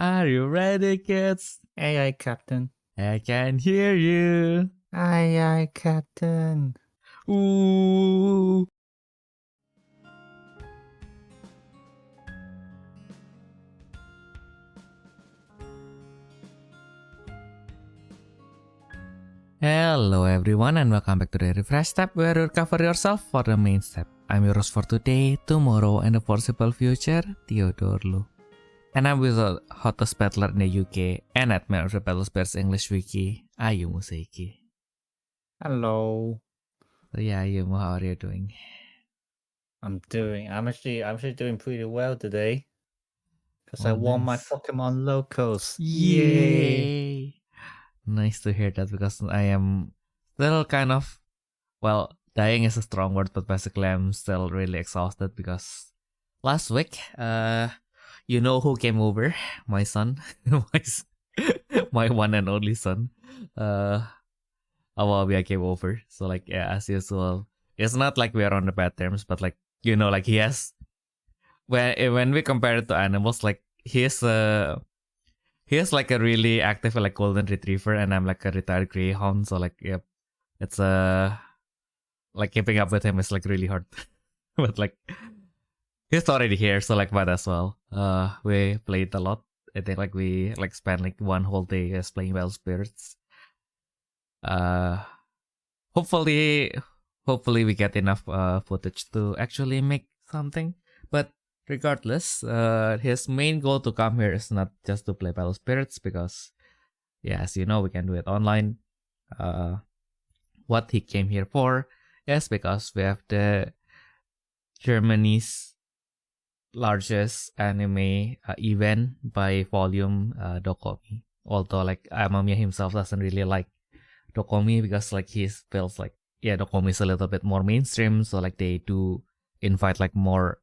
Are you ready, kids? Aye, aye, Captain. I can hear you. Aye, aye, Captain. Ooh. Hello everyone and welcome back to the Refresh Step where you recover yourself for the main step. I'm your host for today, tomorrow and the foreseeable future, Theodore Lu. And I'm with the hottest battler in the UK and admin of the Battlespace English Wiki, Ayumu Seiki. Hello. So yeah, Ayumu, how are you doing? I'm actually doing pretty well today. Because I Oh, won my nice. Pokemon locals. Yay! Nice to hear that because I am still kind of, well, dying is a strong word, but basically I'm still really exhausted because last week, you know who came over? My son, my one and only son, Awabia came over. So like, yeah, as usual, it's not like we are on the bad terms, but like, you know, like he has, when we compare it to animals, like he is like a really active like golden retriever, and I'm like a retired greyhound. So like, yep, it's like keeping up with him is like really hard. But like, he's already here, so like might as well. We played a lot. I think like we like spent like one whole day just playing Wild Spirits. Hopefully we get enough footage to actually make something. But regardless, his main goal to come here is not just to play Battle Spirits because, yeah, as you know, we can do it online. What he came here for is because we have the Germany's largest anime event by volume, Dokomi. Although like Amamiya himself doesn't really like Dokomi because like he feels like, yeah, Dokomi is a little bit more mainstream, so like they do invite like more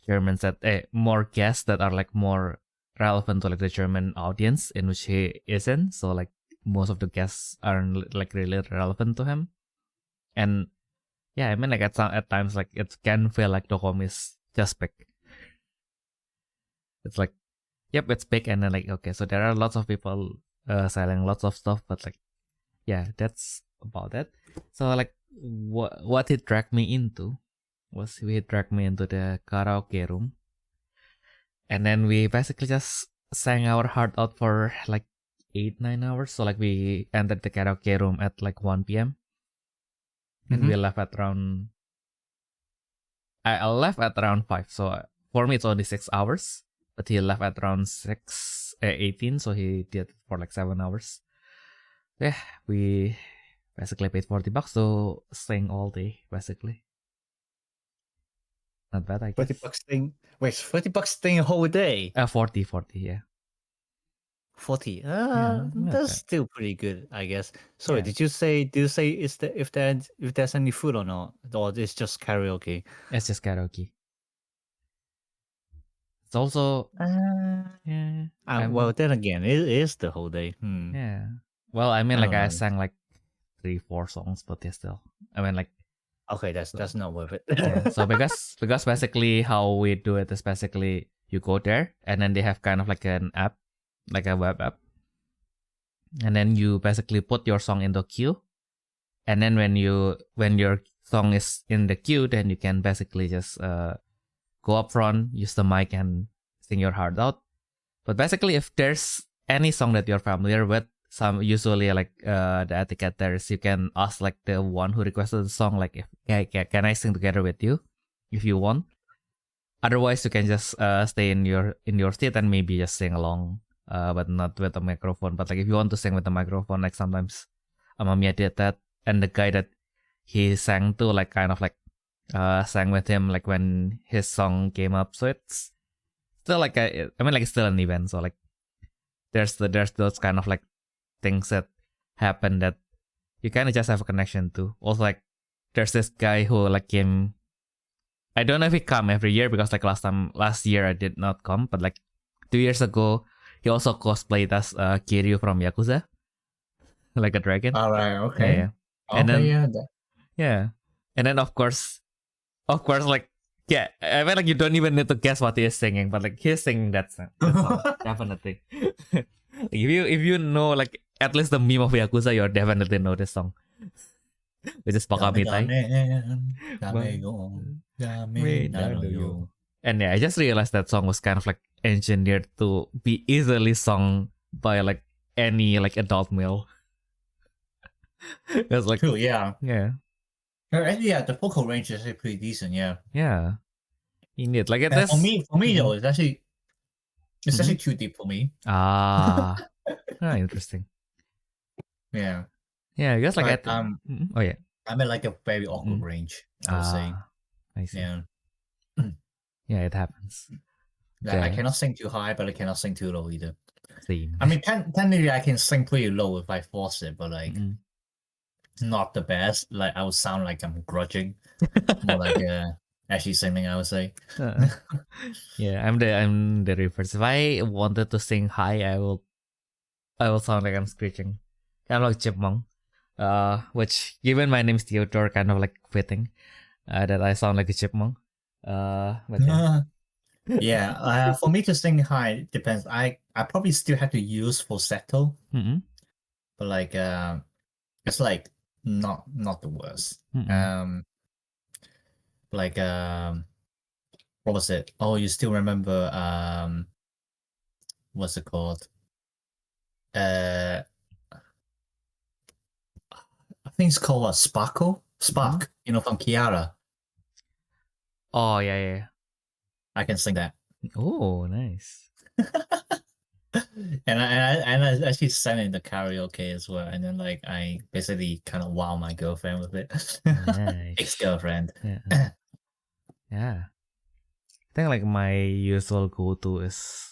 Germans more guests that are like more relevant to like the German audience in which he is in. So like most of the guests aren't like really relevant to him. And yeah, I mean like at times like it can feel like Dokomi is just big. It's like, yep, it's big, and then like, okay, so there are lots of people selling lots of stuff, but like, yeah, that's about it. So like what he dragged me into was he dragged me into the karaoke room, and then we basically just sang our heart out for like 8-9 hours. So like we entered the karaoke room at like 1 p.m. and we left at around, I left at around 5. So for me it's only 6 hours, but he left at around 6:18, so he did it for like 7 hours. Yeah, we basically paid $40 to sing all day, basically. Not bad, I guess. $40 thing. Wait, $40 staying a whole day? 40, yeah. 40. Yeah, that's okay. still pretty good, I guess. Sorry, Yeah. did you say if there's any food or not? Or it's just karaoke? It's just karaoke. It's also yeah. Well, then again, it is the whole day. Yeah. Well, I mean, I like don't I know. sang like 3-4 songs, but yeah, still. I mean, like. Okay, that's not worth it. Yeah. So because basically how we do it is basically you go there and then they have kind of like an app, like a web app, and then you basically put your song in the queue, and then when your song is in the queue, then you can basically just go up front, use the mic, and sing your heart out. But basically, if there's any song that you're familiar with, some usually like the etiquette there is you can ask like the one who requested the song, like, can I sing together with you, if you want. Otherwise, you can just stay in your seat and maybe just sing along, but not with a microphone. But like if you want to sing with a microphone, like sometimes Amamiya did that, and the guy that he sang to like kind of like sang with him like when his song came up. So it's still like it's still an event. So like there's those kind of like things that happen that you kind of just have a connection to. Also like there's this guy who like came. I don't know if he come every year because like last year I did not come, but like 2 years ago he also cosplayed as Kiryu from Yakuza, like a dragon. All right. Okay. Yeah. And Okay. then yeah, and then of course like Yeah, I mean, like, you don't even need to guess what he is singing, but like he's singing that song, definitely. if you know like at least the meme of Yakuza, you definitely know this song, which is Pakamitai. And yeah, I just realized that song was kind of like engineered to be easily sung by like any like adult male. It's like True, yeah. yeah. Yeah, the vocal range is actually pretty decent, yeah. Yeah. You need like For me though, it's actually too deep for me. Interesting. Yeah. Yeah, I guess like oh yeah. I'm at like a very awkward range, I would say. I see. Yeah. Yeah, it happens. Like, I cannot sing too high, but I cannot sing too low either. Same. I mean, technically I can sing pretty low if I force it, but like not the best. Like I would sound like I'm grudging, more like actually singing. I would say. Yeah, I'm the reverse. If I wanted to sing high, I will sound like I'm screeching, kind of like chipmunk. Which given my name is Theodore, kind of like fitting. That I sound like a chipmunk. But yeah. For me to sing high depends. I probably still have to use falsetto, but like it's like not the worst. Like what was it? Oh, you still remember what's it called? I think it's called Spark, you know, from Kiara. Oh yeah. I can sing that. Oh, nice. and I actually sang in the karaoke as well, and then like I basically kind of wow my girlfriend with it. Nice. Ex-girlfriend. Yeah. I think like my usual go-to is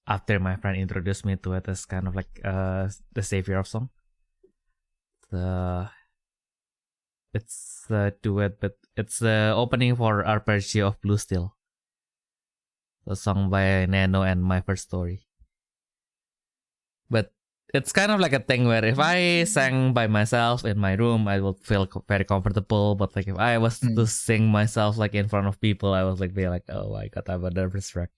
after my friend introduced me to it as kind of like the savior of song. It's a duet, but it's the opening for Arpeggio of Blue Steel. The song by Nano and My First Story. But it's kind of like a thing where if I sang by myself in my room, I would feel very comfortable. But like if I was to sing myself like in front of people, I was like be like, oh my god, I'm a nervous wreck.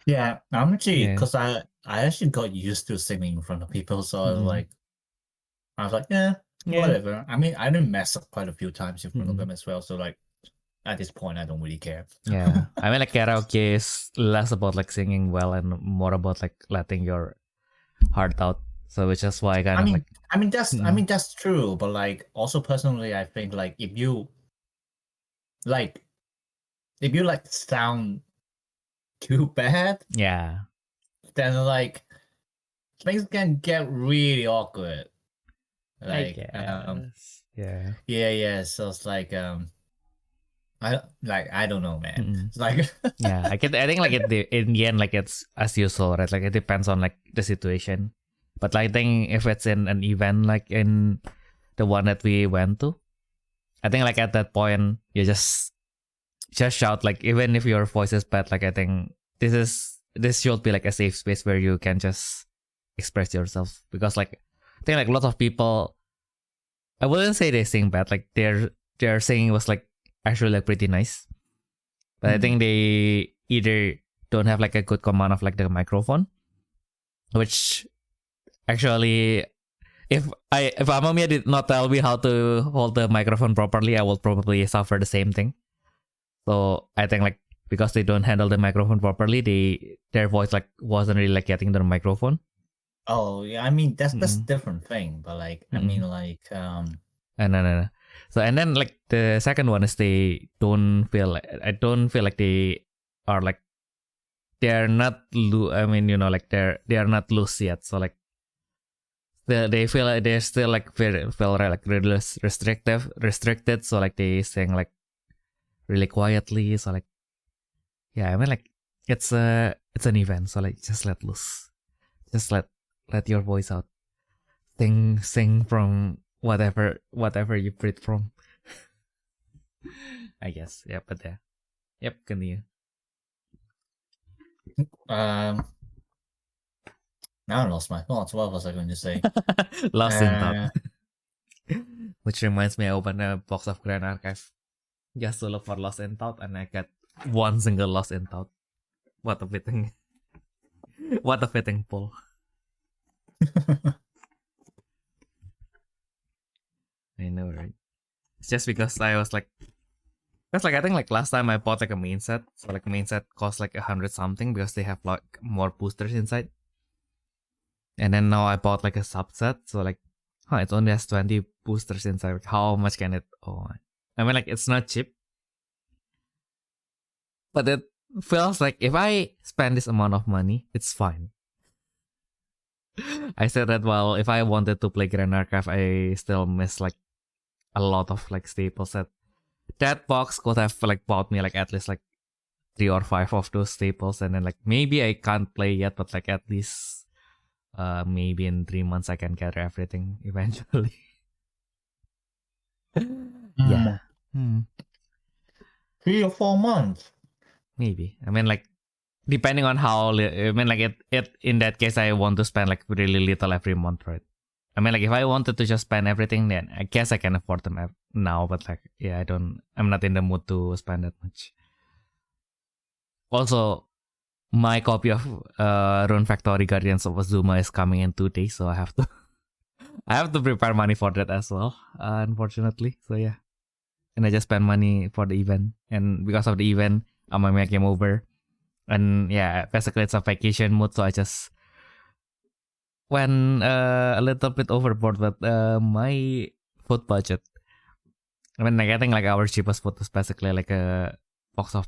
Yeah, I'm actually because I actually got used to singing in front of people, so I was like, whatever. I mean, I didn't mess up quite a few times in front of them as well, so like at this point, I don't really care. Yeah, I mean, like karaoke is less about like singing well and more about like letting your heart out. So it's just why I mean that's true, but like also personally, I think like if you sound too bad, then like things can get really awkward. Like so it's like I don't know, man. It's like I think like in the end, like it's as usual, right? Like it depends on like the situation. But like, I think if it's in an event like in the one that we went to, I think like at that point you just shout, like even if your voice is bad. Like I think this should be like a safe space where you can just express yourself, because like I think like lots of people, I wouldn't say they sing bad. Like their singing was like actually like pretty nice, but I think they either don't have like a good command of like the microphone, which actually if Amamiya did not tell me how to hold the microphone properly, I will probably suffer the same thing. So I think like because they don't handle the microphone properly, their voice like wasn't really like getting the microphone. Oh yeah, I mean that's a different thing, but like I mean like no. So and then like the second one is I don't feel like they are like they're not I mean, you know, like they are not loose yet. So like they feel like they're still like feel like really restricted. So like they sing like really quietly. So like I mean like it's an event. So like just let loose, just let your voice out. Sing from whatever you breathe from. I guess. Yeah, but yeah. Yep, continue. Now I lost my thoughts. What was I going to say? Lost in thought. Which reminds me, I opened a box of Grand Archive. just to look for Lost in Thought, and I got one single Lost in Thought. What a fitting pull. I know, right? It's just because I was like, because like I think like last time I bought like a main set, so like main set cost like 100 something because they have like more boosters inside. And then now I bought like a subset, so like, it only has 20 boosters inside. Like, how much can it? Oh, I mean, like it's not cheap, but it feels like if I spend this amount of money, it's fine. I said that well, if I wanted to play Grand Archive, I still miss like a lot of like staples that box could have like bought me like at least like 3 or 5 of those staples, and then like maybe I can't play yet, but like at least maybe in 3 months I can gather everything eventually. Yeah. 3 or 4 months. Maybe. I mean, like, depending on how, I mean, like, it in that case, I want to spend, like, really little every month, right? I mean, like, if I wanted to just spend everything, then I guess I can afford them now, but, like, yeah, I'm not in the mood to spend that much. Also, my copy of Rune Factory Guardians of Azuma is coming in 2 days, so I have to prepare money for that as well, unfortunately. So, yeah. And I just spent money for the event, and because of the event, Amamiya came over, and yeah, basically it's a vacation mood, so I just went a little bit overboard with my food budget. I mean, like I think like our cheapest food was basically like a box of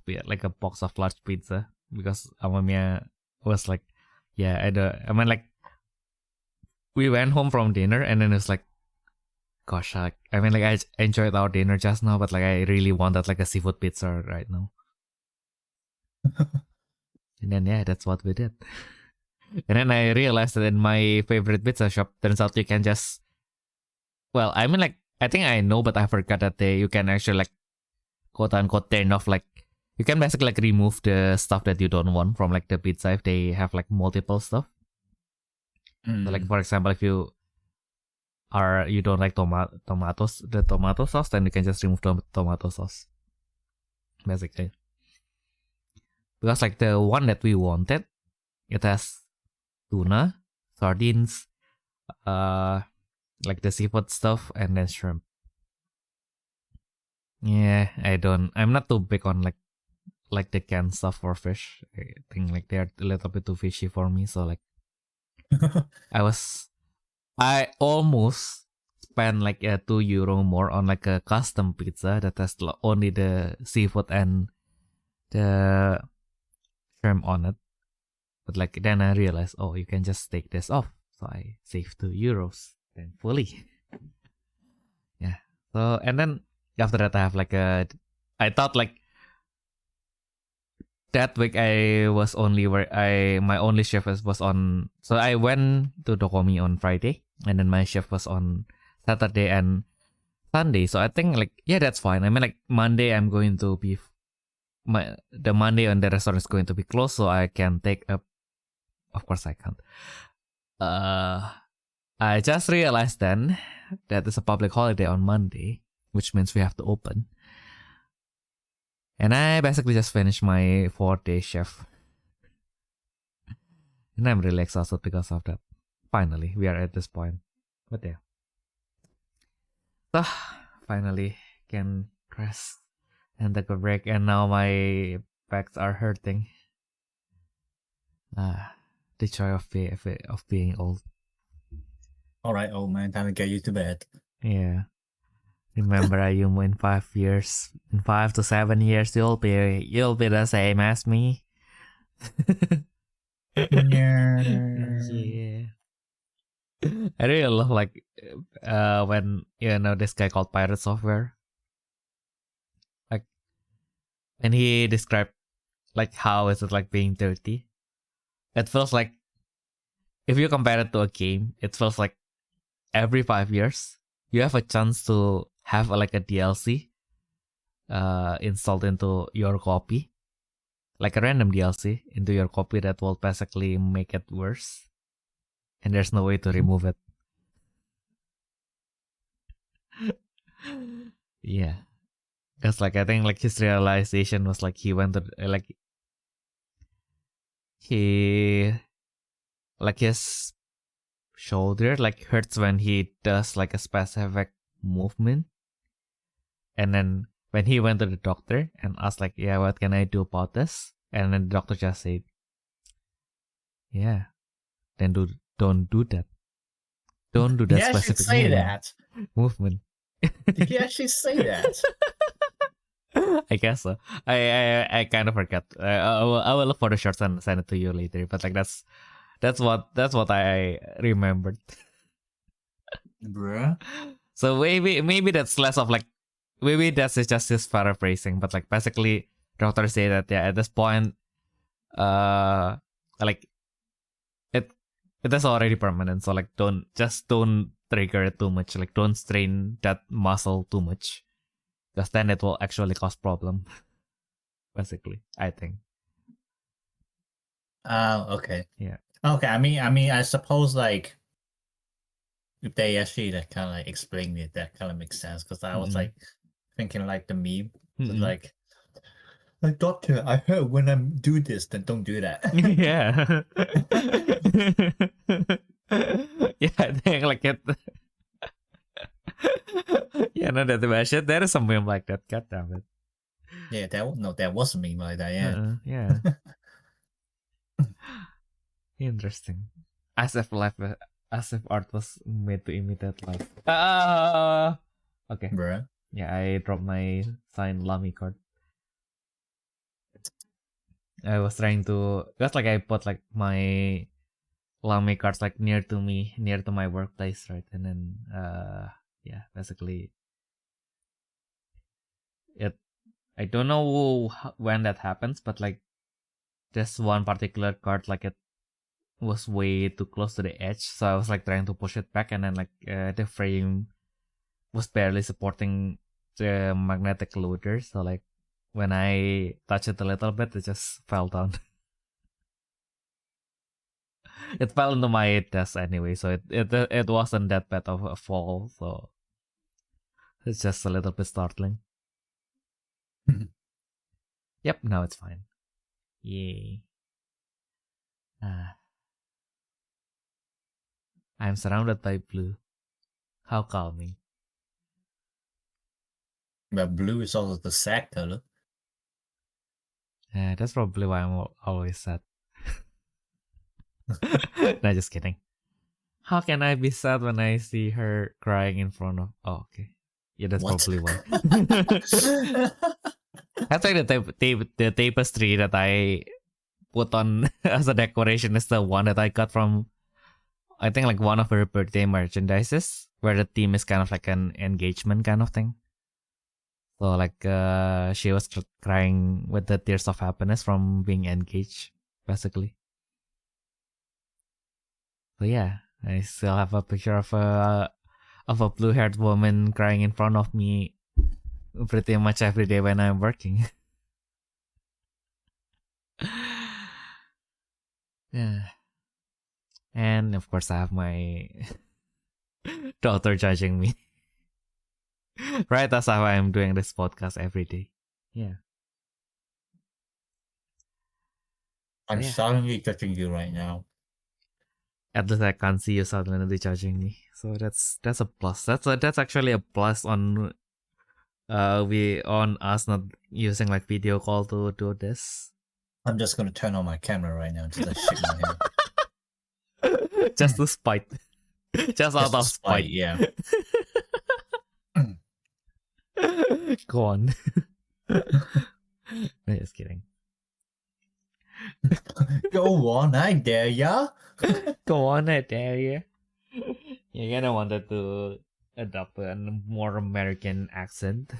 large pizza, because Amamiya was like, yeah, I mean like we went home from dinner, and then it's like, gosh, I mean like I enjoyed our dinner just now, but like I really wanted like a seafood pizza right now. And then yeah, that's what we did. And then I realized that in my favorite pizza shop, turns out you can just, well, I mean like I think I know, but I forgot that you can actually like quote unquote turn off, like you can basically like remove the stuff that you don't want from like the pizza if they have like multiple stuff. So like for example, if you don't like the tomato sauce, then you can just remove the tomato sauce, basically. Because like the one that we wanted, it has tuna, sardines, like the seafood stuff, and then shrimp. Yeah, I'm not too big on like the canned stuff for fish. I think like they're a little bit too fishy for me. So like, I almost spent like €2 more on like a custom pizza that has only the seafood and the shrimp on it. But like then I realized, oh, you can just take this off. So I saved €2, thankfully. Yeah. So and then after that I have like I thought like that week I was only my only shift was on. So I went to Dokomi on Friday, and then my shift was on Saturday and Sunday. So I think like, yeah, that's fine. I mean like Monday I'm going to be the Monday on the restaurant is going to be closed, so I can take up. Of course I can't. I just realized then that it's a public holiday on Monday, which means we have to open. And I basically just finished my 4-day shift. And I'm really exhausted because of that. Finally, we are at this point. But yeah. So, finally can rest and take a break, and now my backs are hurting. The joy of being old. Alright, old man, time to get you to bed. Yeah. Remember, Ayumu, in 5 years, in 5 to 7 years, you'll be the same as me. Yeah. Yeah. I really love like when this guy called Pirate Software, like, and he described like how is it like being 30. It feels like, if you compare it to a game, it feels like every 5 years you have a chance to have like a DLC installed into your copy, like a random DLC into your copy that will basically make it worse, and there's no way to remove it. Yeah. Because like I think like his realization was like he went to like he like his shoulder like hurts when he does like a specific movement, and then when he went to the doctor and asked like, yeah, what can I do about this, and then the doctor just said, yeah, then don't do that. Don't do that Did he actually specific say that? movement. Did he actually say that? I guess so. I kind of forgot. I will look for the shorts and send it to you later. But like that's what I remembered. Bruh. So maybe that's less of like, maybe that's just his paraphrasing. But like basically, doctor say that yeah, at this point, like it is already permanent. So like don't trigger it too much. Like don't strain that muscle too much, because then it will actually cause problem. Basically, I think. Okay. Yeah. Okay. I mean, I suppose like if they actually like kind of like explained it, that kind of makes sense. Because I was like thinking like the meme, so, like doctor, I heard when I do this, then don't do that. Yeah. Yeah, I think like it. Yeah, no, that mentioned there is some meme like that. God damn it. Yeah, that was a meme like that. Yeah. Yeah. Interesting. As if art was made to imitate life. Okay. Bruh. Yeah, I dropped my signed Lamy card. I was trying to, because like I put like my Lamy cards like near to my workplace, right? And then yeah, basically I don't know when that happens, but like this one particular card, like it was way too close to the edge, so I was like trying to push it back, and then like the frame was barely supporting the magnetic loader, so like when I touched it a little bit, it just fell down. It fell into my desk anyway, so it wasn't that bad of a fall, so it's just a little bit startling. Yep, now it's fine. Yay. I'm surrounded by blue. How calming. But blue is also the sad color. Yeah, that's probably why I'm always sad. No, just kidding. How can I be sad when I see her crying in front of... Oh, okay. Yeah, that's What? probably why. Actually, the tapestry that I put on as a decoration is the one that I got from, I think, like one of her birthday merchandises, where the theme is kind of like an engagement kind of thing. So like she was crying with the tears of happiness from being engaged, basically. So yeah, I still have a picture of a blue-haired woman crying in front of me pretty much every day when I'm working. Yeah. And of course I have my daughter judging me. Right as how I'm doing this podcast every day. Yeah. I'm silently judging you right now. At least I can't see you suddenly judging me. So that's a plus. That's actually a plus on us not using like video call to do this. I'm just gonna turn on my camera right now to just shake my head. Just to spite. Just out of spite. Yeah. Go on. No, just kidding. Go on, I dare ya. Go on, I dare you. You kind of wanted to adopt a more American accent.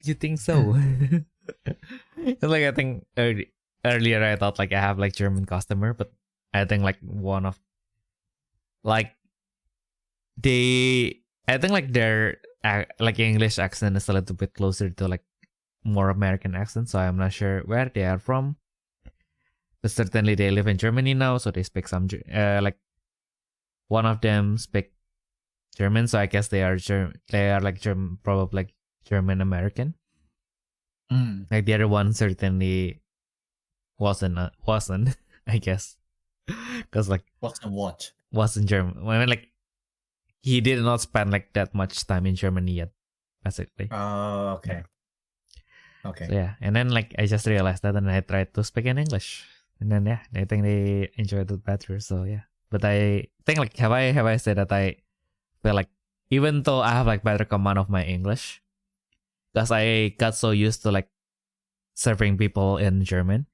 You think so? Like I think earlier I thought like I have like German customer, but I think like one of like I think like their like English accent is a little bit closer to like more American accent, so I'm not sure where they are from. But certainly they live in Germany now, so they speak some like one of them speak German, so I guess they are like probably like German American. Like the other one certainly wasn't, I guess, because like wasn't German. I mean, like he did not spend like that much time in Germany yet, basically. Oh, okay. Yeah. Okay. So yeah, and then like I just realized that, and I tried to speak in English, and then yeah, I think they enjoyed it better. So yeah, but I think like have I said that I feel like even though I have like better command of my English, because I got so used to like serving people in German,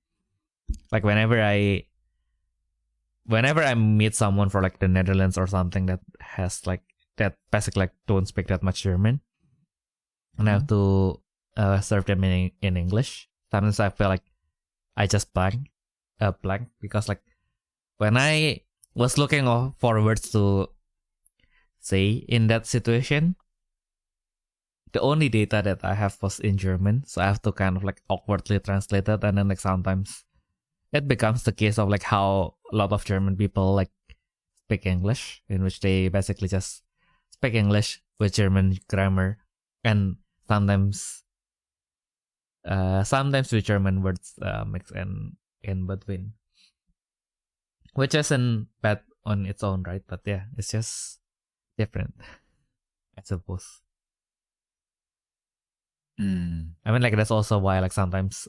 like whenever I meet someone for like the Netherlands or something that has like that basically like don't speak that much German, and I have to serve them in English. Sometimes I feel like I just blank because like when I was looking for words to say in that situation, the only data that I have was in German, so I have to kind of like awkwardly translate it, and then like sometimes it becomes the case of like how a lot of German people like speak English, in which they basically just speak English with German grammar, and sometimes with German words mixed in between, which isn't bad on its own, right? But yeah, it's just different, I suppose. I mean, like that's also why like sometimes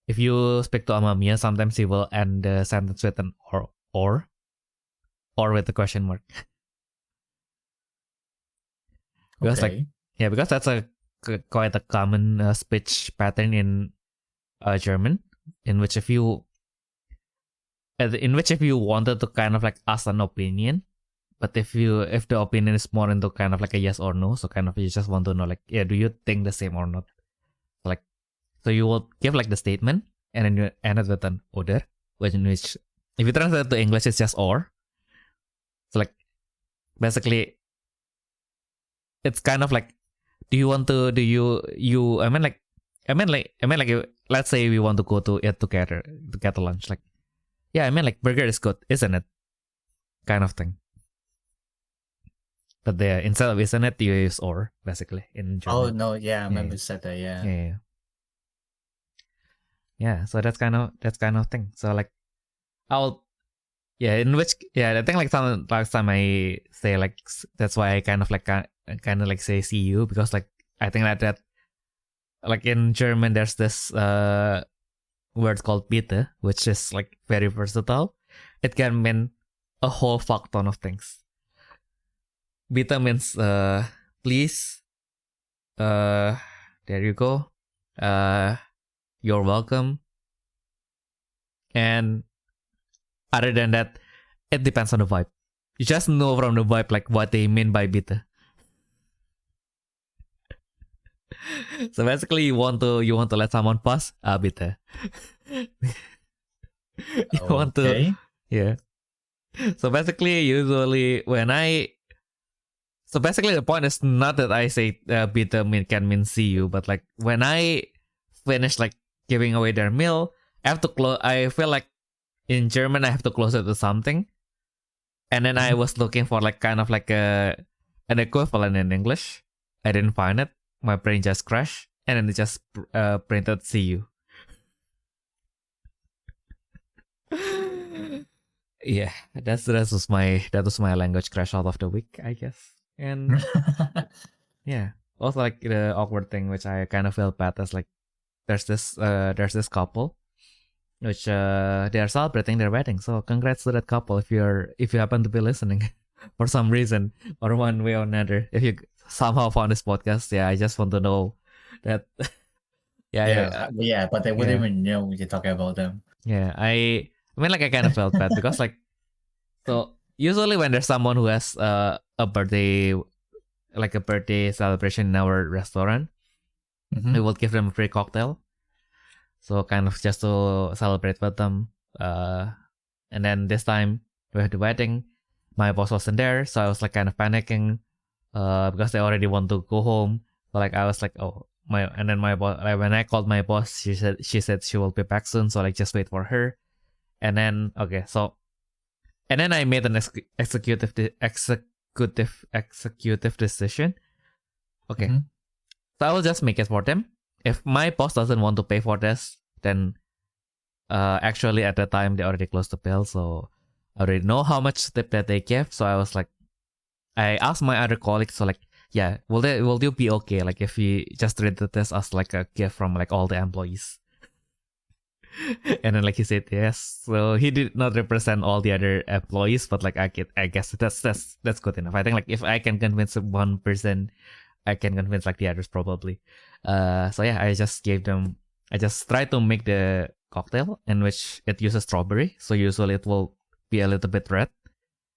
if you speak to Amamiya, sometimes he will end the sentence with an or with a question mark. Because like because that's quite a common speech pattern in German, in which if you wanted to kind of like ask an opinion, but if the opinion is more into kind of like a yes or no, so kind of you just want to know like, yeah, do you think the same or not? Like, so you will give like the statement, and then you end it with an oder, which if you translate it to English, it's just or. So like basically it's kind of like, let's say we want to go to eat together to get lunch. Like, yeah, I mean like burger is good, isn't it? Kind of thing. But there, instead of isn't it, you use or basically in German. Oh no, yeah, I remember you said that. Yeah. So that's kind of thing. So like, I think like last time I say like, that's why I kind of like say see you, because like I think that like in German there's this word called bitte, which is like very versatile. It can mean a whole fuck ton of things. Bitte means please, there you go, you're welcome, and other than that, it depends on the vibe. You just know from the vibe like what they mean by bitte. So basically, you want to let someone pass, bitte. You want to, yeah. So basically, usually so basically the point is not that I say bitte can mean see you, but like when I finish like giving away their meal, I have to close. I feel like in German I have to close it to something, and then I was looking for like kind of like an equivalent in English. I didn't find it. My brain just crashed, and then it just printed see you. Yeah, that was my language crash out of the week, I guess. And yeah, also like the awkward thing, which I kind of felt bad as like there's this couple, which they are celebrating their wedding. So congrats to that couple if you happen to be listening for some reason or one way or another. If you somehow found this podcast, yeah, I just want to know that. But they wouldn't even know you're talking about them. Yeah, I mean like I kind of felt bad because like, so usually when there's someone who has a birthday celebration in our restaurant, we will give them a free cocktail. So kind of just to celebrate with them. And then this time we had the wedding, my boss wasn't there, so I was like kind of panicking because they already want to go home. But like I was like, my boss, like when I called my boss, she said she will be back soon, so like just wait for her. And then I made an executive executive decision. Okay. So I will just make it for them. If my boss doesn't want to pay for this, then actually at the time they already closed the bill, so I already know how much tip that they give. So I was like, I asked my other colleagues, so like, yeah, will you be okay? Like if we just treated this as like a gift from like all the employees? And then like he said yes. So he did not represent all the other employees, but like I guess that's good enough. I think like if I can convince one person, I can convince like the others probably. So yeah, I just tried to make the cocktail in which it uses strawberry. So usually it will be a little bit red.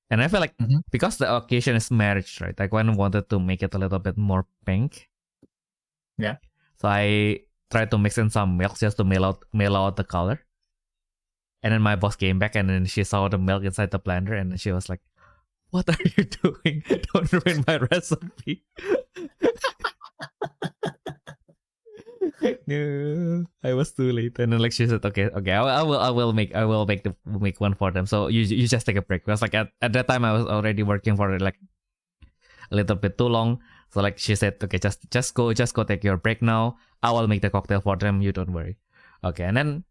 And I feel like because the occasion is marriage, right? Like when I wanted to make it a little bit more pink. Yeah. So I tried to mix in some milk just to mail out the color. And then my boss came back and then she saw the milk inside the blender and she was like, "What are you doing? Don't ruin my recipe." No, I was too late. And then like she said, okay, I will make one for them. So you just take a break. Because like at that time I was already working for like a little bit too long. So like she said, okay, just go take your break now. I will make the cocktail for them. You don't worry. Okay, and then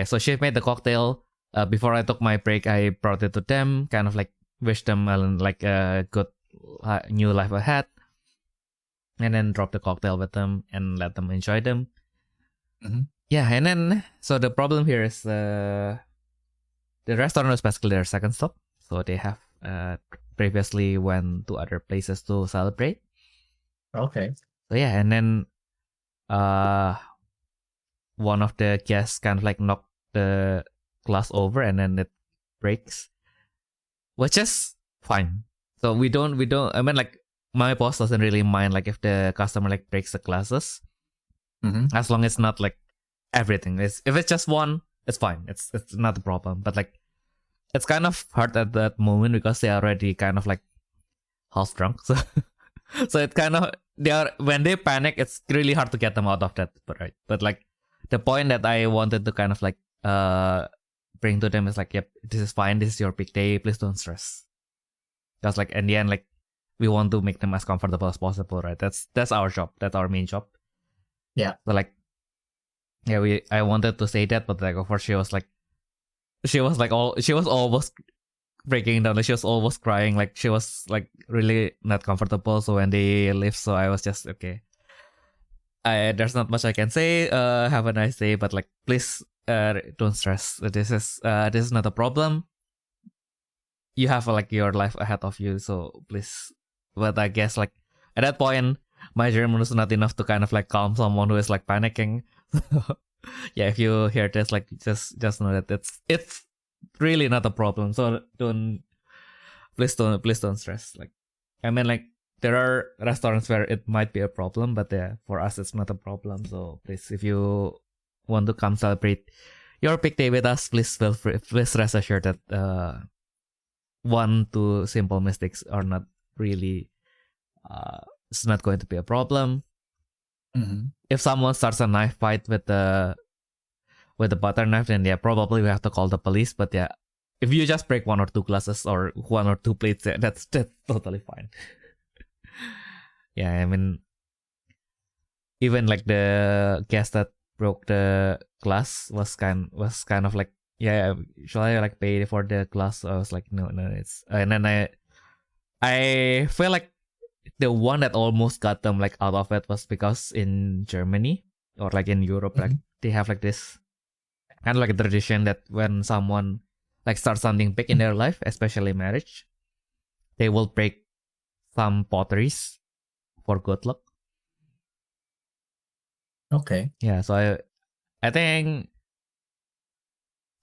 so she made the cocktail. Before I took my break, I brought it to them, kind of like wish them like a good new life ahead. And then drop the cocktail with them and let them enjoy them. Yeah, and then so the problem here is the restaurant was basically their second stop. So they have previously went to other places to celebrate. Okay. So yeah, and then one of the guests kind of like knocked the glass over and then it breaks, which is fine. So we don't. I mean, like my boss doesn't really mind like if the customer like breaks the glasses, as long as it's not like everything. If it's just one, it's fine. It's not a problem. But like it's kind of hard at that moment because they are already kind of like half drunk. So so it kind of when they panic, it's really hard to get them out of that. But like the point that I wanted to kind of like bring to them is like, yep, this is fine. This is your big day. Please don't stress. Because like in the end, like we want to make them as comfortable as possible, right? That's our job. That's our main job. Yeah. So like, yeah, I wanted to say that, but like of course she was almost breaking down. Like, she was almost crying. Like she was like really not comfortable. So when they left, so I was just okay. There's not much I can say. Have a nice day, but like please don't stress. This is not a problem. You have like your life ahead of you, so please. But I guess like at that point, my German was not enough to kind of like calm someone who is like panicking. Yeah, if you hear this, like just know that it's really not a problem. So please don't stress. Like I mean, like there are restaurants where it might be a problem, but yeah, for us it's not a problem. So please, if you want to come celebrate your big day with us, please rest assured that 1-2 simple mistakes are not really it's not going to be a problem. If someone starts a knife fight with the butter knife, then yeah, probably we have to call the police. But yeah, if you just break 1 or 2 glasses or 1 or 2 plates, yeah, that's totally fine. Yeah, I mean, even like the guest that broke the glass was kind of like, yeah, shall I like pay for the glass? So I was like, no, it's, and then I feel like the one that almost got them like out of it was because in Germany or like in Europe, like they have like this kind of like a tradition that when someone like starts something big in their life, especially marriage, they will break some potteries for good luck. Okay. Yeah, so I think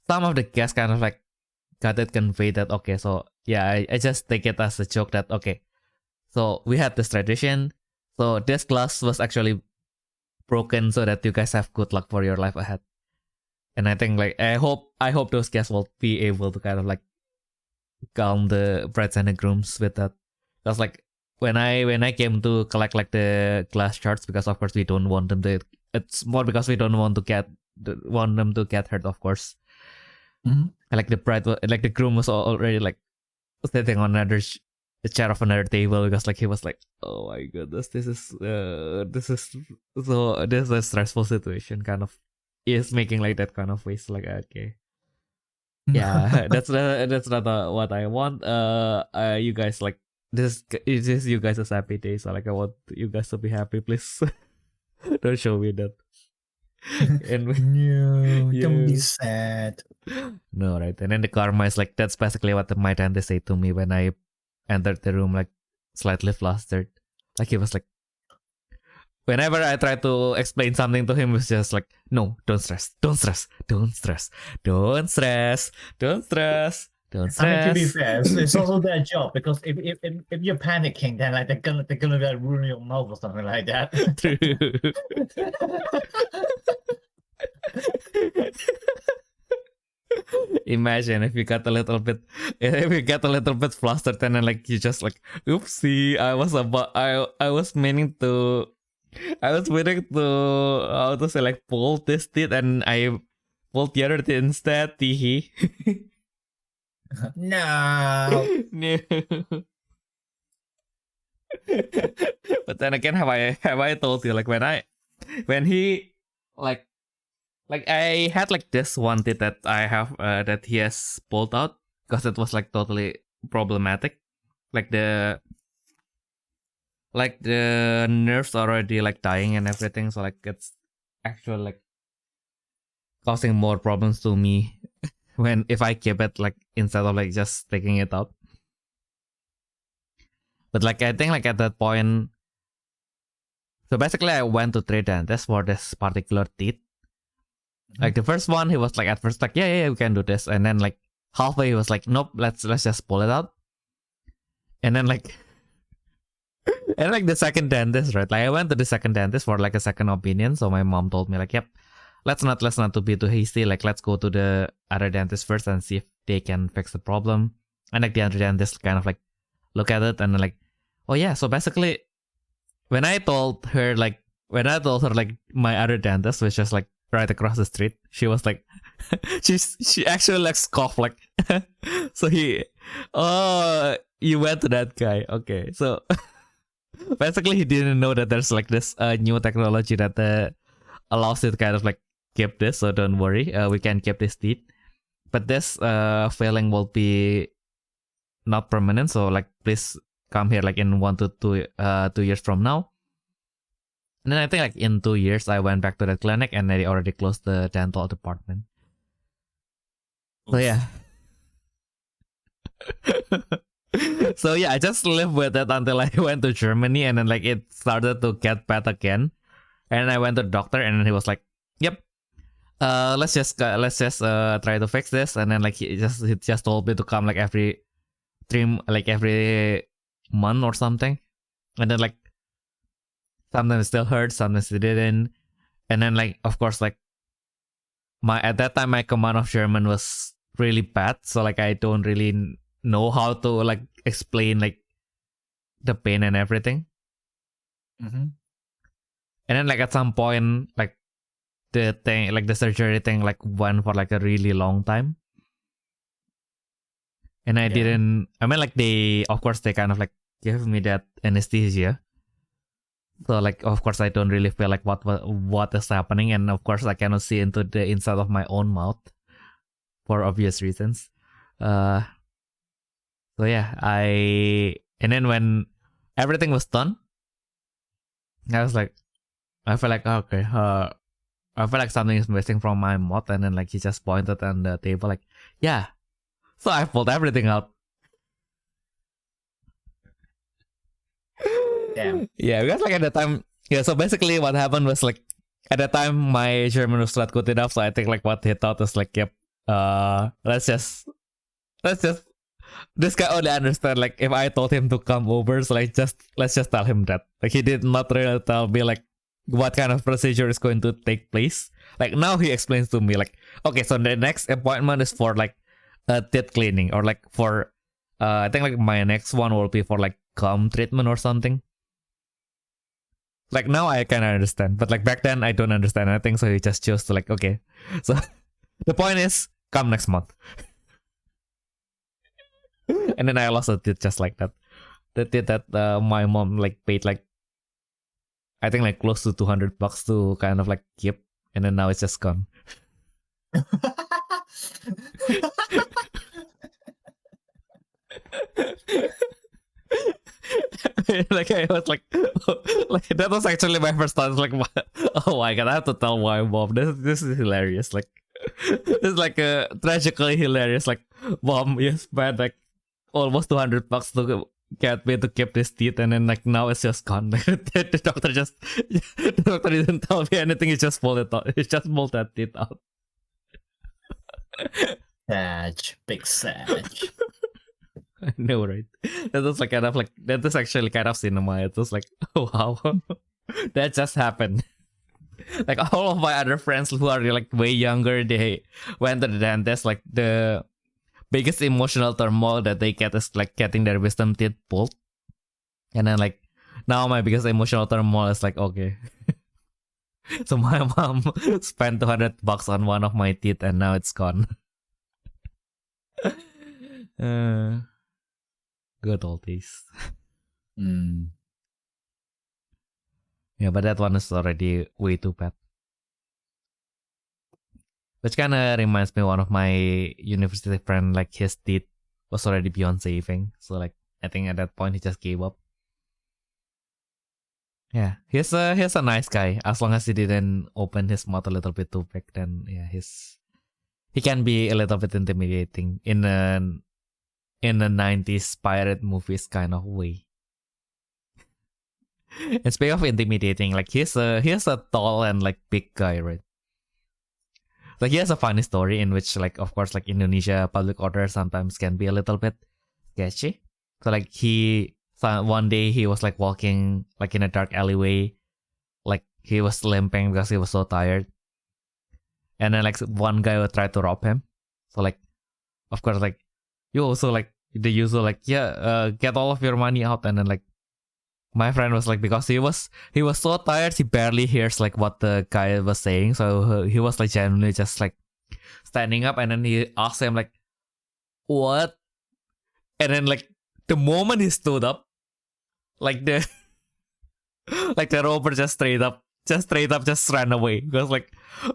some of the guests kind of like got it conveyed that okay, so yeah, I just take it as a joke that okay, so we had this tradition, so this glass was actually broken so that you guys have good luck for your life ahead. And I think like I hope those guests will be able to kind of like calm the brides and the grooms with that. Because like when I came to collect like the glass shards, because of course we don't want them to. It's more because we don't want them to get hurt, of course. Like the bride, like the groom was already like sitting on another the chair of another table because like he was like, oh my goodness, this is a stressful situation kind of. Is making like that kind of face like okay. Yeah, that's not what I want. You guys like this is you guys' happy day, so like I want you guys to be happy, please. Don't show me that. And No, don't be yeah. sad. No, right. And then the karma is like that's basically what my dentist said to me when I entered the room, like slightly flustered. Like he was like, whenever I try to explain something to him, it's just like, no, don't stress, don't stress, don't stress, don't stress, don't stress, don't stress. I mean, to be fair, it's also their job because if you're panicking, then like they're gonna like ruin your mouth or something like that. True. Imagine if you got a little bit flustered and then like you just like, oopsie, I was waiting to how to say like pull this teeth and I pulled the other teeth instead. Teehee. No. No. But then again, have I told you like when he like I had like this one teeth that I have that he has pulled out because it was like totally problematic, like the nerves already like dying and everything, so like it's actually like causing more problems to me if I keep it like instead of like just taking it out. But like I think like at that point, so basically I went to 3 dentists for this particular teeth. Like the first one, he was like at first like yeah we can do this, and then like halfway he was like nope, let's just pull it out, and then like. And like the second dentist, right? Like I went to the second dentist for like a second opinion. So my mom told me like, yep, let's not to be too hasty. Like let's go to the other dentist first and see if they can fix the problem. And like the other dentist kind of like look at it and then like, oh yeah. So basically, when I told her like my other dentist, which is like right across the street, she was like, she actually like scoffed like, so you went to that guy, okay, so. Basically, he didn't know that there's like this new technology that allows you to kind of like keep this. So don't worry, we can keep this teeth. But this failing will be not permanent. So like, please come here like in 1 to 2 years from now. And then I think like in 2 years, I went back to that clinic and they already closed the dental department. So yeah. So yeah, I just lived with it until I went to Germany, and then like it started to get bad again, and I went to the doctor, and then he was like, "Yep, let's just try to fix this," and then like he just told me to come like every month or something, and then like sometimes it still hurt, sometimes it didn't, and then like of course like at that time my command of German was really bad, so like I don't really know how to like explain like the pain and everything. Mm-hmm. And then like at some point like the surgery thing like went for like a really long time, and I mean like they kind of like gave me that anesthesia, so like of course I don't really feel like what is happening, and of course I cannot see into the inside of my own mouth for obvious reasons. So yeah, and then when everything was done, I was like, I feel like okay, I feel like something is missing from my mouth, and then like he just pointed on the table like, yeah. So I pulled everything out. Damn. Yeah, because like at the time, yeah. So basically, what happened was like at the time my German was not good enough, so I think like what he thought was like, yep, let's just. This guy only understand like if I told him to come over, so like let's just tell him that. Like he did not really tell me like what kind of procedure is going to take place. Like now he explains to me like, okay, so the next appointment is for like teeth cleaning, or like for I think like my next one will be for like gum treatment or something. Like now I kind of understand, but like back then I don't understand anything, so he just chose to like, okay, so the point is come next month. And then I lost a teeth just like that. that my mom like paid like I think like close to $200 to kind of like keep, and then now it's just gone. Like I was like that was actually my first thought. Like, oh my god, I have to tell my mom. This is hilarious. Like, this is like a tragically hilarious. Like, mom, you spent like almost $200 to get me to keep this teeth, and then like now it's just gone. The doctor didn't tell me anything. He just pulled it out. He just pulled that teeth out. Big Sag. I know, right? That was like kind of like that is actually kind of cinema. It was like, oh wow, that just happened. Like all of my other friends who are like way younger, they went to the dentist. Like the biggest emotional turmoil that they get is like getting their wisdom teeth pulled, and then like now my biggest emotional turmoil is like okay. So my mom spent $200 on one of my teeth, and now it's gone. Good old days. Yeah, but that one is already way too bad. Which kind of reminds me one of my university friend, like his teeth was already beyond saving. So like I think at that point he just gave up. Yeah, he's a nice guy. As long as he didn't open his mouth a little bit too big, then yeah, he can be a little bit intimidating in a 90s pirate movies kind of way. And speaking of intimidating, like he's a tall and like big guy, right? Like he has a funny story in which like of course like Indonesia public order sometimes can be a little bit sketchy. So like one day he was like walking like in a dark alleyway, like he was limping because he was so tired. And then like one guy would try to rob him. So like of course like you also like the usual like get all of your money out, and then like my friend was like, because he was so tired he barely hears like what the guy was saying, so he was like genuinely just like standing up, and then he asked him like what, and then like the moment he stood up, like the like the robber just straight up just ran away, because like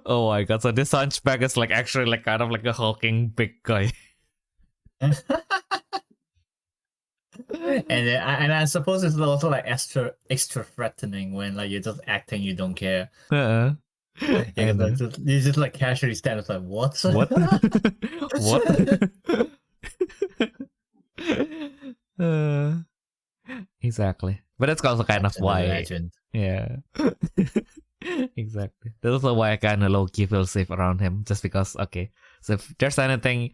oh my god, so this hunchback is like actually like kind of like a hulking big guy. And I suppose it's also like extra threatening when like you're just acting you don't care. Yeah, you just like casually stand up like what? What? Exactly, but that's also kind of why. Legend. Yeah. Exactly. That's also why I kind of low-key feel safe around him, just because okay, so if there's anything,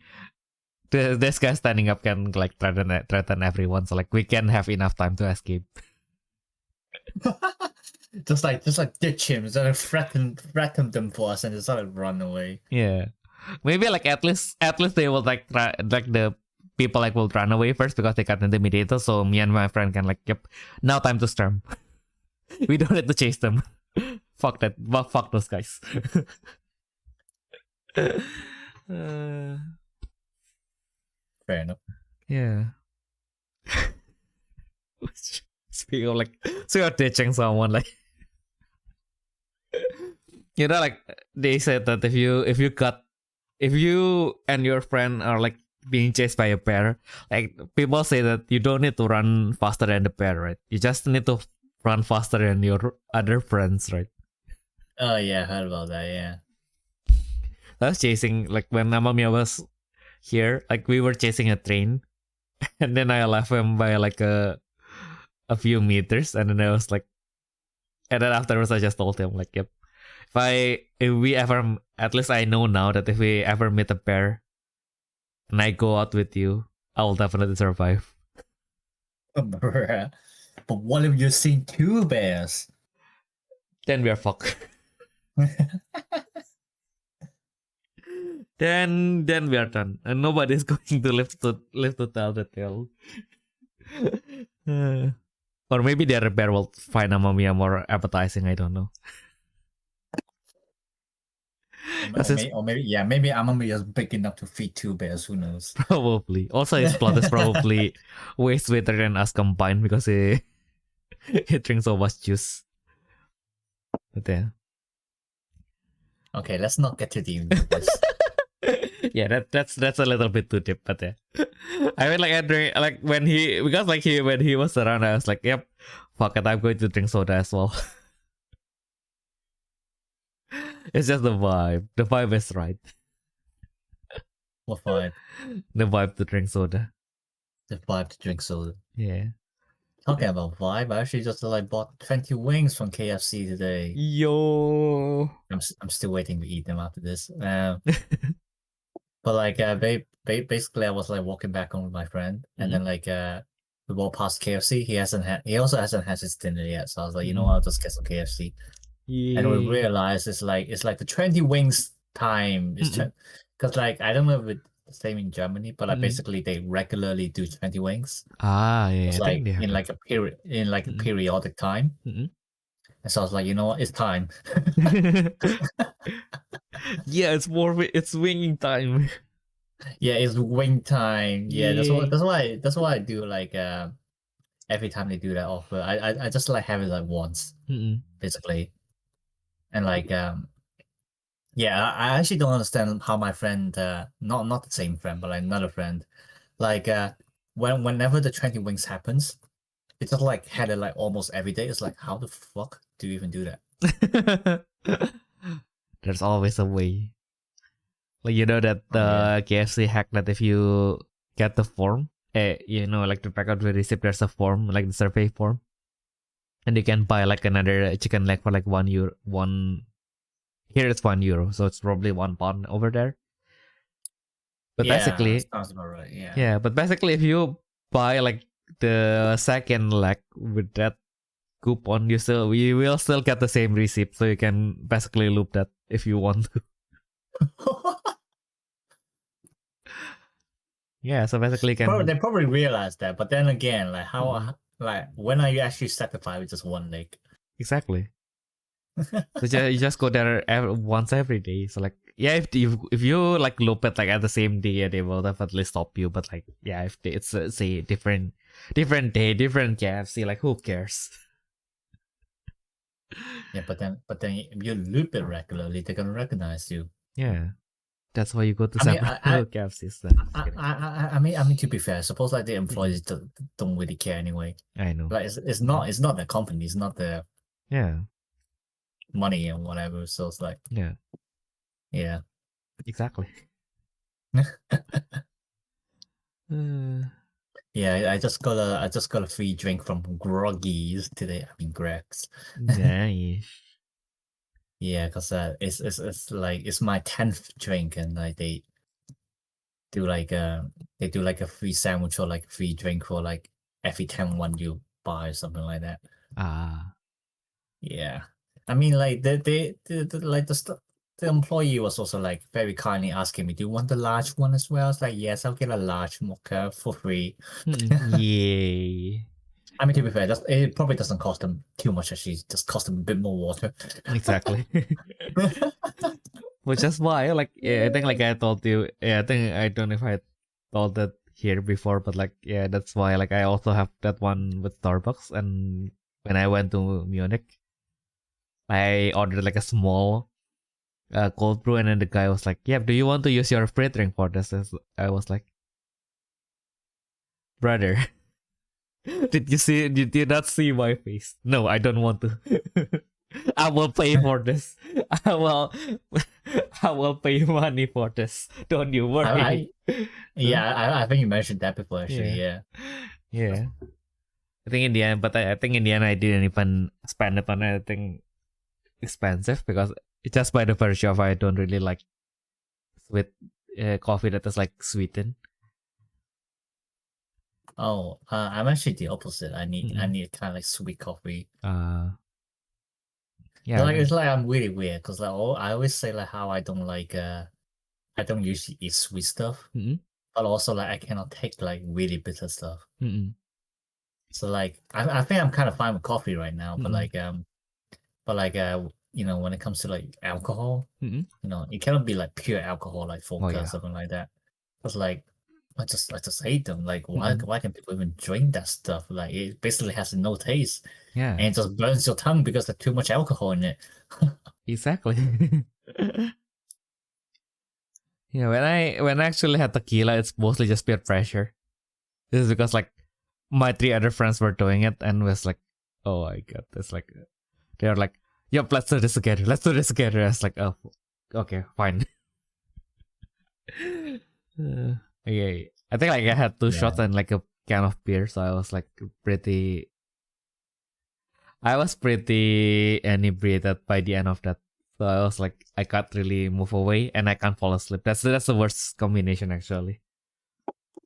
this guy standing up can like threaten everyone, so like we can have enough time to escape. just like ditch him, just like threaten them for us, and just like run away. Yeah, maybe like at least they will like try, like the people like will run away first because they got intimidated. So me and my friend can like, yep, now time to storm. We don't need to chase them. Fuck that. Fuck those guys. Fair enough. Yeah. Speaking of ditching someone, like you know, like they said that if you and your friend are like being chased by a bear, like people say that you don't need to run faster than the bear, right? You just need to run faster than your other friends, right? Oh yeah, I heard about that. Yeah. I was chasing, like when Amamiya was here, like we were chasing a train, and then I left him by like a few meters, and then I was like, and then afterwards I just told him like, yep, if we ever, at least I know now that if we ever meet a bear, and I go out with you, I will definitely survive. But what if you've seen two bears? Then we are fucked. Then we are done, and nobody's going to live to tell the tale. Or maybe the other bear will find Amamiya more appetizing. I don't know. Maybe I'm just big enough to feed 2 bears. Who knows? Probably. Also, his plot is probably way sweeter than us combined because he he drinks so much juice. But yeah. Okay, let's not get too deep into this. Yeah, that's a little bit too deep, but yeah. I mean, like I drink like when he was around, I was like, yep, fuck it, I'm going to drink soda as well. It's just the vibe. The vibe is right. What vibe? The vibe to drink soda. The vibe to drink soda. Yeah. Talking about vibe, I actually just like bought 20 wings from KFC today. Yo. I'm still waiting to eat them after this. But like, basically, I was like walking back home with my friend, and then like, we walked past KFC. He also hasn't had his dinner yet, so I was like, you know what, I'll just get some KFC. Yeah. And we realized it's like the 20 wings time. Because like I don't know if it's the same in Germany, but like basically they regularly do 20 wings. Yeah. It's I like think they have in like a periodic time. And so I was like, you know what, it's time. Yeah, it's winging time. Yeah, it's wing time. Yeah, that's why I do like every time they do that offer. I just like have it like once, basically. And like yeah, I actually don't understand how my friend not the same friend, but like another friend, like whenever the 20 wings happens, it's just like had it like almost every day. It's like, how the fuck do you even do that? There's always a way. Like, you know that the KFC hack that if you get the form, you know, like to pack out the receipt, there's a form, like the survey form. And you can buy like another chicken leg for like €1. Here it's €1, so it's probably £1 over there. But basically, sounds about right. Yeah. Yeah, but basically, if you buy like the second leg with that coupon, you will still get the same receipt, so you can basically loop that if you want to. Yeah, so basically, they probably realized that, but then again, like how like when are you actually satisfied with just one leg? Exactly. So you just go there once every day. So like, yeah, if you like loop it like at the same day, they will definitely stop you. But like, yeah, if it's say different day, different KFC, like who cares? Yeah, but then if you loop it regularly, they're gonna recognize you. Yeah, that's why you go to separate KFCs. I mean, to be fair, suppose like the employees don't really care anyway. I know. Like it's not their company, it's not their money and whatever. So it's like yeah, exactly. Yeah, I just got a free drink from Groggies today. I mean Greg's. Nice. Yeah, because it's like it's my 10th drink, and like they do like a free sandwich or like a free drink for like every 10 one you buy or something like that. Yeah, I mean like the employee was also like very kindly asking me, do you want the large one as well? I was like, yes, I'll get a large mocha for free. Yay. I mean, to be fair, it probably doesn't cost them too much, actually. Just cost them a bit more water. Exactly. Which is why, like, yeah, I think, like I told you, I think I don't know if I told that here before, but like, yeah, that's why, like, I also have that one with Starbucks. And when I went to Munich, I ordered like a small cold brew, and then the guy was like, "Yeah, do you want to use your free drink for this?" I was like, "Brother." Did you not see my face? No, I don't want to. I will pay for this. I will pay money for this. Don't you worry. I think you mentioned that before, actually. Yeah. I think in the end, I think in the end I didn't even spend it on anything expensive, because just by the virtue of I don't really like sweet coffee that is like sweetened. Oh, I'm actually the opposite. I need kind of like sweet coffee. Yeah, like it's like I'm really weird, because like I always say like how I don't like I don't usually eat sweet stuff, but also like I cannot take like really bitter stuff. So like I think I'm kind of fine with coffee right now, but like when it comes to like alcohol, Mm-mm. it cannot be like pure alcohol like vodka yeah. or something like that. But like I just hate them. Like why Mm-mm. why can people even drink that stuff? Like it basically has no taste. Yeah, And it just burns your tongue because there's too much alcohol in it. exactly. Yeah, when I actually had tequila, it's mostly just peer pressure. This is because like my 3 other friends were doing it and was like, oh my god, it's like they're like, yep, let's do this together. Let's do this together. I was like, oh, okay, fine. Yeah, I think like I had 2 shots and like a can of beer, so I was pretty inebriated by the end of that. So I was like, I can't really move away and I can't fall asleep. That's the worst combination actually.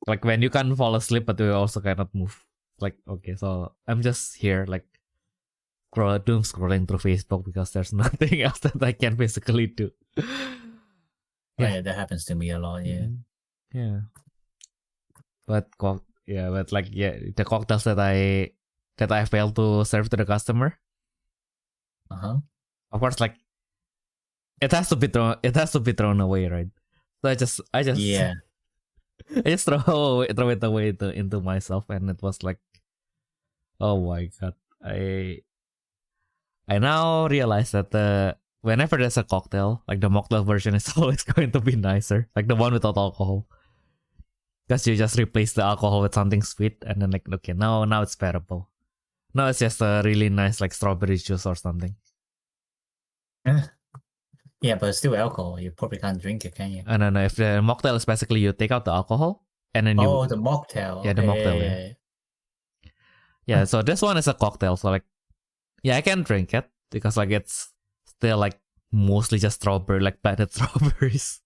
Like when you can't fall asleep but you also cannot move. Like okay, so I'm just here like doom scrolling through Facebook because there's nothing else that I can physically do. Yeah, that happens to me a lot. Yeah. Yeah. But the cocktails that I failed to serve to the customer. Of course, like it has to be thrown away, right? So I just Yeah. I just throw it away into myself, and it was like, oh my god! I now realize that whenever there's a cocktail, like the mocktail version is always going to be nicer, like the one without alcohol, because you just replace the alcohol with something sweet, and then like okay, now it's bearable. Now it's just a really nice like strawberry juice or something. Yeah, but it's still alcohol. You probably can't drink it, can you? And then if the mocktail is basically you take out the alcohol and then you the mocktail. Yeah, the mocktail. Yeah, so this one is a cocktail, so like yeah, I can drink it because like it's still like mostly just strawberry, like blended strawberries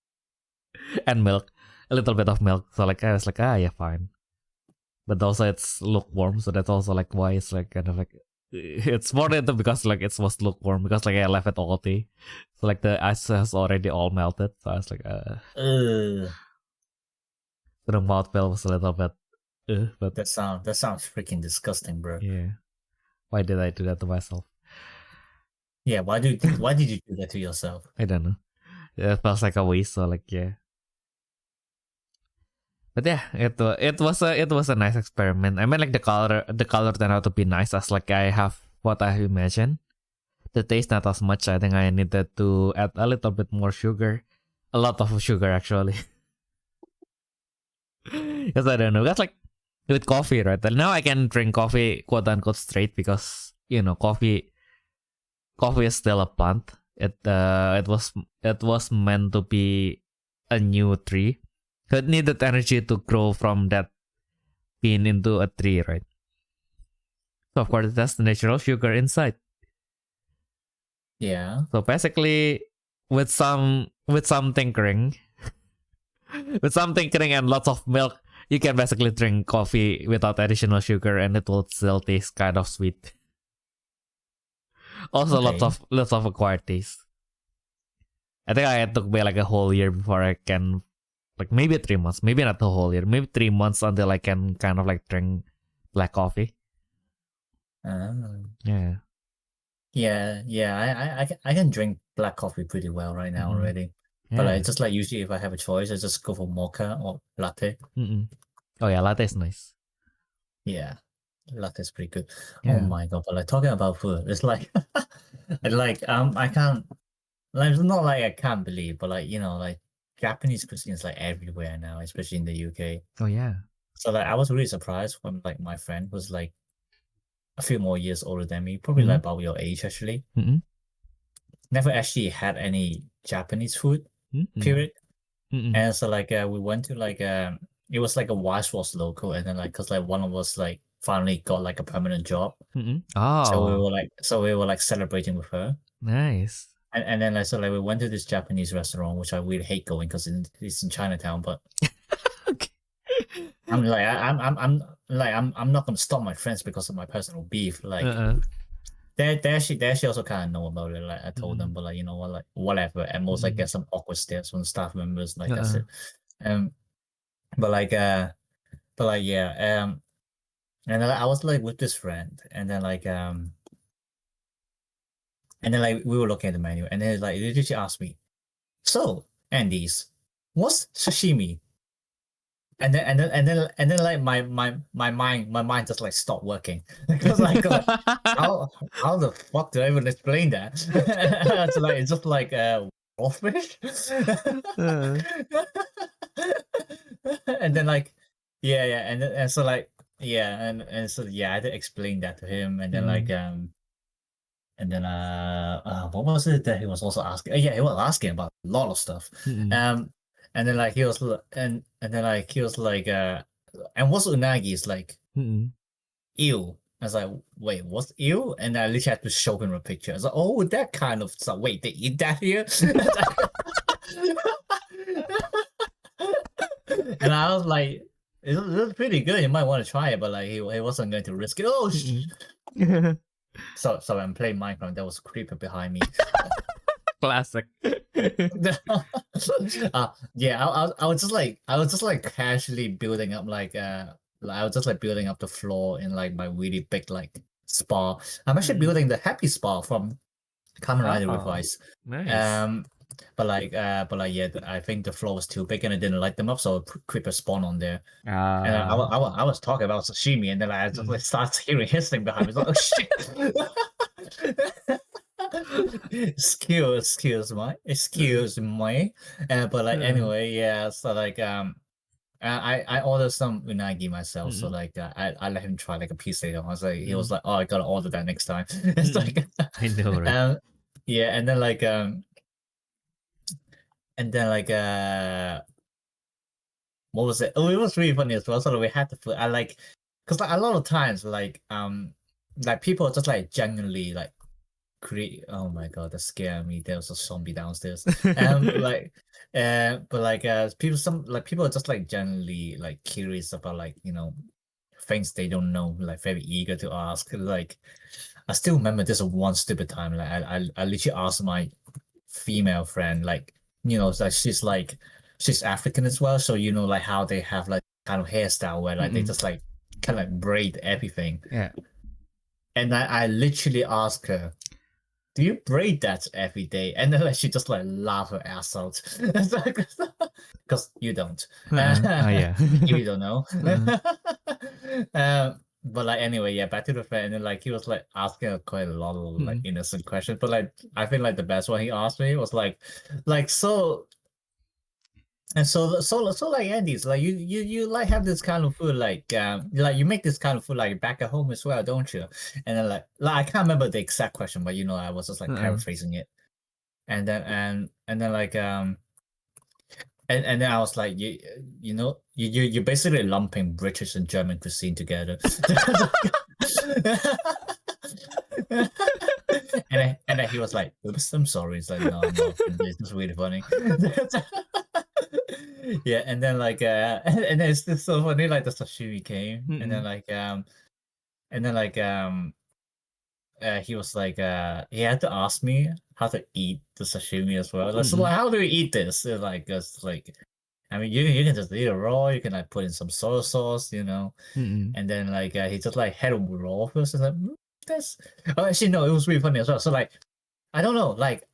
and milk, a little bit of milk. So like I was like, yeah, fine. But also it's lukewarm, so that's also like why it's like kind of like it's more than because like it was lukewarm because like I left it all day, so like the ice has already all melted. So I was like, so the mouthfeel was a little bit, but that sounds freaking disgusting, bro. Yeah, why did I do that to myself? Yeah, why did you do that to yourself? I don't know. It feels like a waste. So like yeah. But yeah, it was a nice experiment. I mean, like the color turned out to be nice as like I have what I imagined. The taste not as much. I think I needed to add a little bit more sugar, a lot of sugar actually. Because I don't know. That's like with coffee, right? And now I can drink coffee quote unquote straight because coffee is still a plant. It was meant to be a new tree. It needed energy to grow from that bean into a tree, right? So of course it has the natural sugar inside. Yeah. So basically, with some tinkering, and lots of milk, you can basically drink coffee without additional sugar, and it will still taste kind of sweet. Also, Okay. lots of acquired taste. I think it took me like a whole year before I can, like maybe 3 months, maybe not the whole year, maybe 3 months until I can kind of like drink black coffee. Yeah. Yeah. I can drink black coffee pretty well right now already. Yeah. But just like usually if I have a choice, I just go for mocha or latte. Oh yeah, latte is nice. Yeah, latte is pretty good. Yeah. Oh my god! But like talking about food, it's like, I can't, like, it's not like I can't believe, but like like Japanese cuisine is like everywhere now, especially in the UK. Oh yeah. So like I was really surprised when like my friend was like a few more years older than me, probably like about your age actually. Never actually had any Japanese food, period. And so like we went to like it was like a Wise was local, and then like because like one of us like finally got like a permanent job. Oh. So we were like celebrating with her. Nice. And then like so like we went to this Japanese restaurant, which I really hate going because it's in Chinatown. But Okay. I'm not gonna stop my friends because of my personal beef. Like they actually also kind of know about it. Like I told them, but like you know what, like whatever. At most I get some awkward stares from staff members. Like that's it. But yeah. And then I was like with this friend, and then like And then like we were looking at the menu, and then like they just asked me, "So, Andy's, what's sashimi?" And then like my mind just like stopped working because like how the fuck do I even explain that? It's like it's just like raw fish. And then like yeah, and so like yeah, and so yeah, I had to explain that to him, and then like and then what was it that he was also asking? Yeah, he was asking about a lot of stuff. And then like he was and then like he was like and what's unagi is like ew. I was like, wait, what's ew? And I literally had to show him a picture. I was like, oh, that kind of stuff. Wait, they eat that here? And I was like, it was pretty good. You might want to try it, but like he wasn't going to risk it. Oh, so I'm playing Minecraft. There was a creeper behind me. Classic. Yeah, I was just like casually building up I was just like building up the floor in like my really big like spa. I'm actually building the happy spa from Kamen Rider Revised. Nice. But yeah, I think the floor was too big and I didn't light them up, so a creeper spawned on there. And I was talking about sashimi, and then I just like started hearing hissing behind me. Like, oh shit! excuse me. But like anyway, yeah. So like I ordered some unagi myself. So like I let him try like a piece later. I was like, he was like, oh, I gotta order that next time. It's like I know, right? yeah, and then like what was it? Oh, it was really funny as well. So we had to put I like because like a lot of times like people just like genuinely like create. Oh my god, that scared me. There was a zombie downstairs. But like people are just like generally like curious about like things they don't know, like very eager to ask. Like I still remember this one stupid time. Like I literally asked my female friend, like she's African as well, so like how they have like kind of hairstyle where like they just like kind of like braid everything. Yeah. And I literally asked her, do you braid that every day? And then like she just like laughed her ass out. Because you don't. Yeah. You don't know. But like anyway, yeah, back to the friend, and then like he was like asking quite a lot of like innocent questions. But like I think like the best one he asked me was like so. And so like Andy's like you like have this kind of food like you make this kind of food like back at home as well, don't you? And then like I can't remember the exact question, but I was just like paraphrasing it. And then like and then I was like you're basically lumping British and German cuisine together. and then he was like, oops, I'm sorry. It's like, no, I'm not. This is really funny. Yeah, and then like and then it's so funny, like the sashimi came, and then like he was like he had to ask me how to eat the sashimi as well. So like, how do we eat this? Like it's like, I mean, you can just eat it raw. You can like put in some soy sauce, and then like he just like had it raw first. And like this. Oh, actually no, it was really funny as well. So like I don't know, like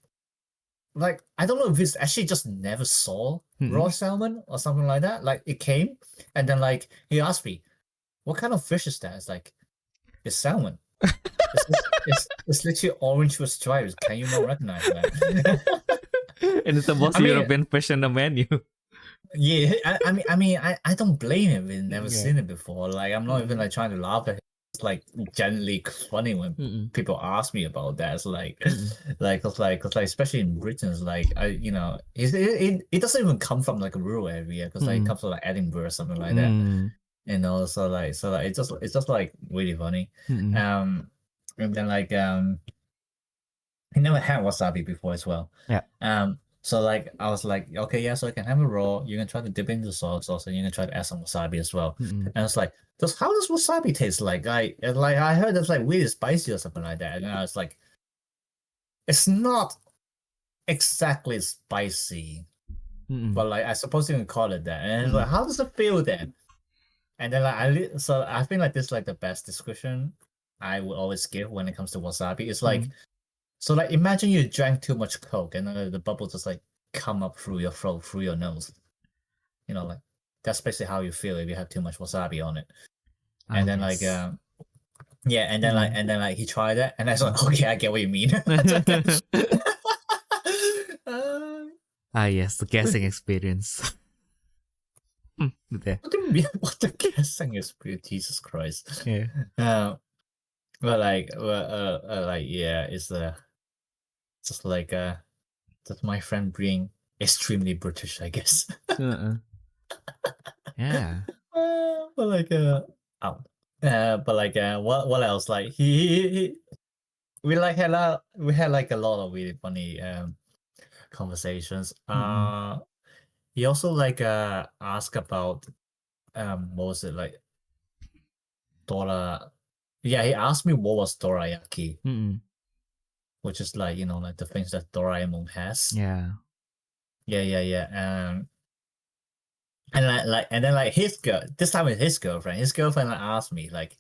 I don't know if it's actually just never saw raw salmon or something like that. Like it came, and then like he asked me, "What kind of fish is that?" It's like, it's salmon. It's literally orange with stripes. Can you not recognize that? And it's the most European fish on the menu. Yeah, I don't blame him. We've never seen it before. Like I'm not even like trying to laugh at him. It's like genuinely funny when people ask me about that. It's like, cause especially in Britain, it's like it doesn't even come from like a rural area, because like it comes from like Edinburgh or something like that. So it's just like really funny. And then like he never had wasabi before as well. Yeah. So like I was like, okay, yeah, so I can have it raw. You can try to dip into the sauce, and you can try to add some wasabi as well. And it's like, how does wasabi taste like? I heard it's like really spicy or something like that. And I was like, it's not exactly spicy, but like I suppose you can call it that. And it's like, how does it feel then? And then like I think like this is like the best description I would always give when it comes to wasabi. It's like So like imagine you drank too much Coke and then the bubble just like come up through your throat, through your nose. You know, like that's basically how you feel if you have too much wasabi on it. And then like yeah, and then like he tried it and I was like, okay, I get what you mean. Yes, the guessing experience. What the guessing experience? Jesus Christ. Yeah. But like yeah, it's just like just my friend being extremely British, I guess. Yeah. But like what else? Like he we had like a lot of really funny conversations. He also like asked about what was it like Dora. Yeah, he asked me what was dorayaki, which is like, you know, like the things that Doraemon has. Yeah. And then like his girl, this time with his girlfriend like, asked me like,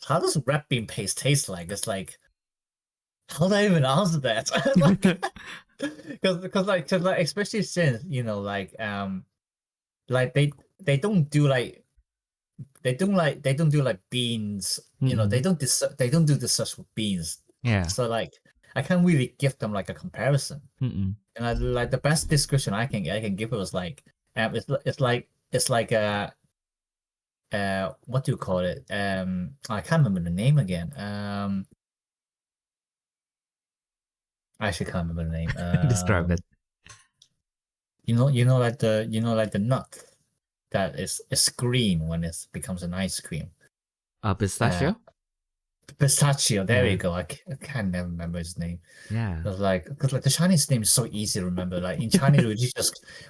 how does red bean paste taste like? It's like, how do I even answer that? Because like especially since, you know, like they don't do like beans, you know, they don't do the such with beans. Yeah. So like I can't really give them like a comparison. And like the best description I can give it was like it's like what do you call it? I can't remember the name again. I actually can't remember the name. Describe it. You know like the nut that is green when it becomes an ice cream. Pistachio? Pistachio, there you go. I can't never remember his name. Yeah. Because like the Chinese name is so easy to remember. Like in Chinese,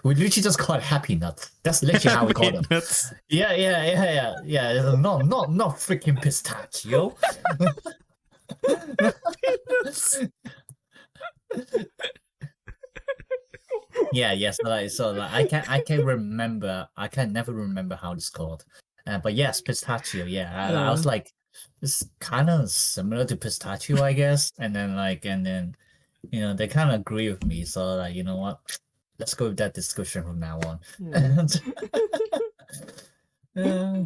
we literally just call it happy nut. That's literally how we call them. Nuts. Yeah. Not freaking pistachio. Yes. So I can remember. I can never remember how it's called. But yes, pistachio. Yeah, I was like, it's kind of similar to pistachio, I guess. And then you know, they kind of agree with me. So like, you know what? Let's go with that discussion from now on. Yeah,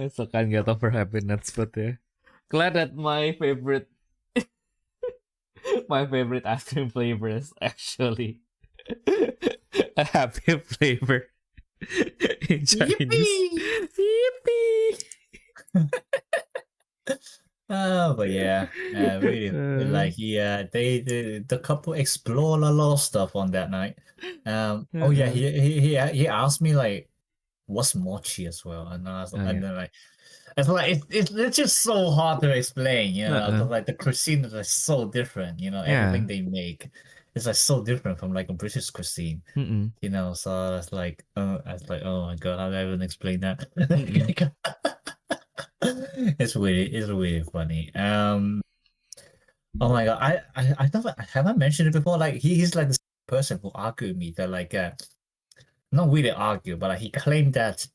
so can't get over happy nuts, but yeah. Glad that my favorite ice cream flavor is actually a happy flavor in Chinese. Yippee! But yeah, really, like the couple explored a lot of stuff on that night. Oh yeah, he asked me like, what's mochi as well, and I was and then like, it's just so hard to explain, you know, 'cause, like the cuisine is like so different, you know, everything they make is like so different from like a British cuisine, you know. So I was like, oh my god, how do I even explain that? It's really funny. Oh my god, I don't have I mentioned it before. Like he's like the person who argued with me that like not really argue, but like, he claimed that,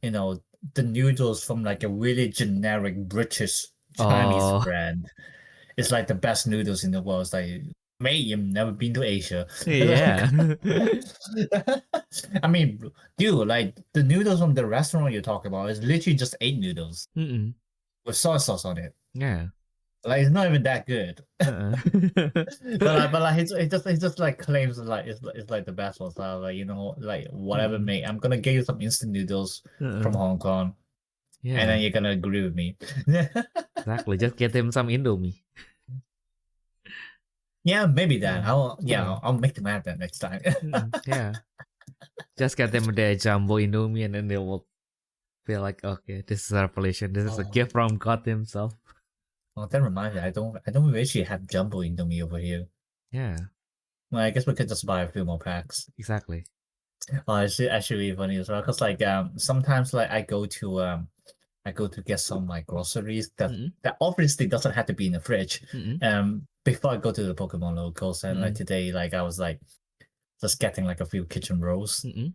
you know, the noodles from like a really generic British Chinese brand is like the best noodles in the world. It's like, mate, you've never been to Asia. Yeah. I mean, dude, like the noodles from the restaurant you talk about is literally just 8 noodles with soy sauce on it. Yeah. Like it's not even that good. but like he just like claims like it's like the best one. So like, you know, like whatever, mate, I'm gonna get you some instant noodles from Hong Kong. Yeah. And then you're gonna agree with me. Exactly. Just get them some Indomie. Yeah, maybe that. I'll make them happen next time. Yeah. Just get them their jumbo Indomie and then they will feel like, okay, this is our relation. This is a gift from God himself. Oh, that reminds me, I don't actually have jumbo Indomie over here. Yeah. Well, I guess we could just buy a few more packs. Exactly. Oh, it's actually really funny as well, because like sometimes like I go to get some like groceries that obviously doesn't have to be in the fridge. Before I go to the Pokemon locals, and like today, like I was like just getting like a few kitchen rolls, and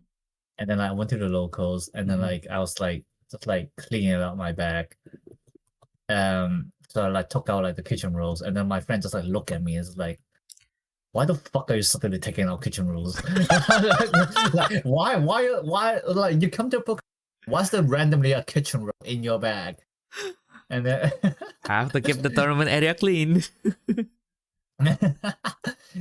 then I went to the locals, and then like I was like just like cleaning out my bag. So I like took out like the kitchen rolls, and then my friend just like looked at me and was like, why the fuck are you suddenly taking out kitchen rules? Like, why, like, you come to a Pokemon, why's there randomly a kitchen rule in your bag? And then Have to keep the tournament area clean. and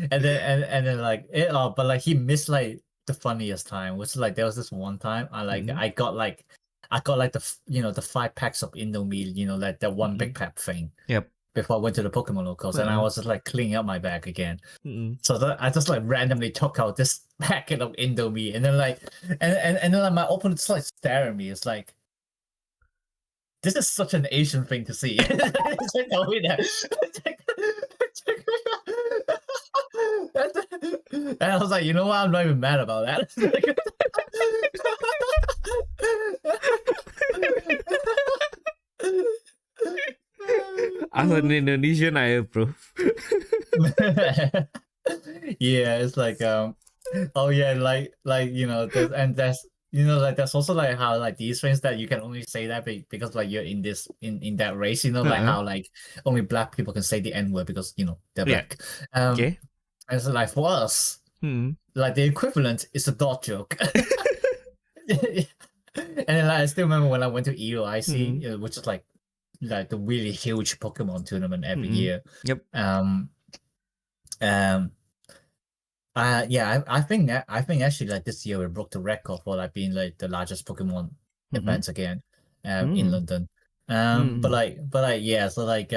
then like but like he missed like the funniest time, which like there was this one time I got like the the 5 packs of Indomie, like that one big pack thing. Yep. Before I went to the Pokemon locals, and I was just like cleaning up my bag again. So I just like randomly took out this packet of Indomie, and then like and then like, my opponent just like stare at me. It's like, this is such an Asian thing to see. It's like, oh, yeah. And I was like, you know what? I'm not even mad about that. As an Indonesian, I approve. Yeah, it's like oh yeah, like there's like there's also like how like these things that you can only say that because like you're in this in that race, like how like only black people can say the N-word because they're black. Okay. And so like for us, like the equivalent is a dog joke. And then like, I still remember when I went to EOIC, which is like the really huge Pokemon tournament every year. Yep. I think actually like this year we broke the record for like being like the largest Pokemon events again in London. But like yeah, so like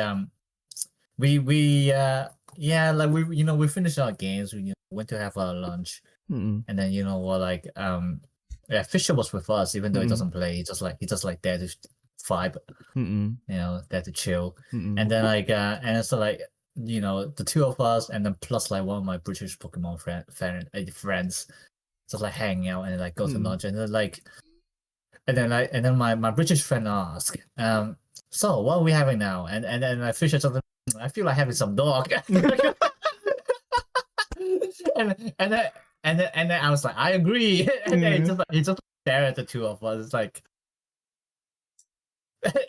we like we finished our games, we went to have our lunch, and then like Fisher was with us even though he doesn't play. He just like there to vibe, there to chill, and then like and so like the two of us, and then plus like one of my British Pokemon friends just like hanging out and like go to lunch, and then like and then my British friend asked, so what are we having now? And then I Fisher something, I feel like having some dog. and then I was like, I agree. And then he just stared at the two of us. It's like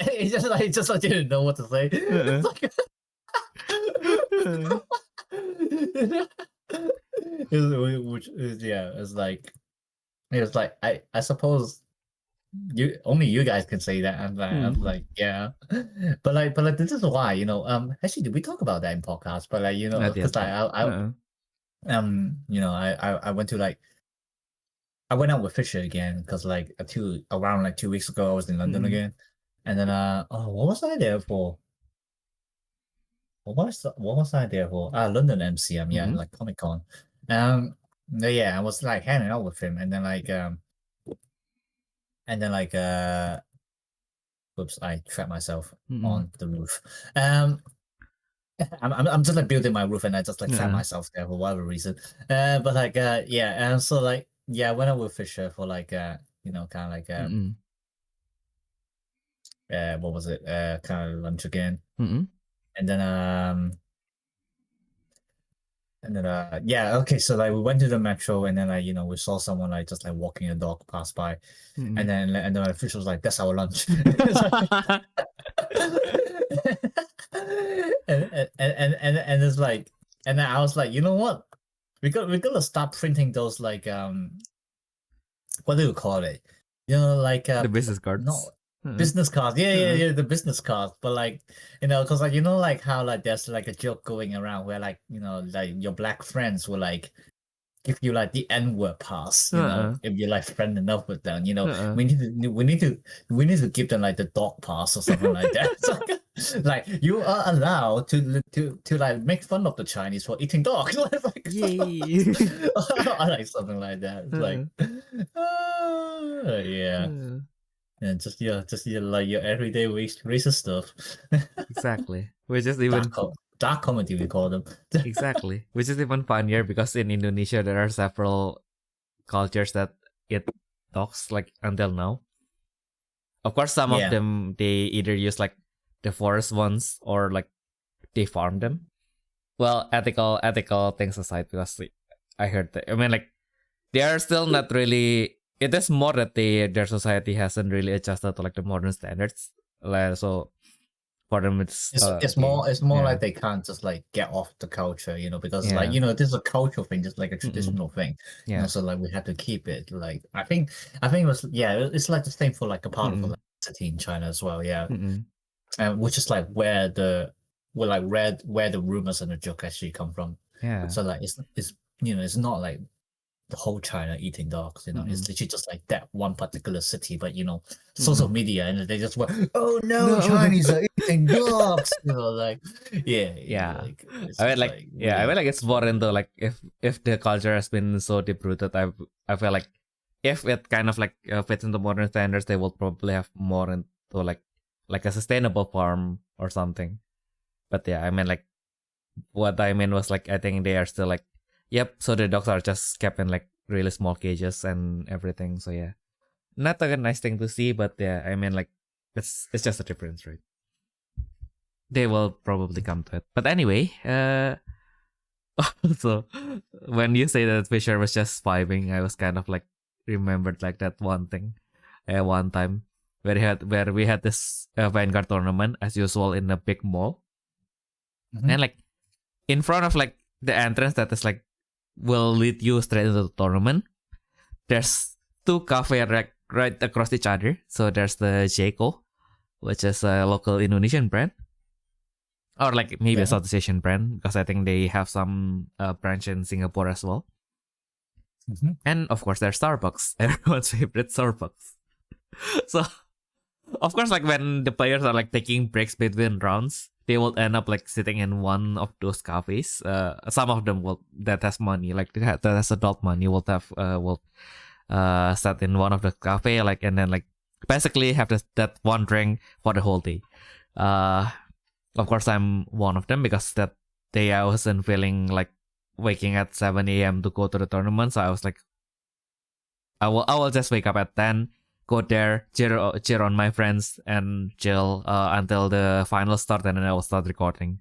he just like didn't know what to say. It's like, it's like I suppose you guys can say that. I'm like, yeah, but like this is why actually did we talk about that in podcast? But like because I went to like I went out with Fisher again because like around like 2 weeks ago I was in London again, and then what was I there for? What was I there for? London MCM, yeah, like Comic Con. Yeah, I was like hanging out with him, and then like whoops, I trapped myself on the roof. I'm just like building my roof, and I just like trapped myself there for whatever reason. But like yeah, and so like yeah, I went out with Fisher for like kind of like what was it? Kind of lunch again. And then yeah, okay, so like we went to the metro, and then like we saw someone like just like walking a dog pass by, and then my Fisher was like, that's our lunch. and it's like, and then I was like, you know what, we're gonna start printing those like what do you call it, like the business cards. No, business cards, yeah, the business cards. But like because like like how like there's like a joke going around where like like your black friends will like give you like the N-word pass, if you're like friend enough with them. We need to give them like the dog pass or something like that. It's like you are allowed to like make fun of the Chinese for eating dogs. Like, I like something like that. It's like yeah. And just like your everyday racist stuff. Exactly. Which is even dark comedy, we call them. Exactly. Which is even funnier because in Indonesia there are several cultures that eat dogs like until now. Of course, some of them they either use like the forest ones or like they farm them. Well, ethical things aside, because I heard that, I mean, like they are still not really. It is more that their society hasn't really adjusted to like the modern standards. So For them, it's more yeah. like they can't just like get off the culture, because Yeah. like this is a cultural thing, just like a traditional thing. Yeah. So like we have to keep it. Like I think it was it's like the same for like a part of the city in China as well. Yeah, and which is like where the rumors and the joke actually come from. Yeah. So like it's it's not like the whole China eating dogs, it's literally just like that one particular city, but social media, and they just went, oh no, Chinese are eating dogs, like Yeah. like, it's I mean, just, like, I mean, like, it's more into like if the culture has been so deep rooted, I feel like if it kind of like fits into modern standards, they will probably have more into like a sustainable farm or something. But yeah, I mean, like, what I mean was like I think they are still like, yep. So the dogs are just kept in like really small cages and everything. So yeah, not a nice thing to see, but yeah, I mean, like, it's just a difference, right? They will probably come to it. But anyway, so when you say that Fisher was just vibing, I was kind of like remembered like that one thing, one time where we had this Vanguard tournament as usual in a big mall, and like in front of like the entrance that is like will lead you straight into the tournament. There's two cafes right across each other. So there's the Seiko, which is a local Indonesian brand, or like maybe a Southeast Asian brand, because I think they have some branch in Singapore as well. And of course, there's Starbucks, everyone's favorite Starbucks. So of course, like when the players are like taking breaks between rounds, they will end up like sitting in one of those cafes. Some of them that has money, like that has adult money, will sat in one of the cafe, like, and then like basically have that one drink for the whole day. Of course, I'm one of them because that day I wasn't feeling like waking at 7 a.m. to go to the tournament, so I was like, I will just wake up at 10. Go there, cheer on my friends, and chill until the final start, and then I will start recording.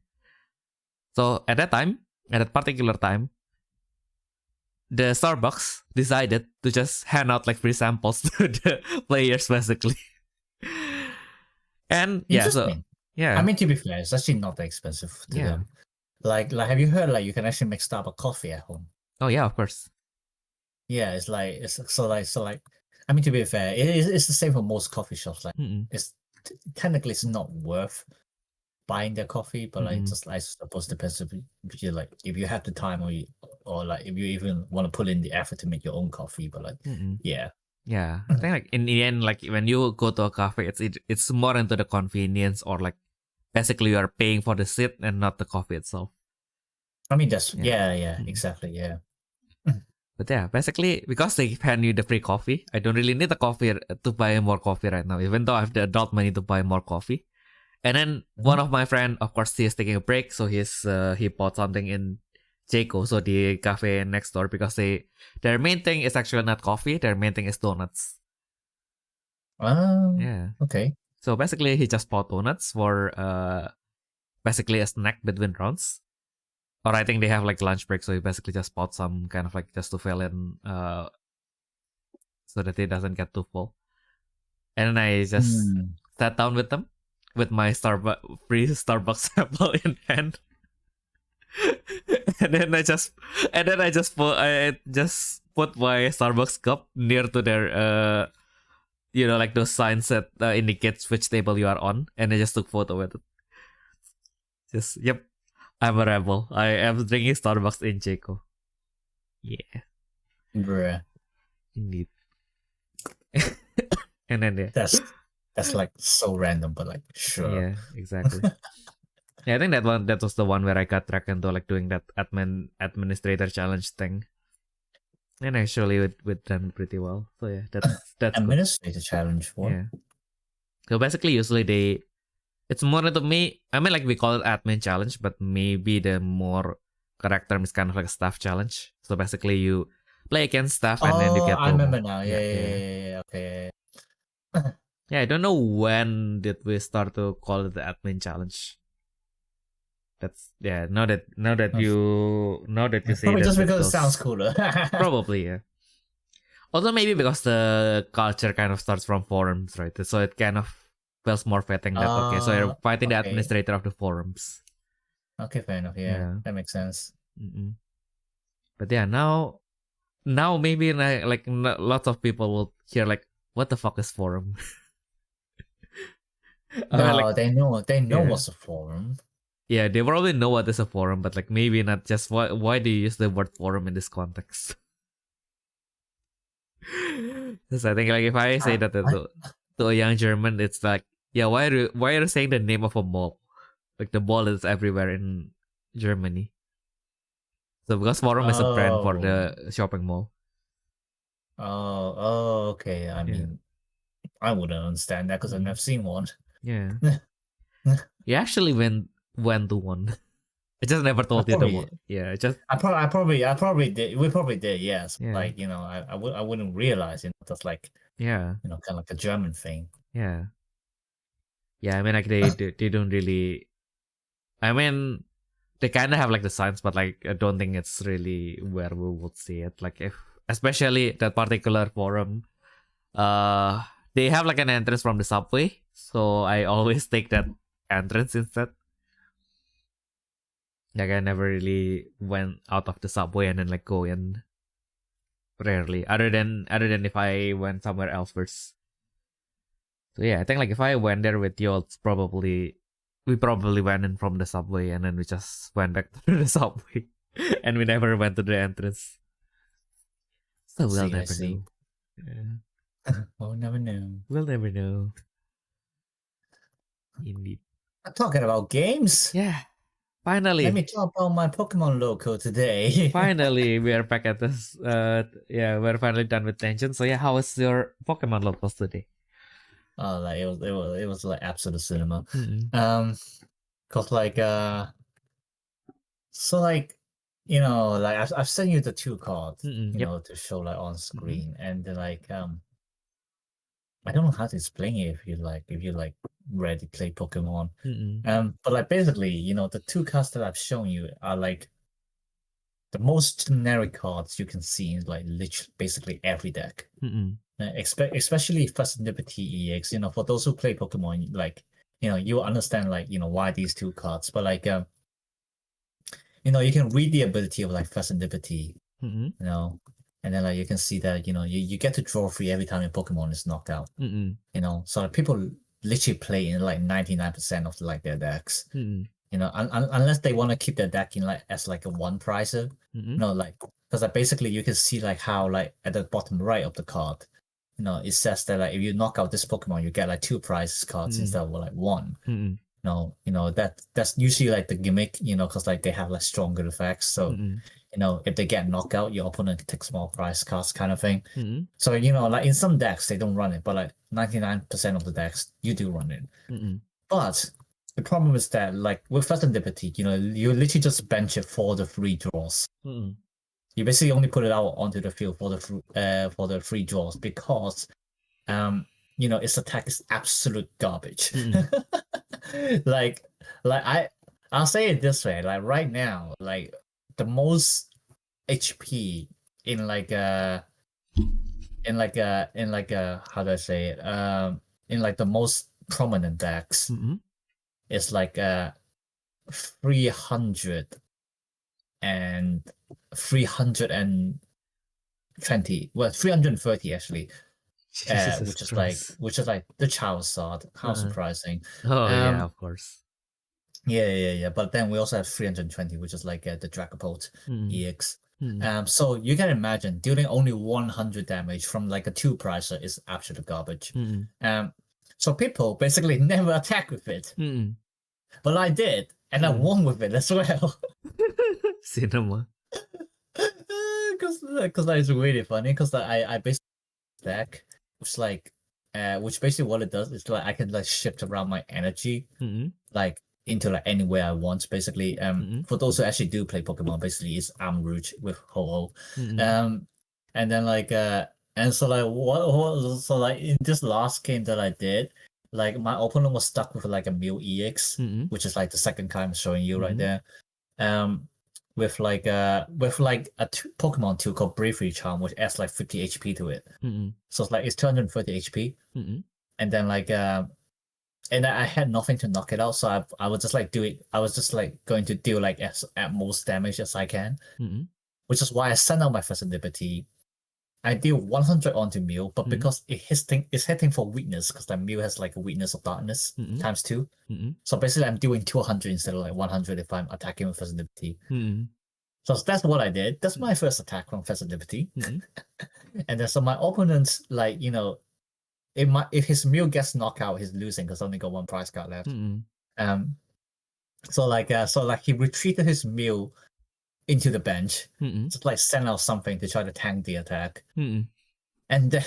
So at that particular time, the Starbucks decided to just hand out like free samples to the players, basically. And yeah, so yeah. I mean, to be fair, it's actually not that expensive to them. Like, have you heard like you can actually make Starbucks coffee at home? Oh yeah, of course. Yeah, it's so like. I mean, to be fair, it's the same for most coffee shops. Like, it's technically it's not worth buying their coffee, but like just I suppose depends if you like if you have the time or like if you even want to put in the effort to make your own coffee. But like, yeah. I think like in the end, like when you go to a cafe, it's more into the convenience, or like basically you are paying for the seat and not the coffee itself. I mean, that's exactly, yeah. But yeah, basically, because they hand you the free coffee, I don't really need a coffee to buy more coffee right now, even though I have the adult money to buy more coffee. And then one of my friend, of course, he is taking a break, so he bought something in Seiko, so the cafe next door, because their main thing is actually not coffee, their main thing is donuts. Yeah. Okay. So basically, he just bought donuts for basically a snack between rounds. Or I think they have like lunch break, so he basically just bought some kind of like just to fill in, so that he doesn't get too full. And then I just sat down with them, with my free Starbucks sample in hand. and then I just put my Starbucks cup near to their like those signs that indicates which table you are on, and I just took photo with it. Just yep. I'm a rebel. I am drinking Starbucks in Seiko. Yeah. Bruh. Indeed. And then that's like so random, but like sure. Yeah, exactly. I think that was the one where I got dragged into like doing that administrator challenge thing. And actually we've done pretty well. So yeah, that's administrator challenge. What? Yeah. So basically usually it's more into me. I mean, like we call it admin challenge, but maybe the more correct term is kind of like a staff challenge. So basically, you play against staff, and then you get. I remember now. Yeah. Okay. Yeah, I don't know when did we start to call it the admin challenge. That's Now that you say probably that, just because it sounds cooler. Probably, yeah. Also, maybe because the culture kind of starts from forums, right? So it kind of feels more fitting that okay, so you're fighting the okay. administrator of the forums. Okay, fair enough. Yeah. That makes sense. But yeah, now maybe like lots of people will hear like, what the fuck is forum? I mean, No, like, they know yeah. what's a forum. Yeah, they probably know what is a forum, but like maybe not just why do you use the word forum in this context? Because I think like if I say that to a young German, it's like, yeah, why are you saying the name of a mall? Like the mall is everywhere in Germany. So because forum is a brand for the shopping mall. Okay. I mean, I wouldn't understand that because I've never seen one. Yeah. You actually went to one. I just never told you the one. Yeah, I probably did. We probably did. Yes. Yeah. Like, you know, I wouldn't realize, you know, that's like, yeah. you know, kind of like a German thing. Yeah. Yeah, I mean like they don't really, I mean they kind of have like the signs, but like I don't think it's really where we would see it. Like if especially that particular forum, they have like an entrance from the subway, so I always take that entrance instead. Like I never really went out of the subway and then like go in. Rarely, other than if I went somewhere else first. So yeah, I think like if I went there with you, we probably went in from the subway and then we just went back to the subway, and we never went to the entrance. So we'll never know. Yeah. We'll never know. We'll never know. Indeed. I'm talking about games. Yeah. Finally. Let me talk about my Pokemon loco today. Finally, we are back at this. We're finally done with tension. So yeah, how was your Pokemon locals today? Oh, like it was like absolute cinema. Cause like so like, you know, like I've sent you the 2 cards, you know, to show like on screen, and then like I don't know how to explain it if you like ready to play Pokemon. But like basically, you know, the 2 cards that I've shown you are like the most generic cards you can see in like literally basically every deck. Especially First Liberty EX. You know, for those who play Pokemon, like, you know, you understand like, you know, why these 2 cards. But like you know, you can read the ability of like First Liberty, you know, and then like you can see that, you know, you get to draw free every time your Pokemon is knocked out. You know, so like, people literally play in like 99% of like their decks. You know, unless they want to keep their deck in like as like a 1 pricer. You know, like, because like basically you can see like how like at the bottom right of the card, you know, it says that like if you knock out this Pokemon, you get like 2 prize cards instead of like 1. You know that's usually like the gimmick, you know, because like they have like stronger effects. So you know, if they get knocked out, your opponent takes more prize cards, kind of thing. So you know, like in some decks they don't run it, but like 99% of the decks you do run it. But the problem is that like with First Liberty, you know, you literally just bench it for the free draws. You basically only put it out onto the field for the free draws because you know, its attack is absolute garbage. like I'll say it this way, like right now, like the most HP in like how do I say it, in like the most prominent decks is like 300 and 320, well 330 actually, which is like the Charizard. How surprising. Yeah, of course. Yeah. But then we also have 320, which is like the Dragapult EX. So you can imagine dealing only 100 damage from like a 2 pricer is absolute garbage. So people basically never attack with it. But I did, and I won with it as well. Cinema. Because it's really funny. Because I basically deck, which basically what it does is like I can like shift around my energy, like into like anywhere I want. Basically, for those who actually do play Pokemon, basically it's Rouge with Ho-Oh. And then like and so like so like in this last game that I did, like my opponent was stuck with like a Mew EX, which is like the second time I'm showing you right there. With like a Pokemon 2 called Bravery Charm, which adds like 50 HP to it. So it's like it's 230 HP. And then like and I had nothing to knock it out, so I was just like I was just like going to deal like at most damage as I can, which is why I sent out my first liberty. I deal 100 onto Mew, but because it's hitting for weakness, because the Mew has like a weakness of darkness times 2. So basically, I'm doing 200 instead of like 100 if I'm attacking with first liberty. So that's what I did. That's my first attack from first liberty. And then so my opponent, like, you know, if his Mew gets knocked out, he's losing because only got one prize card left. So he retreated his Mew into the bench, just like send out something to try to tank the attack. And then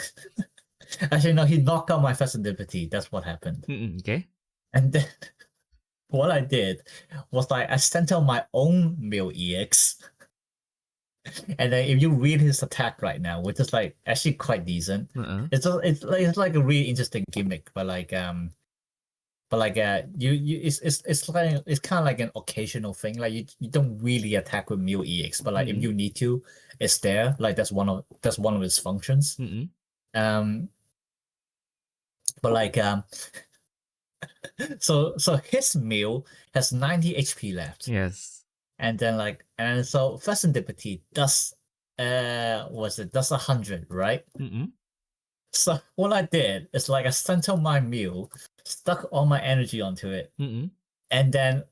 actually no, he knocked out my first liberty. That's what happened. Okay. And then what I did was like I sent out my own Mew EX. And then if you read his attack right now, which is like actually quite decent, it's like a really interesting gimmick, but like it's kind of like an occasional thing. Like you don't really attack with Mew EX, but like if you need to, it's there. Like that's one of its functions. But like so his Mew has 90 HP left. Yes. And then so first liberty does 100, right? So what I did is like I sent out my Mew, stuck all my energy onto it, and then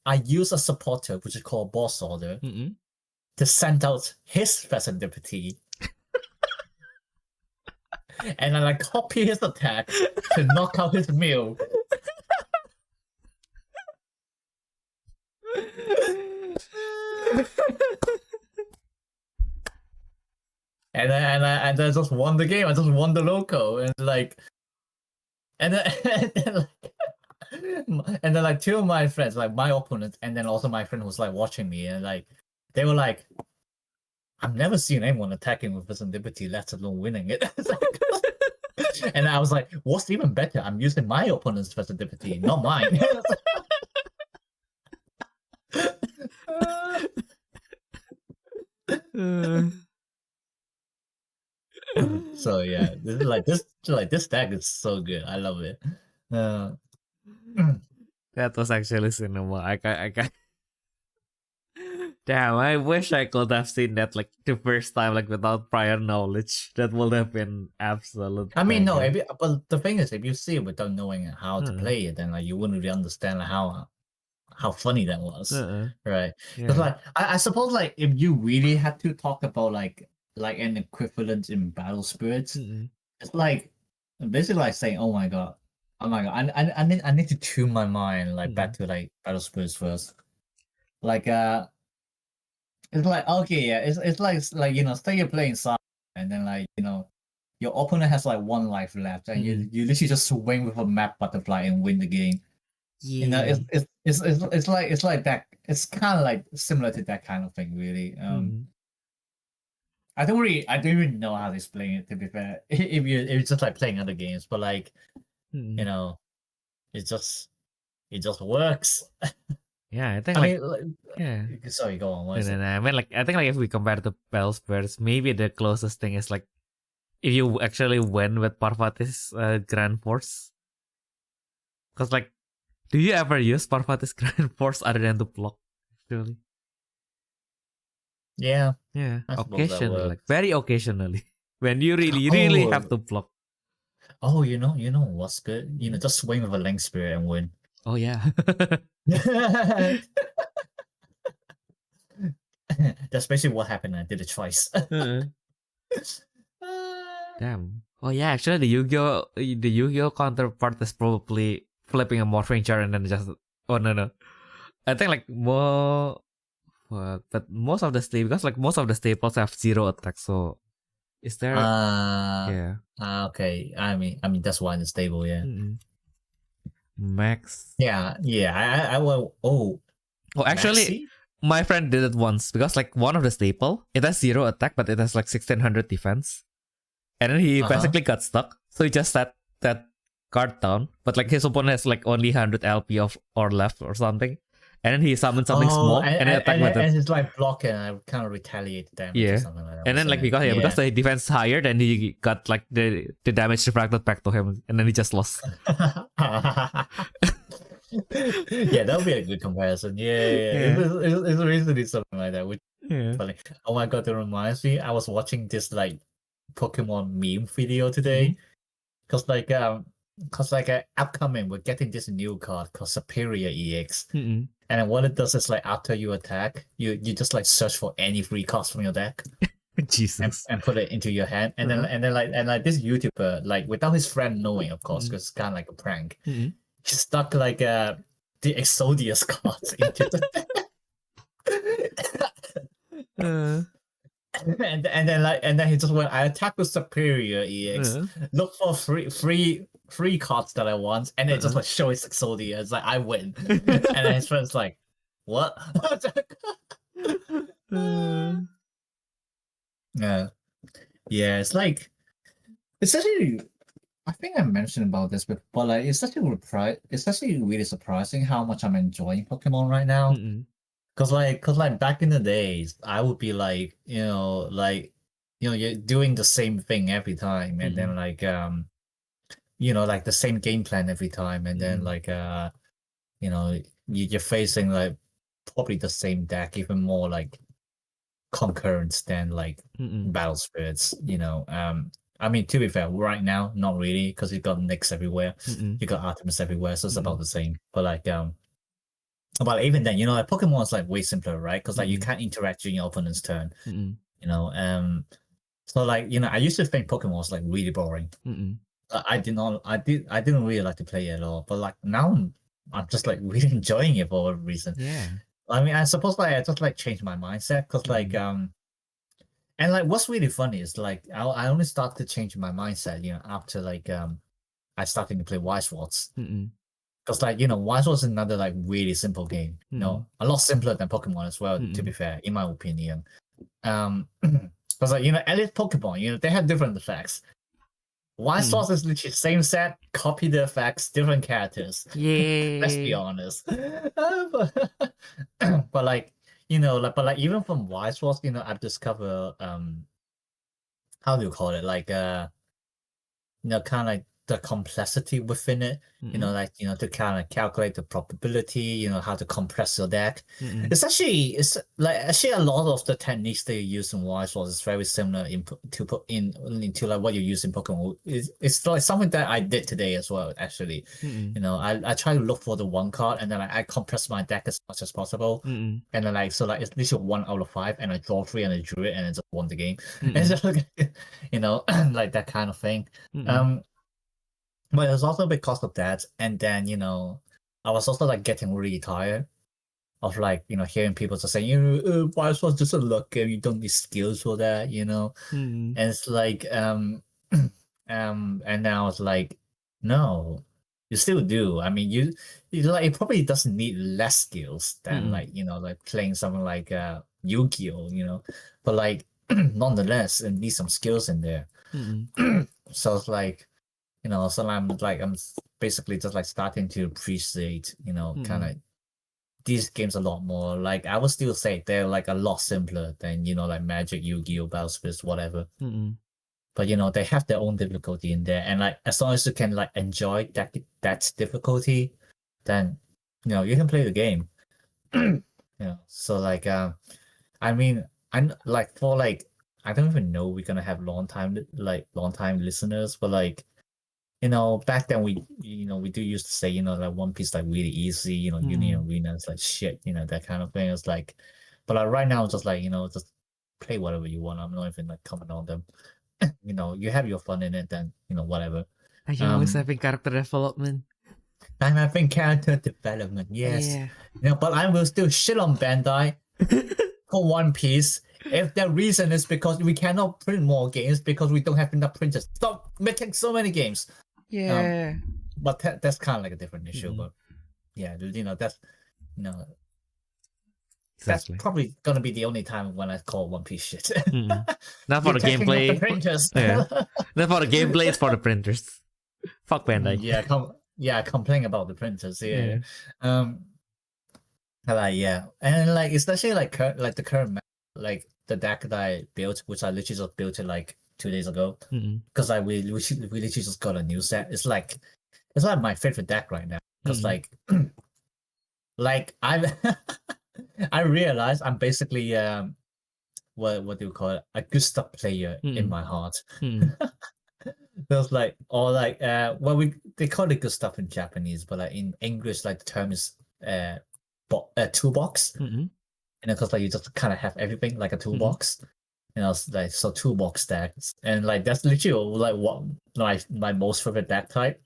I use a supporter, which is called Boss Order, to send out his first liberty. And then I copy his attack to knock out his Mew. And I just won the game. I just won the loco, and then like two of my friends, like my opponent, and then also my friend was like watching me, and like they were like, "I've never seen anyone attacking with this liberty, let alone winning it." And I was like, "What's even better? I'm using my opponent's first liberty, not mine." So yeah, this deck is so good. I love it. That was actually cinema. I Damn, I wish I could have seen that like the first time, like without prior knowledge. That would have been absolute. I mean, no, but the thing is, if you see it without knowing how to play it, then like you wouldn't really understand how funny that was, right? Because like I suppose like if you really had to talk about like an equivalent in battle spirits, it's like basically like saying, oh my god, I need to tune my mind like back to like battle spirits first. Like it's like okay, yeah, it's like you know, say you're playing Sonic, and then like you know, your opponent has like 1 life left, and you literally just swing with a map butterfly and win the game. Yeah. You know, it's like that. It's kind of like similar to that kind of thing, really. I don't even know how to explain it, to be fair. If you're just like playing other games, but like you know, it just works. Yeah, I think Sorry, go on. I mean, like I think like if we compare to Battle Spirits, maybe the closest thing is like if you actually win with Parvati's Grand Force. Because like, do you ever use Parvati's Grand Force other than to block? Actually. Yeah. Occasionally, like very occasionally, when you really have to block. Oh, you know what's good? You know, just swing with a Link Spirit and win. Oh yeah. That's basically what happened. I did it twice. Damn. Oh yeah, actually the Yu-Gi-Oh counterpart is probably flipping a Morphing Jar and then just no. I think like more. But most of the staples have 0 attack, so is there? Okay. I mean that's why it's stable, yeah. Max. Yeah. I will. Oh, actually, Maxi? My friend did it once because like one of the staple, it has 0 attack, but it has like 1600 defense, and then he basically got stuck. So he just set that card down, but like his opponent has like only 100 LP or left or something. and then he summons something small and then attack with it. And it's like blocking and I kind of retaliate damage or something like that. And then like because the defense is higher, then he got like the damage refracted back to him, and then he just lost. Yeah, that would be a good comparison. Yeah. It's recently something like that, which is funny. Oh my god, that reminds me. I was watching this like Pokemon meme video today, because upcoming we're getting this new card called Superior EX, and then what it does is like after you attack, you just like search for any free cards from your deck. Jesus. And put it into your hand, and then this YouTuber, like without his friend knowing, of course, because it's kind of like a prank. He stuck like the Exodius cards into the and then he just went, I attack with Superior EX, look for free cards that I want, and then just like show his Exodia. It's like I win. And then his friend's like, what? It's like it's actually, I think I mentioned about this before, but like it's actually really surprising how much I'm enjoying Pokemon right now. Cause like back in the days, I would be like, you're doing the same thing every time, and then like like the same game plan every time, and then like you're facing like probably the same deck, even more like concurrents than like battle spirits. I mean, to be fair, right now not really, because you got Nyx everywhere, you got Artemis everywhere, so it's about the same. But like but even then, like Pokemon is like way simpler, right? Because like you can't interact during your opponent's turn. So like I used to think Pokemon was like really boring. I didn't really like to play it at all. But like now I'm just like really enjoying it for whatever reason. Yeah. I mean, I suppose like I just like changed my mindset, because like and like what's really funny is like I only started to change my mindset after like I started to play Wise Swords. Because like Wise Swords is another like really simple game. A lot simpler than Pokemon as well, to be fair, in my opinion. Because like at least Pokemon, they have different effects. Wise Swords is literally same set, copy the effects, different characters. Yeah. Let's be honest. But like even from Wise Swords, I've discovered how do you call it, like kind of like the complexity within it, to kind of calculate the probability, how to compress your deck. It's actually a lot of the techniques they use in Wise Swords is very similar into like what you use in Pokemon. It's like something that I did today as well, actually. I try to look for the one card, and then I compress my deck as much as possible, and then like so like it's literally 1 out of 5, and I draw 3 and I drew it, and I just won the game. And so, like that kind of thing. But it was also because of that, and then I was also like getting really tired of like hearing people just saying Wise Swords just a luck game, you don't need skills for that, and it's like and then I was like, no, you still do. I mean, you like, it probably doesn't need less skills than like like playing something like Yu-Gi-Oh, but like nonetheless it needs some skills in there. So it's like so I'm basically just like starting to appreciate, kind of these games a lot more. Like I would still say they're like a lot simpler than like Magic, Yu-Gi-Oh, Battle Spirits, whatever. But they have their own difficulty in there, and like as long as you can like enjoy that difficulty, then you can play the game. So like I mean, I'm like for like I don't even know we're gonna have long time listeners, but like back then we do used to say like One Piece like really easy, Union Arena is like shit, that kind of thing. It's like, but like right now it's just like just play whatever you want. I'm not even like commenting on them. You have your fun in it, then whatever. Ayumu is having character development. I'm having character development, yes. Yeah. But I will still shit on Bandai for One Piece if the reason is because we cannot print more games because we don't have enough printers. Stop making so many games. Yeah. But that's kind of like a different issue. But yeah, that's that's probably gonna be the only time when I call One Piece shit. Not for the gameplay. The printers. Not for the gameplay. It's for the printers. Fuck Bandai. Yeah, complain about the printers. Yeah. Like yeah, and like especially like like the current like the deck that I built, which I literally just built it like 2 days ago, because like we literally just got a new set. It's like my favorite deck right now because like I I realized I'm basically what do you call it, a Gustav player in my heart. There's like or like well they call it Gustav in Japanese, but like in English like the term is toolbox. Because like you just kind of have everything like a toolbox. Like so toolbox decks, and like that's literally like what my most favorite deck type.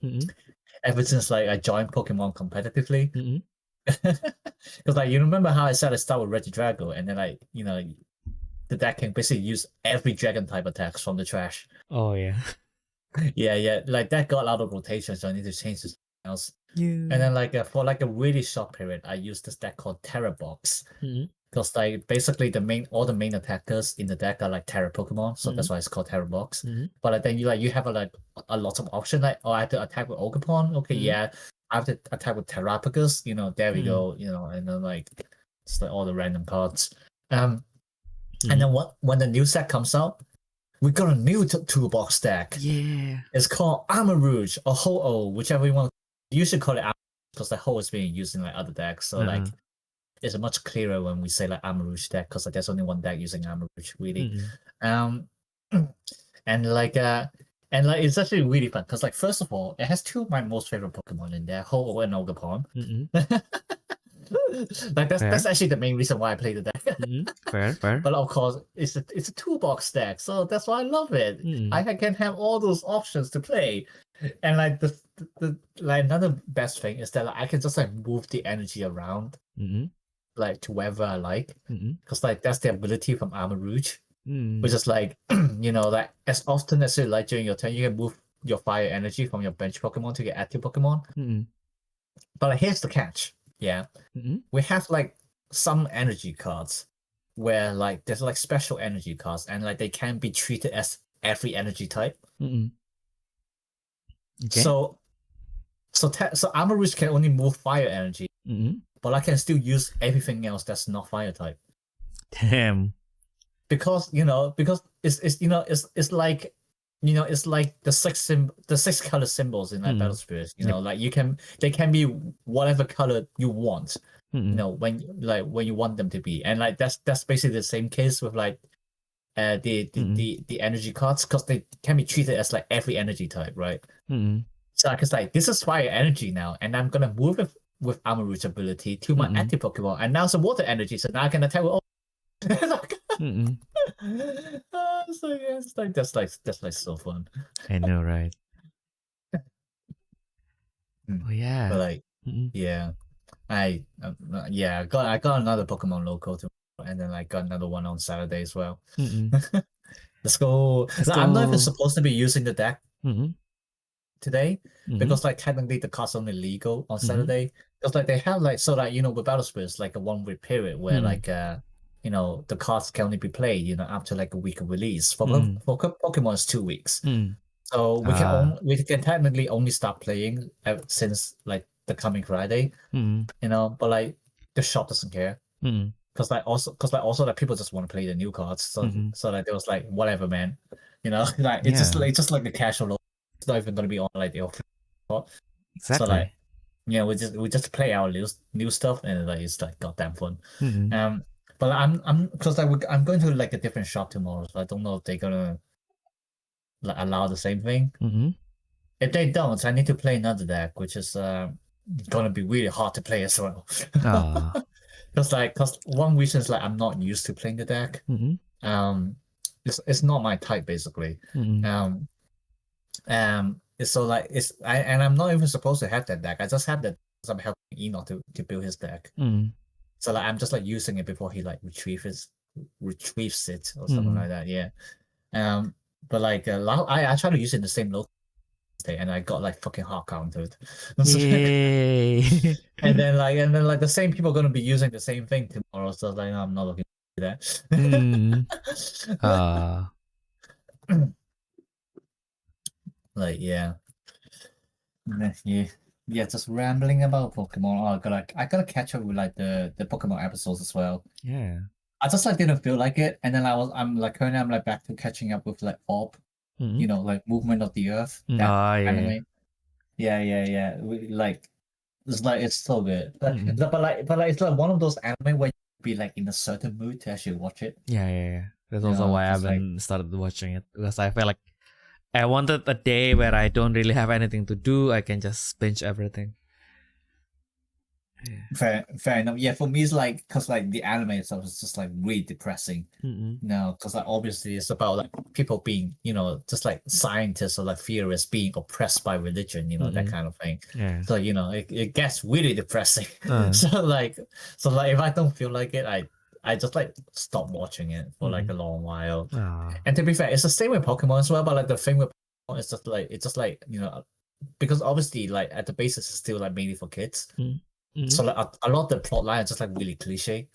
Ever since like I joined Pokemon competitively, because like you remember how I said I start with Regidrago, and then like the deck can basically use every dragon type attacks from the trash. Oh yeah. Yeah, like that got out of rotation, so I need to change to something else. And then like for like a really short period, I used this deck called Terra Box. Because like basically all the main attackers in the deck are like Terra Pokemon, so that's why it's called Terra Box. But like, then you have like a lot of options, like I have to attack with Ogerpon. Okay, yeah, I have to attack with Terrapagus. There we go. And then like it's like all the random cards. And then when the new set comes out, we got a new toolbox deck. Yeah. It's called Armor Rouge or Ho-Oh, whichever you want. You should call it Armor because the Ho is being used in like other decks. So like it's much clearer when we say like Armor Rouge deck because like, there's only one deck using Armor Rouge really. And like it's actually really fun because like first of all, it has two of my most favorite Pokemon in there, Ho-Oh and Ogerpon. Like that's actually the main reason why I play the deck. Fair. But of course, it's a toolbox deck, so that's why I love it. I can have all those options to play, and like the like another best thing is that like, I can just like move the energy around, like to wherever I like, because like that's the ability from Armor Rouge, which is like like as often as you like during your turn, you can move your fire energy from your bench Pokemon to your active Pokemon. But like, here's the catch. Yeah, we have like some energy cards where like there's like special energy cards and like they can be treated as every energy type. Okay. So Armor Rouge can only move fire energy, but I can still use everything else that's not fire type. Damn. Because it's like it's like the six color symbols in like Battle Spirits. Like they can be whatever color you want. When you want them to be, and like that's basically the same case with like the energy cards because they can be treated as like every energy type, right? So I can say this is fire energy now, and I'm gonna move it with Armor Rouge ability to my active Pokemon, and now it's a water energy, so now I can attack with all. So yeah, it's like that's like so fun. I know, right? Oh yeah. But like yeah, I got another Pokemon local too, and then I got another one on Saturday as well. Let's go. I'm not even supposed to be using the deck today because like technically the card's only legal on Saturday because like they have like so like with Battle Spirits like a 1 week period where like the cards can only be played after like a week of release. For Pokemon it's 2 weeks. So we can technically only start playing since like the coming Friday. But like the shop doesn't care. Because also like people just want to play the new cards. So like there was like whatever, man. Like it's just like the casual. It's not even gonna be on like the official. Exactly. So like we just play our new stuff and like it's like goddamn fun. But I'm because like I'm going to like a different shop tomorrow, so I don't know if they're gonna like allow the same thing. If they don't, I need to play another deck, which is gonna be really hard to play as well. Because one reason is like I'm not used to playing the deck. It's not my type basically. So like and I'm not even supposed to have that deck. I just have that because I'm helping Enoch to build his deck. So like I'm just like using it before he like retrieves it or something like that. Yeah. But like I tried to use it in the same local day and I got like fucking hard countered. Yay. and then like the same people are gonna be using the same thing tomorrow. So like I'm not looking for that. Like yeah. just rambling about Pokemon. Oh, I gotta catch up with like the Pokemon episodes as well. Yeah. I just like didn't feel like it, and then I'm like back to catching up with like Orb, Mm-hmm. like Movement of the Earth. That anime. Yeah. Like it's so good, but it's like one of those anime where you be like in a certain mood to actually watch it. Yeah. That's also why I haven't started watching it, because I feel like I wanted a day where I don't really have anything to do. I can just binge everything. Fair enough. Yeah, for me it's like because like the anime itself is just like really depressing. Because like obviously it's about like people being just like scientists or like theorists being oppressed by religion, that kind of thing. Yeah. So it gets really depressing. So like if I don't feel like it, I just like stop watching it for like a long while. And to be fair, it's the same with Pokemon as well. But like the thing with Pokemon is just like because obviously like at the basis it's still like mainly for kids. So like a lot of the plot line is just like really cliche.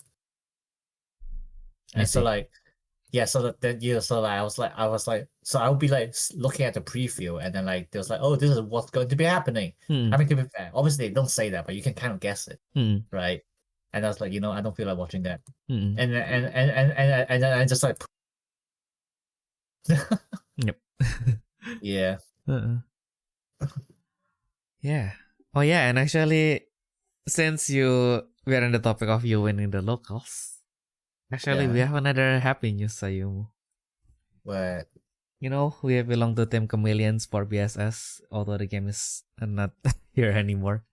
And so like so that then so like I was like so I would be like looking at the preview and then like there was like, oh, this is what's going to be happening. I mean, to be fair, obviously they don't say that, but you can kind of guess it, right? And I was like, I don't feel like watching that. And then I just like Yep. Yeah. Yeah. Oh yeah, and actually, since we're on the topic of you winning the locals, actually we have another happy news, Ayumu. What? We belong to Team Chameleons for BSS, although the game is not here anymore.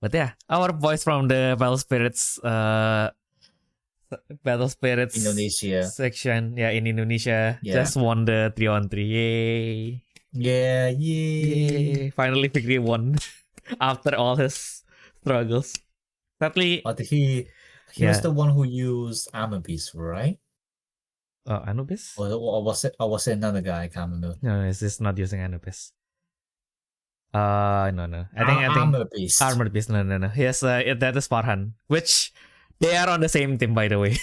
But yeah, our boys from the Battle Spirits Indonesia section, in Indonesia, just won the 3-on-3. Yay! Yay! Finally, Fikri won after all his struggles. Sadly, but he was the one who used Armor Beast, right? Anubis? Or was it another guy? I can't remember. No, it's not using Anubis. No. I think Armor Beast. Armor Beast. No. Yes, that is Farhan, which they are on the same team, by the way.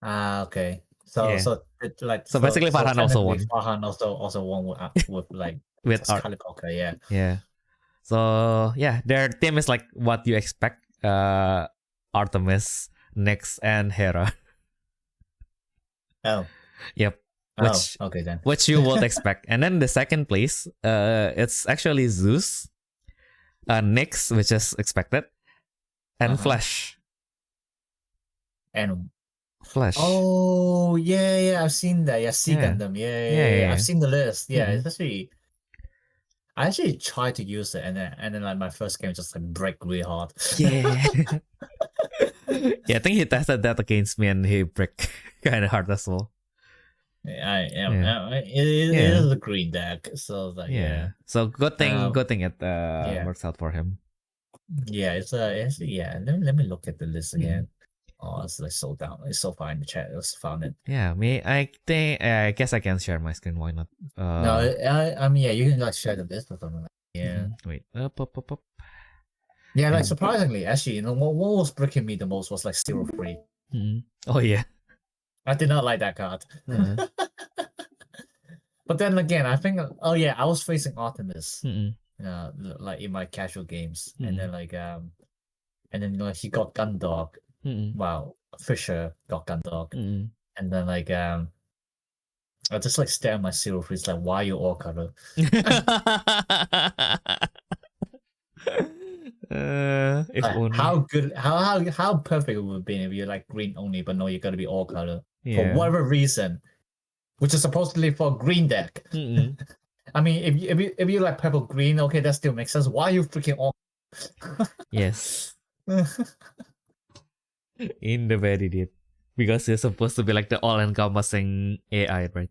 Okay. So basically Farhan also won. Farhan also won with like with Calipoca, yeah. So their team is like what you expect. Artemis, Nyx, and Hera. Oh. Yep. Okay then. Which you would expect. And then the second place, it's actually Zeus, Nyx, which is expected, and Flash. And Flash. Oh yeah, I've seen that. Yeah, Gundam. Yeah. I've seen the list. Yeah, it's actually. I actually tried to use it, and then like my first game just like break really hard. Yeah. I think he tested that against me, and he break kind of hard as well. It is a green deck, so like So good thing it works out for him. Yeah, it's Let me look at the list again. Oh, it's like so down. It's so far in the chat. I just found it. Yeah, I think I guess I can share my screen. Why not? No, I mean you can like share the list or something. Yeah. Wait. Up. Yeah, like surprisingly, actually, what was breaking me the most was like 0-3. Oh yeah. I did not like that card. But then again, I think I was facing Artemis. Like in my casual games, and then like he got Gundog. Wow, Fisher got Gundog, and then like I just like stare at my 0-3. It's like, why are you all color? How perfect it would have been if you're like green only, but no, you gotta be all color for whatever reason, which is supposedly for a green deck. I mean, if you like purple green, okay, that still makes sense. Why are you freaking all? Yes. In the very deep, because you're supposed to be like the all-encompassing AI, right?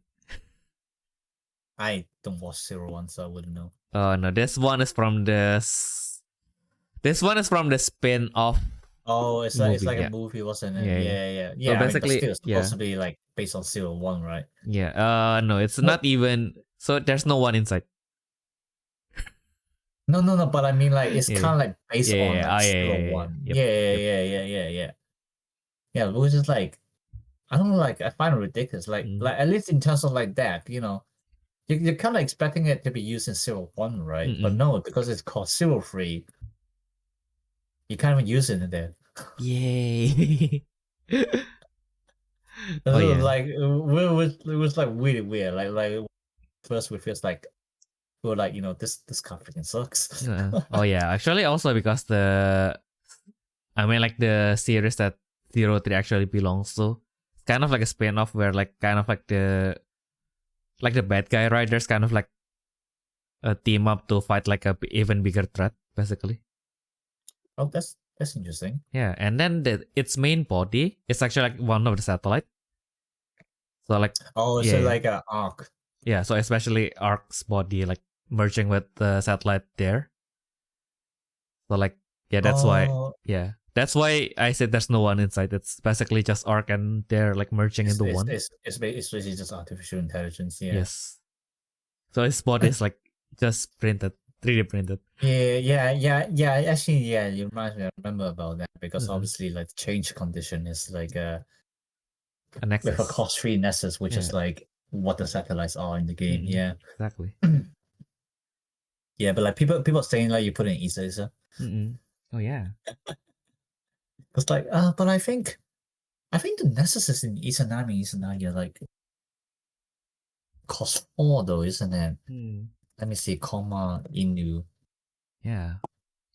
I don't watch 01, so I wouldn't know. Oh no, this one is from the spin-off. Oh, it's like a movie, wasn't it? Yeah. So basically, it's supposed to be like based on 01, right? Yeah. No, it's not even. So there's no one inside. No. But I mean, like it's kind of like based on like 01. Yeah. Yeah, which is like, I don't know, like I find it ridiculous. Like at least in terms of like that, you're kind of expecting it to be used in 01, right? But no, because it's called 03. You can't even use it in there. Yay. It Oh, was yeah. like it was like really weird. Like first we feel like we were like, this car freaking sucks. Oh, yeah. Actually, also because like the series that 03 actually belongs to, it's kind of like a spin-off where like kind of like the bad guy riders kind of like team up to fight like a even bigger threat, basically. Oh, that's interesting. Yeah, and then its main body is actually like one of the satellite. So like Oh, yeah, so like an arc. yeah. So especially Ark's body like merging with the satellite there. So like yeah, that's why Oh, that's why I said there's no one inside. It's basically just Ark and they're like merging it's into it's one. it's basically just artificial intelligence. Yeah. Yes. So his body is like just printed, 3D printed. Yeah. Actually, yeah, you remind me. I remember about that because Mhm. obviously, like, the change condition is like A with a Nexus. cost-free Nessus, which Yeah. is like what the satellites are in the game. Mhm. Yeah, Exactly. yeah, but like people saying like you put in Isa. Mm-mm. Oh yeah. It's like, but I think the Nessus is in Izanagi are like cost 4 though, isn't it? Hmm. Let me see, comma Inu. Yeah.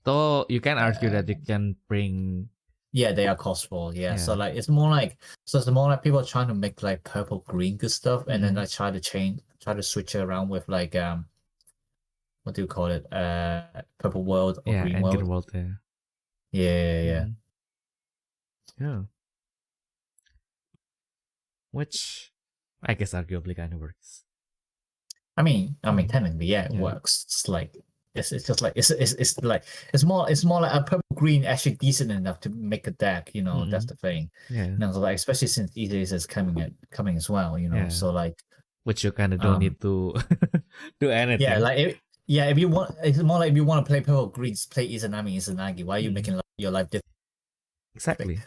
Though you can argue that you can bring Yeah, they are cost 4. Yeah, so yeah. like it's more like people trying to make like purple green good stuff, and then like try to switch it around with like what do you call it? Purple world or Yeah, green and Green world. World there. Yeah. Mhm. Yeah. Which I guess arguably kind of works. I mean, Mhm. technically, yeah, it Yeah. works. It's like it's just like it's more like a purple green actually decent enough to make a deck. That's the thing. Yeah. So like especially since E-Days is coming as well. Yeah. So like Which you kind of don't need to do anything. yeah, like if you want, it's more like if you want to play purple greens, play Izanagi. Why are you making your life different? Exactly.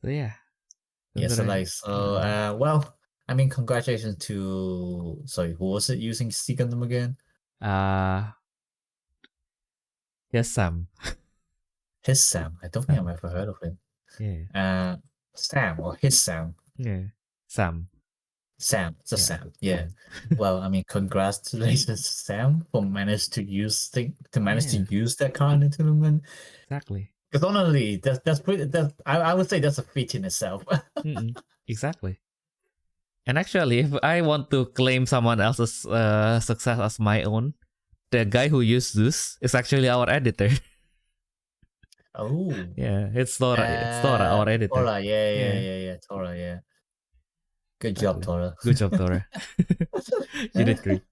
So yeah. Yeah, so like well, congratulations to who was it using C Gundam again? Yes, Sam. His Sam. I don't think I've Sam. ever heard of him. Yeah. Sam or his Sam. Yeah. Sam. Sam. It's a Yeah. Sam. Yeah. Well, congratulations to Sam for manage to use that card in the tournament. Exactly. Because honestly, that's pretty. I would say that's a feat in itself. Exactly. And actually, if I want to claim someone else's success as my own, the guy who used Zeus is actually our editor. Oh. Yeah, it's Tora. It's Tora, our editor. Tora, yeah. Tora, yeah. Good job, Tora. Good job, Tora. You did great.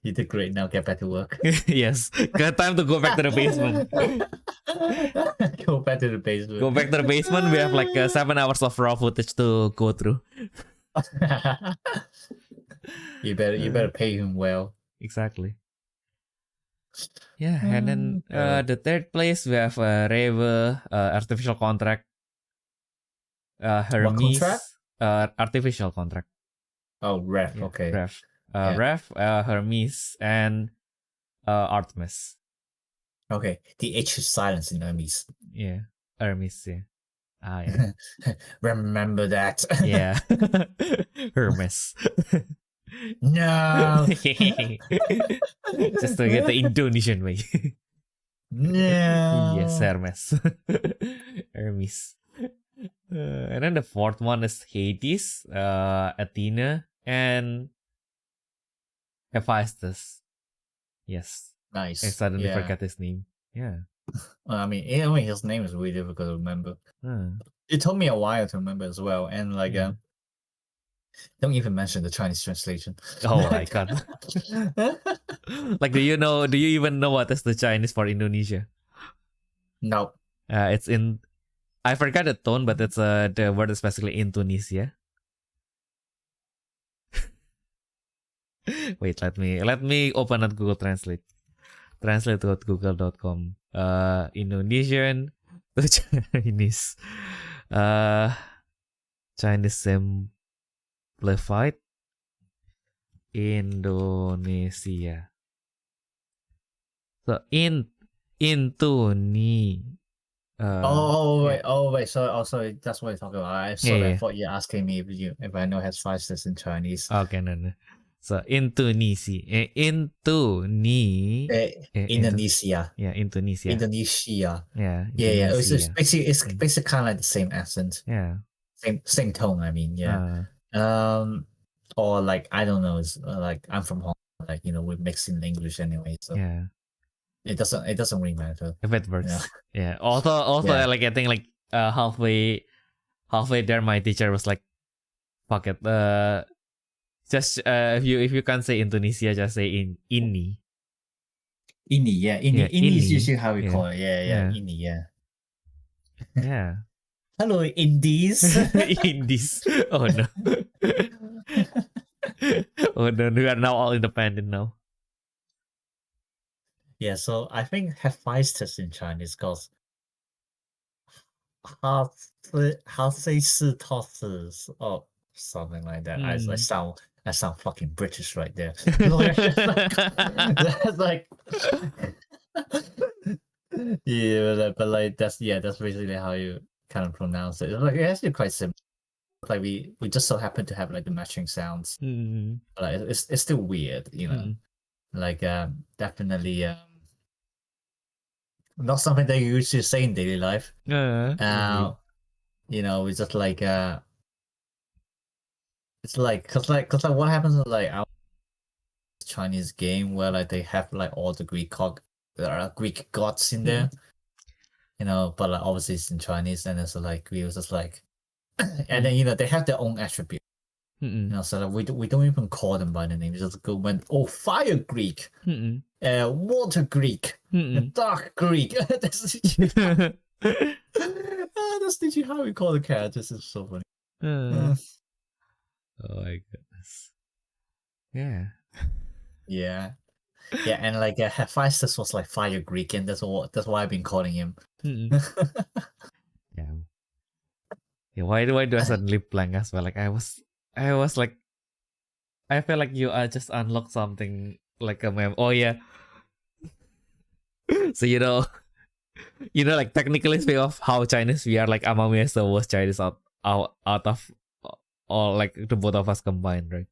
You did great. Now get back to work. Yes, got time to go back to the basement. Go back to the basement. Go back to the basement. We have like 7 hours of raw footage to go through. You better pay him well. Exactly. Yeah, and then the third place we have Reve, artificial contract. Hermes, contract? Artificial contract. Oh, Ref. Yeah, Okay. Ref. Yeah. Ref, Hermes, and Artemis. Okay. The H is silence in Hermes. Yeah, Hermes. Yeah. Yeah. Remember that. Yeah. Hermes. No. Just to get the Indonesian way. No. Yes, Hermes. Hermes. And then the fourth one is Hades, Athena, and Hephaestus. Yes. Nice. I suddenly forgot his name. Yeah. His name is really difficult to remember. It took me a while to remember as well, and like, don't even mention the Chinese translation. Oh my god! Like, do you even know what is the Chinese for Indonesia? No. It's in. I forgot the tone, but it's the word is basically in Tunisia. Wait, let me open up Google Translate. Translate.google.com. Indonesian to Chinese. Chinese simplified Indonesia. So into ni. Wait. So that's what you're talking about. I thought you're asking me if I know Hephaestus in Chinese. Okay, no. So Indonesia. Into ni. Indonesia. Indonesia. Indonesia. Yeah. Yeah. Indonesia. It's basically kind of like the same accent. Yeah. Same tone. I mean, yeah. Or like I don't know. It's like I'm from Hong Kong. Like we're mixing English anyway. So yeah. It doesn't really matter. If it works. Yeah. Also, Yeah. like I think like halfway there, my teacher was like, "Fuck it. Just if you can't say Indonesia, just say ini." Ini, yeah. Ini is usually how we call it. Yeah. Ini, yeah. Yeah. Hello, Indies. Indies. Oh no. Oh no, we are now all independent now. Yeah, so I think Hephaestus in Chinese goes or something like that. I sound fucking British right there. That's like but like that's basically how you kind of pronounce it. It's actually quite simple. Like we just so happen to have like the matching sounds. But like, it's still weird, Like definitely not something that you usually say in daily life. We just like it's like cause what happens is like our Chinese game where like they have like all the Greek gods in there. But like obviously it's in Chinese and it's like we was just like and then they have their own attributes. So like, we don't even call them by the name. We just go fire Greek, water Greek, dark Greek. That's literally how we call the characters. It's so funny. Oh my goodness. Yeah. Yeah, and like Hephaestus was like fire Greek, and that's why I've been calling him. Yeah. Why do I suddenly blank as well? Like I was like, I feel like you just unlocked something like a meme. Oh yeah. So like technically speaking of how Chinese we are, like Amami is the worst Chinese out of all, like the both of us combined, right?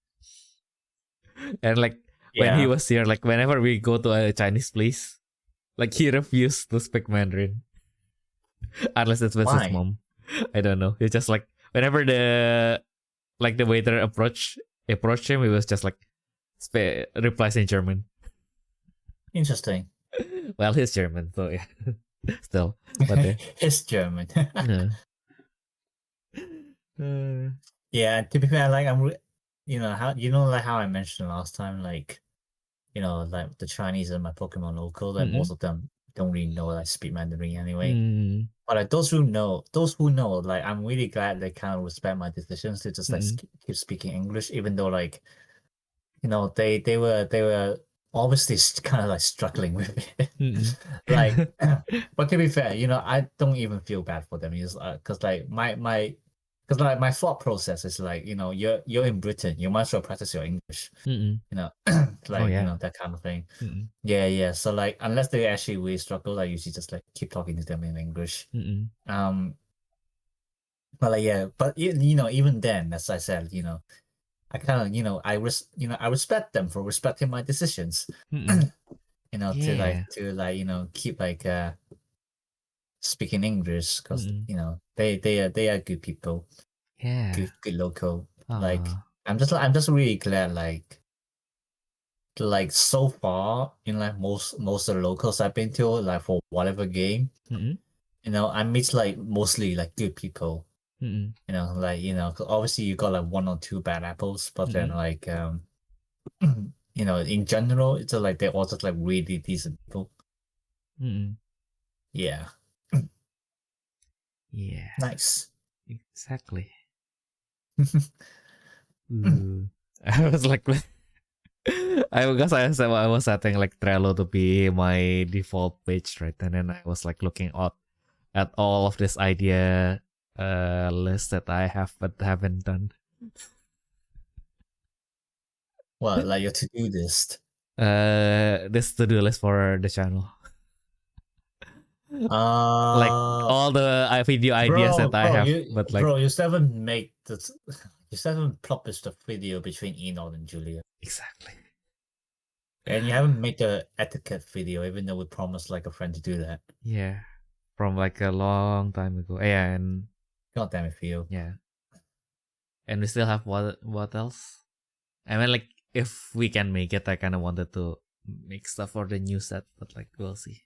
And like when he was here, like whenever we go to a Chinese place, like he refused to speak Mandarin unless it's with his mom. I don't know. It's just like whenever the waiter approached him, he was just like replies in German. Interesting. Well, he's German, so yeah. Still, but he's German. Yeah, to be fair, like I'm, how I mentioned last time, like, like the Chinese and my Pokemon local, like most of them don't really know like speak Mandarin anyway. But like those who know, like I'm really glad they kind of respect my decisions to just like keep speaking English, even though like, they were obviously kind of like struggling with it. Like, but to be fair, I don't even feel bad for them. Because like my thought process is like, you're in Britain, you might as well practice your English. That kind of thing. Yeah. So like, unless they actually really struggle, I usually just like keep talking to them in English. But like, yeah, but even then, as I said, I kind of, I respect them for respecting my decisions. To keep like speaking English, because they are good people. Yeah. Good local. Like I'm just really glad like so far in like most of the locals I've been to, like for whatever game, I meet like mostly like good people. Cause obviously you got like one or two bad apples, but then like in general it's like they're all just like really decent people. Yeah. Yeah. Nice. Exactly. I was like, I was setting like Trello to be my default page, right? And then I was like looking at all of this idea list that I have but haven't done. Well, like your to-do list. this to-do list for the channel. Like Uh, all the video ideas that I have, but like bro, you still haven't make this. You still haven't published the video between Enoch and Julia, exactly. and you haven't made the etiquette video, even though we promised like a friend to do that. Yeah, from like a long time ago. Yeah, and God damn it, Theo. yeah, and we still have what else? I mean, like if we can make it, I kind of wanted to make stuff for the new set, but like we'll see.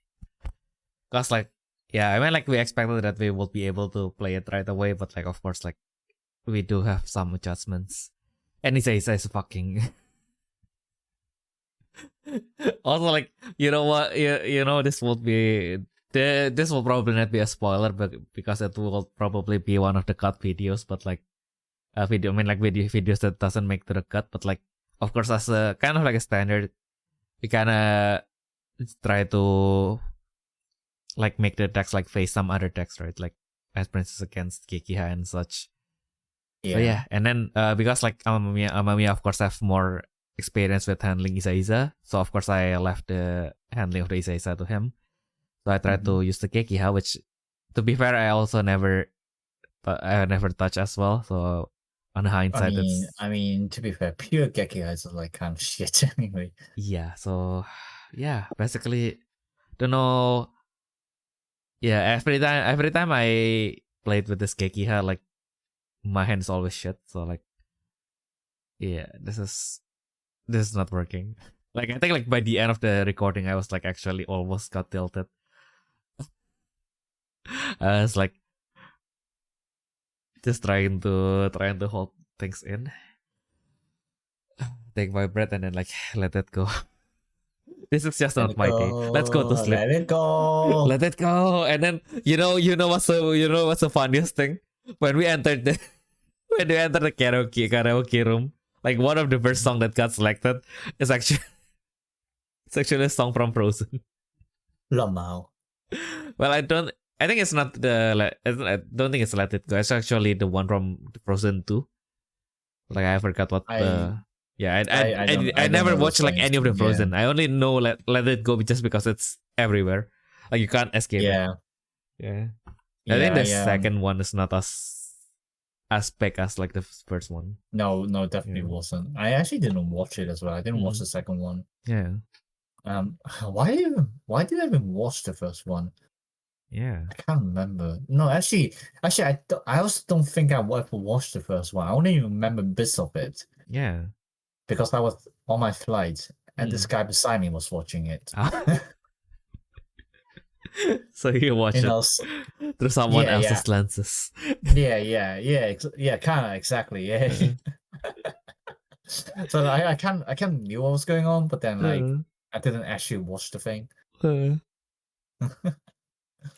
Cause like yeah, I mean like we expected that we would be able to play it right away, but like of course like we do have some adjustments. And he says fucking. Also like you know what you know this will probably not be a spoiler, but because it will probably be one of the cut videos, but like a video I mean like videos that doesn't make to the cut, but like of course as a kind of like a standard, we kinda try to like make the text like face some other text, right? Like as Princess against Kekiha and such. Yeah. So yeah, and then because like Amamiya of course have more experience with handling Isa, so of course I left the handling of the Isa to him. So I tried to use the Kekiha, which to be fair I also never touch as well. So on hindsight, I mean, to be fair, pure Gekiha is like kind of shit anyway. Yeah. So yeah, basically, don't know. Yeah, every time I played with this Kekiha, like my hand's always shit. So like, yeah, this is not working. Like I think like by the end of the recording, I was like actually almost got tilted. I was like just trying to hold things in, take my breath, and then like let it go. This is just not my day. Let's go to sleep. Let it go. Let it go. And then you know what's the funniest thing? When we entered the karaoke room, like one of the first song that got selected is actually a song from Frozen. Lamau. Well, I think it's not I don't think it's Let It Go. It's actually the one from Frozen 2. Like I forgot what I never watched like any of the Frozen. I only know Let It Go just because it's everywhere. Like you can't escape it. Yeah. I think the second one is not as big as like the first one. No, definitely wasn't. I actually didn't watch it as well. I didn't watch the second one. Yeah. Why did I even watch the first one? Yeah. I can't remember. No, actually, I also don't think I ever watched the first one. I only remember bits of it. Yeah. Because I was on my flight and this guy beside me was watching it. So you watch it through someone else's lenses. Yeah, kind of exactly. Yeah. So I kind of knew what was going on, but then like I didn't actually watch the thing.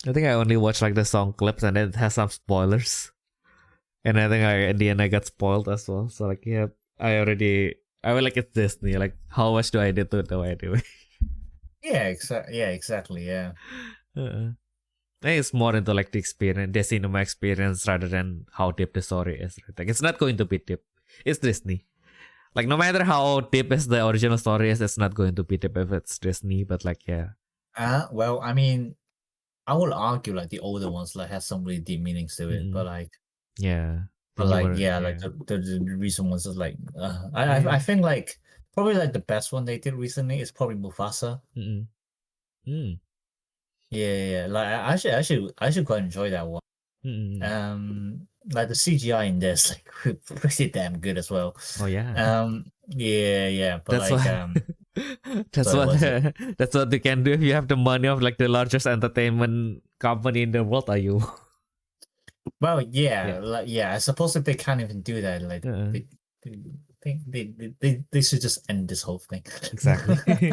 I think I only watched like the song clips and it has some spoilers. And I think in the end I got spoiled as well. So like yeah, I was like it's Disney. Like how much do I need to know anyway? Yeah, exactly. Yeah. I think it's more into like the cinema experience rather than how deep the story is. Right? Like it's not going to be deep. It's Disney. Like no matter how deep is the original story is, it's not going to be deep if it's Disney. But like yeah. Well, I mean, I would argue like the older ones like has some really deep meanings to it, but like yeah. But like like the recent ones is like I think like probably like the best one they did recently is probably Mufasa. Yeah. Like I actually quite enjoy that one. Like the CGI in this like pretty damn good as well. Oh yeah. Yeah. But that's that's what they can do if you have the money of like the largest entertainment company in the world. Are you? Well, I suppose if they can't even do that, like they should just end this whole thing. Exactly.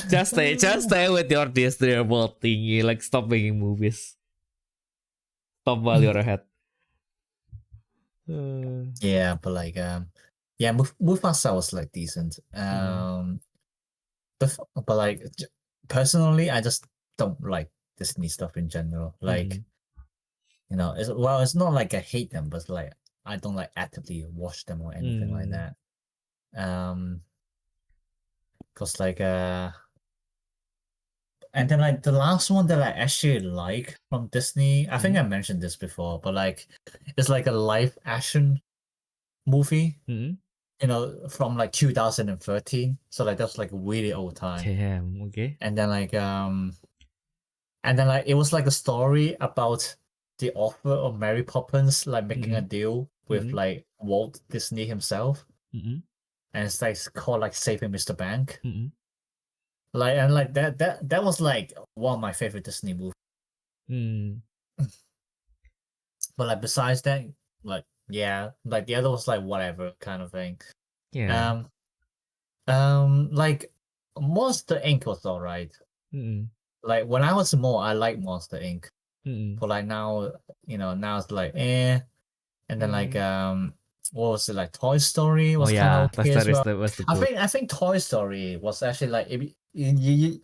just stay with your Disney World thingy. Like stop making movies. Stop while you're ahead. Yeah, but like Mufasa was like decent. But like personally, I just don't like Disney stuff in general. Like. You know, it's not like I hate them, but like I don't like actively watch them or anything like that. Cause like and then like the last one that I actually like from Disney, I think I mentioned this before, but like it's like a live action movie, Mm-hmm. From like 2013. So like that's like a really old time. Damn. Okay. And then like it was like a story about the author of Mary Poppins like making a deal with like Walt Disney himself. Mm-hmm. And it's like called like Saving Mr. Bank. Mm-hmm. Like and like that was like one of my favorite Disney movies. Mm. But like besides that, like yeah, like the other was like whatever kind of thing. Yeah. Like Monster Inc. was alright. Mm-hmm. Like when I was small, I liked Monster Inc. Mm-hmm. But like now, now it's like eh. And then like what was it, like Toy Story was kind of okay as well. That was the I think Toy Story was actually like you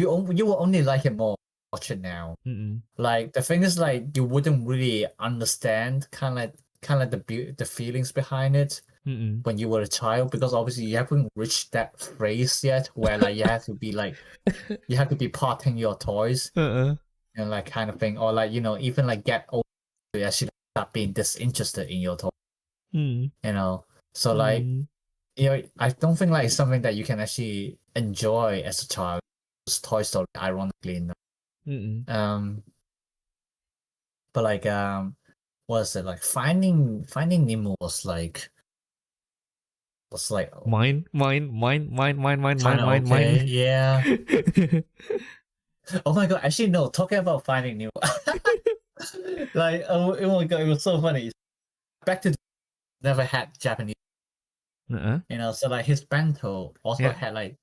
will only like it more watch it now. Mm-hmm. Like the thing is like you wouldn't really understand kind of the feelings behind it when you were a child, because obviously you haven't reached that phase yet where like you have to be like you have to be parting your toys and like kind of thing, or like even like get old to actually start being disinterested in your toy. So like I don't think like it's something that you can actually enjoy as a child. It's Toy Story, ironically enough. But like what is it, like Finding Nemo was like mine. yeah. Oh my god, actually no, talking about Finding Nemo. Like oh my god, it was so funny. Back to never had Japanese. So like his bento also had like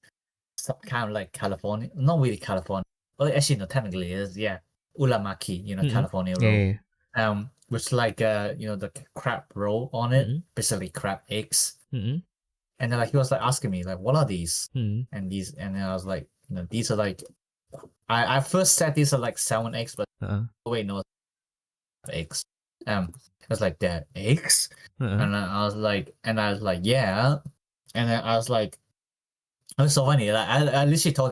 some kind of like California, not really California. Well, actually no, technically it is, yeah. Ulamaki, California roll. Which like the crab roll on it, basically crab eggs. And then like he was like asking me like, what are these? And then I was like, these are like, I first said these are like salmon eggs, but wait, no, eggs. I was like, they're eggs? And then I was like, yeah. And then I was like, it was so funny. Like I literally told,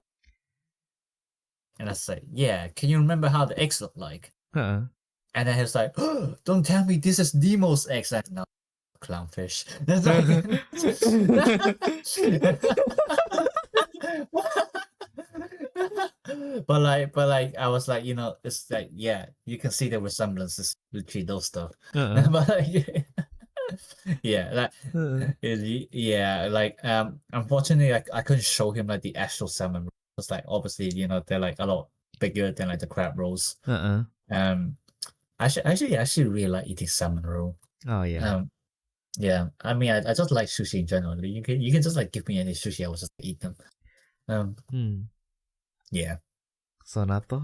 and I was like, yeah, can you remember how the eggs look like? And then he was like, oh, don't tell me this is Nemo's eggs. Like, no, clownfish. That's but like I was like, it's like, yeah, you can see the resemblances between those stuff. But like, yeah, like unfortunately I couldn't show him like the actual salmon. It's like obviously they're like a lot bigger than like the crab rolls. I actually really like eating salmon roll. Oh yeah. Yeah, I mean I just like sushi in general. You can just like give me any sushi, I will just eat them. Yeah. So natto.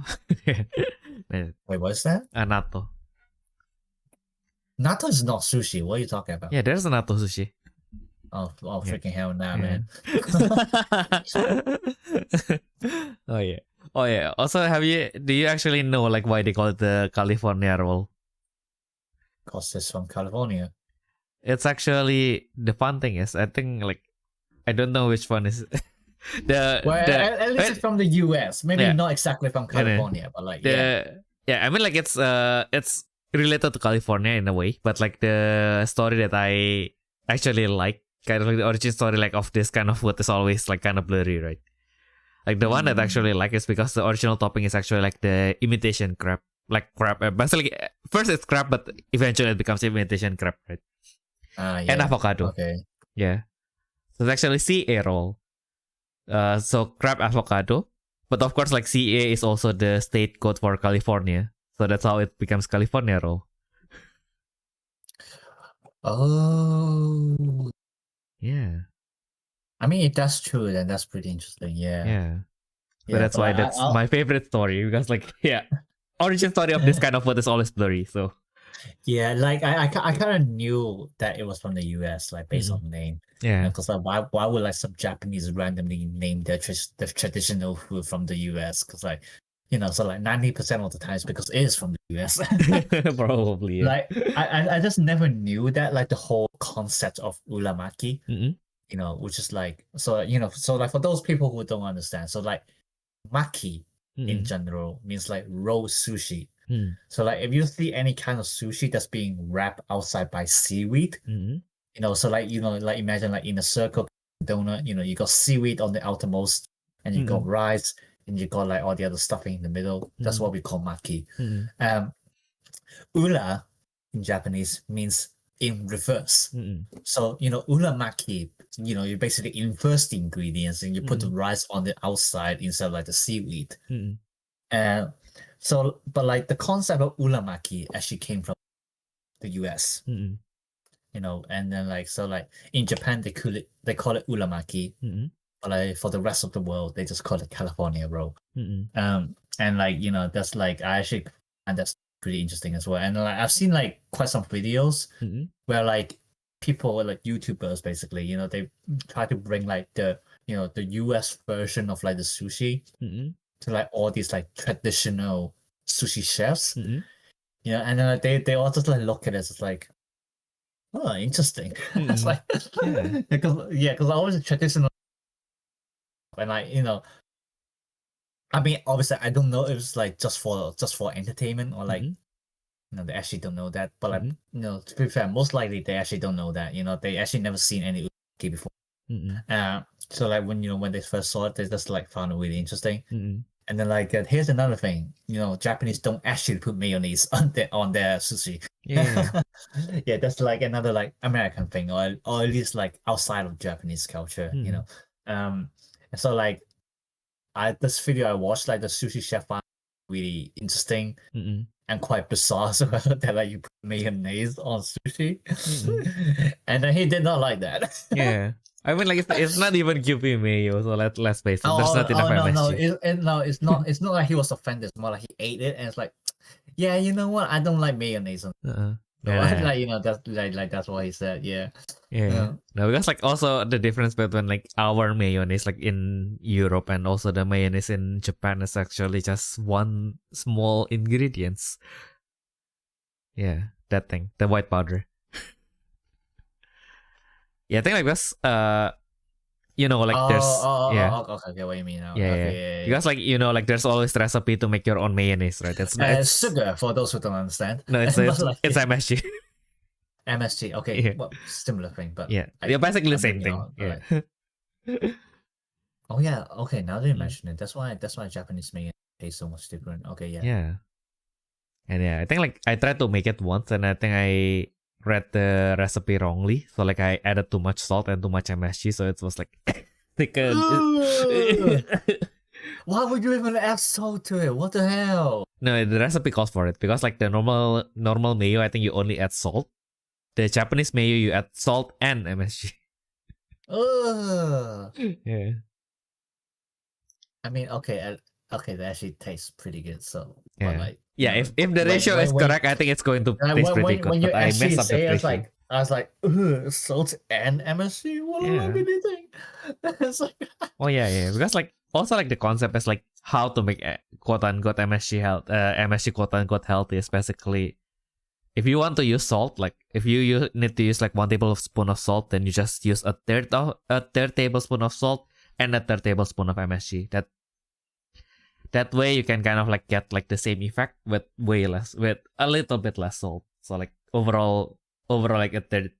Wait, what's that? Natto. Natto is not sushi. What are you talking about? Yeah, there's a natto sushi. Oh freaking hell now, man. Oh yeah. Also, do you actually know like why they call it the California roll? Because it's from California. It's actually, the fun thing is, I think like, I don't know which one is at least it's from the US. Maybe not exactly from California, but like I mean like it's related to California in a way, but like the story that I actually like, kind of like the origin story like of this kind of food is always like kind of blurry, right? Like the one that I actually like is because the original topping is actually like the imitation crab. Like crab, basically first it's crab, but eventually it becomes imitation crab, right? And avocado. Okay. Yeah. So it's actually CA roll. So crab avocado. But of course like CA is also the state code for California. So that's how it becomes California roll. Oh. Yeah. I mean, if that's true, then that's pretty interesting. Yeah. Yeah. So that's why that's my favorite story, because like, yeah, origin story of this kind of food is always blurry. So yeah, like I kind of knew that it was from the US, like based on the name. Yeah. Because like, why would like some Japanese randomly name their traditional food from the US? Because like, so like 90% of the times because it is from the US. Probably. Yeah. Like I just never knew that, like the whole concept of ulamaki. which is like, so like for those people who don't understand, so like maki in general means like raw sushi. So like if you see any kind of sushi that's being wrapped outside by seaweed, so like like imagine like in a circle donut, you got seaweed on the outermost, and you got rice, and you got like all the other stuffing in the middle. That's what we call maki. Ura in Japanese means in reverse. So uramaki, you basically inverse the ingredients and you put the rice on the outside instead of like the seaweed. And so, but like the concept of uramaki actually came from the US. And then like in Japan they call it uramaki, but like for the rest of the world they just call it California roll. And like that's like I actually find that's pretty interesting as well. And like I've seen like quite some videos where like people like YouTubers basically they try to bring like the the US version of like the sushi to like all these like traditional sushi chefs. And then like, they all just like look at it as like, oh, interesting. It's like because I was a traditional, and like I mean, obviously, I don't know if it's like just for entertainment or like they actually don't know that. But like to be fair, most likely they actually don't know that. They actually never seen any uki before. So like when they first saw it, they just like found it really interesting. And then like here's another thing, Japanese don't actually put mayonnaise on their sushi. Yeah, that's like another like American thing, or at least like outside of Japanese culture. So like this video I watched, like the sushi chef found really interesting and quite bizarre as well, that like you put mayonnaise on sushi. And then he did not like that. I mean, like it's not even QP mayo, so let's face it. There's not enough MSG. It's not like he was offended. It's more like he ate it and it's like, yeah, you know what? I don't like mayonnaise. Like that's what he said. No, because like also the difference between like our mayonnaise like in Europe and also the mayonnaise in Japan is actually just one small ingredients. Yeah, that thing, the white powder. I think like because like there's okay, what you mean now? Because like like there's always recipe to make your own mayonnaise, right? It's sugar for those who don't understand. No, it's MSG. MSG, okay, well, similar thing, but you're basically the same thing. Oh yeah, okay. Now that you mention it, that's why Japanese mayonnaise tastes so much different. Okay, And I think like I tried to make it once, and I think I read the recipe wrongly. So like I added too much salt and too much MSG, so it was like thicker. Why would you even add salt to it? What the hell? No, the recipe calls for it because like the normal mayo, I think you only add salt. The Japanese mayo, you add salt and MSG. I mean, okay, that actually tastes pretty good. So if the ratio is correct, I think it's going to taste pretty good. When you but I actually messed up the say it, ratio. I was like, salt and MSG. What am I eating? It's like, because like also like the concept is like how to make quote unquote MSG quote unquote healthy is basically, if you want to use salt, like if you need to use like 1 tablespoon of salt, then you just use a third tablespoon of salt and a third tablespoon of MSG. That way you can kind of like get like the same effect with a little bit less salt. So like overall like a third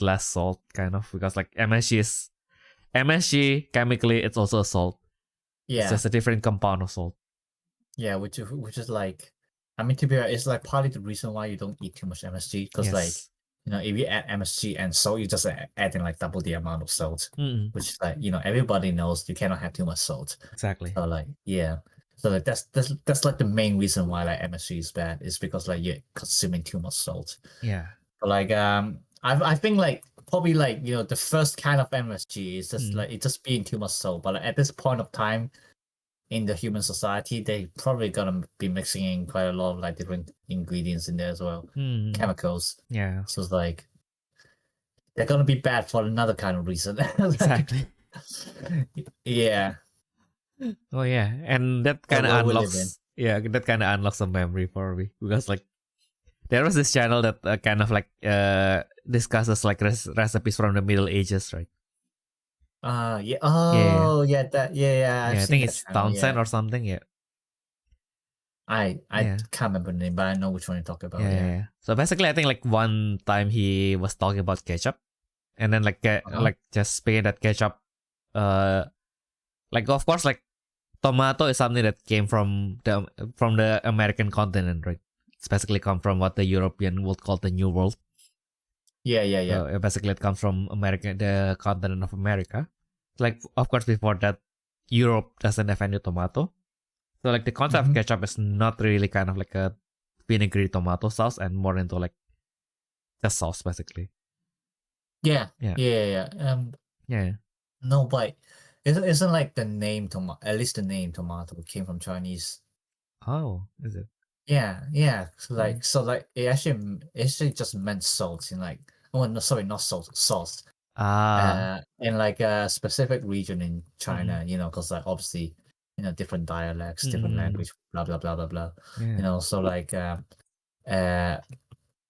less salt kind of, because like MSG chemically it's also a salt. It's just a different compound of salt. Yeah, which is like, I mean, to be honest, it's like partly the reason why you don't eat too much MSG, because like if you add MSG and salt, you just adding like double the amount of salt, which is like everybody knows you cannot have too much salt. Exactly. So like so like that's like the main reason why like MSG is bad, is because like you're consuming too much salt. But like I think like probably like the first kind of MSG is just like it's just being too much salt. But like, at this point of time in the human society, they probably gonna be mixing in quite a lot of like different ingredients in there as well, chemicals. So it's like they're gonna be bad for another kind of reason. Exactly. And that kind of unlocks a memory for me, because like there was this channel that kind of like discusses like recipes from the Middle Ages, right? Yeah. Oh, yeah. I've I seen think that it's channel, Townsend yeah. or something. Yeah. I Yeah. can't remember the name, but I know which one you're talking about. Yeah. So basically, I think like one time he was talking about ketchup, and then like like just saying that ketchup, like of course like tomato is something that came from the American continent, right? It's basically come from what the European would call the New World. Yeah. So basically, it comes from America, the continent of America. Like of course, before that, Europe doesn't have any tomato. So like the concept of ketchup is not really kind of like a vinegary tomato sauce, and more into like the sauce basically. Yeah. No, but isn't like the name tomato, at least the name tomato came from Chinese. Oh, is it? Yeah. So it actually just meant salt in like, oh no, sorry, not salt, sauce. In like a specific region in China, because like obviously, different dialects, different language, blah blah blah blah blah. Yeah. So like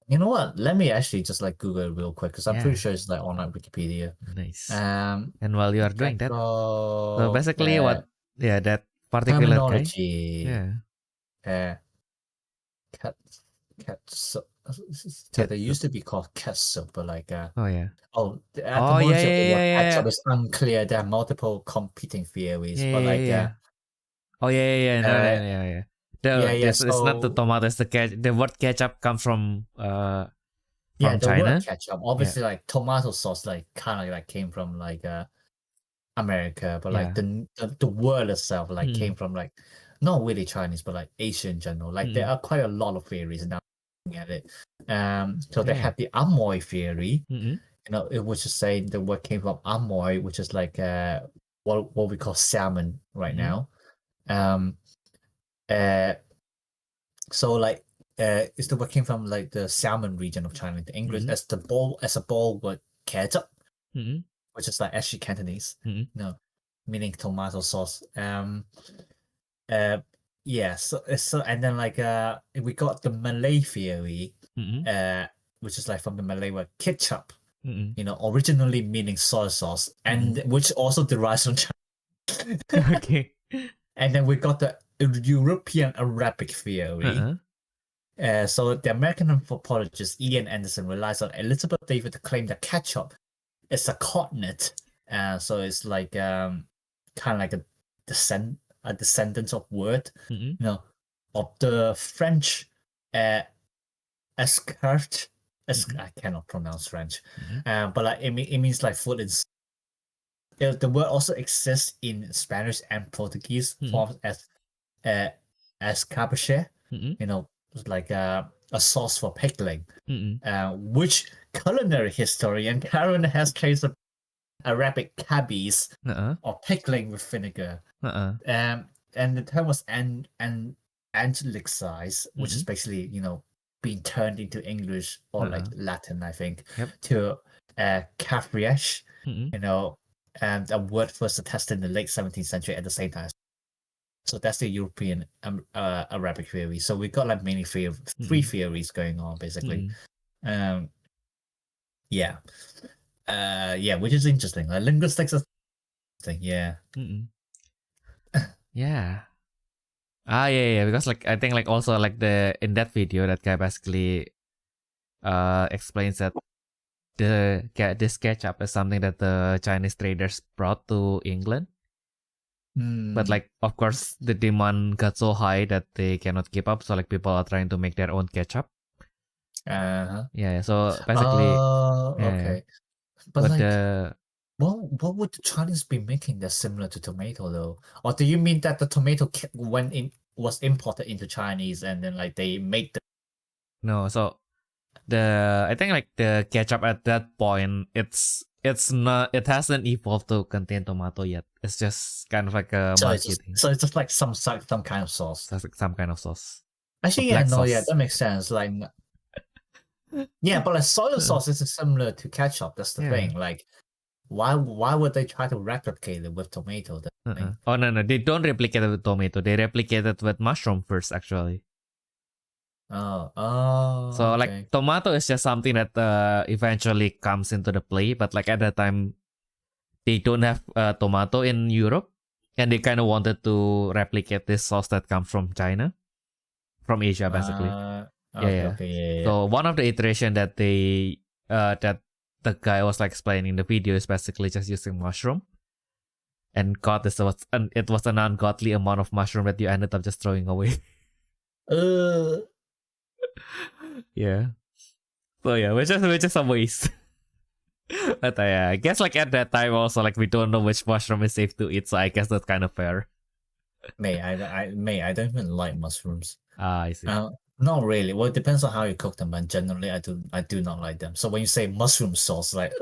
you know what? Let me actually just like Google it real quick because I'm pretty sure it's like on like Wikipedia. Nice. And while you are doing that, so so basically that particular guy. terminology. They used to be called ketchup, but like the etymology of the word ketchup is unclear. There are multiple competing theories, but like No. It's not the tomato. It's the word ketchup comes from the China. Word ketchup, obviously, like tomato sauce, like kind of like came from like America, but like the word itself like came from like not really Chinese, but like Asia in general. Like there are quite a lot of theories now looking at it. So they have the Amoy theory. It was just saying the word came from Amoy, which is like what we call salmon right now. So like it's the word came from like the salmon region of China. The English as a ball word ketchup, which is like actually Cantonese, meaning tomato sauce. So and then like we got the Malay theory, which is like from the Malay word ketchup, originally meaning soy sauce, and which also derives from China. Okay. And then we got the European Arabic theory. So the American anthropologist Ian Anderson relies on Elizabeth David to claim that ketchup is a cognate. So it's like kind of like a descendant of word, of the French escargot. I cannot pronounce French, but like it means like food. The word also exists in Spanish and Portuguese forms as escabeche, like a sauce for pickling, which culinary historian Karen has traced Arabic cabis or pickling with vinegar. And the term was anglicized, which is basically being turned into English or like Latin, I think, to cafriesh, and a word first attested in the late 17th century at the same time. So that's the European Arabic theory. So we got like mainly three theories going on basically. Which is interesting. Like linguistics is interesting. Because like I think like also like in that video that guy basically explains that this ketchup is something that the Chinese traders brought to England. But like of course the demand got so high that they cannot keep up, so like people are trying to make their own ketchup. So basically okay. But like what would the Chinese be making that's similar to tomato though? Or do you mean that the tomato was imported into Chinese and then like they make the No, so I think like the ketchup at that point it hasn't evolved to contain tomato yet. It's just kind of like a marketing. So it's just like some kind of sauce. That's like some kind of sauce. Actually, that makes sense. Like, but like soy sauce is similar to ketchup. That's the thing. Like, why would they try to replicate it with tomato? Oh no, they don't replicate it with tomato. They replicate it with mushroom first, actually. So okay. like tomato is just something that eventually comes into the play, but like at that time they don't have tomato in Europe, and they kind of wanted to replicate this sauce that comes from China, from Asia basically. Okay, yeah. So one of the iteration that that the guy was like explaining in the video is basically just using mushroom. And God, it was an ungodly amount of mushroom that you ended up just throwing away. Yeah. So yeah, which is a waste. But I guess like at that time also like we don't know which mushroom is safe to eat, so I guess that's kind of fair. I don't even like mushrooms. I see. Not really. Well, it depends on how you cook them, but generally I do not like them. So when you say mushroom sauce, like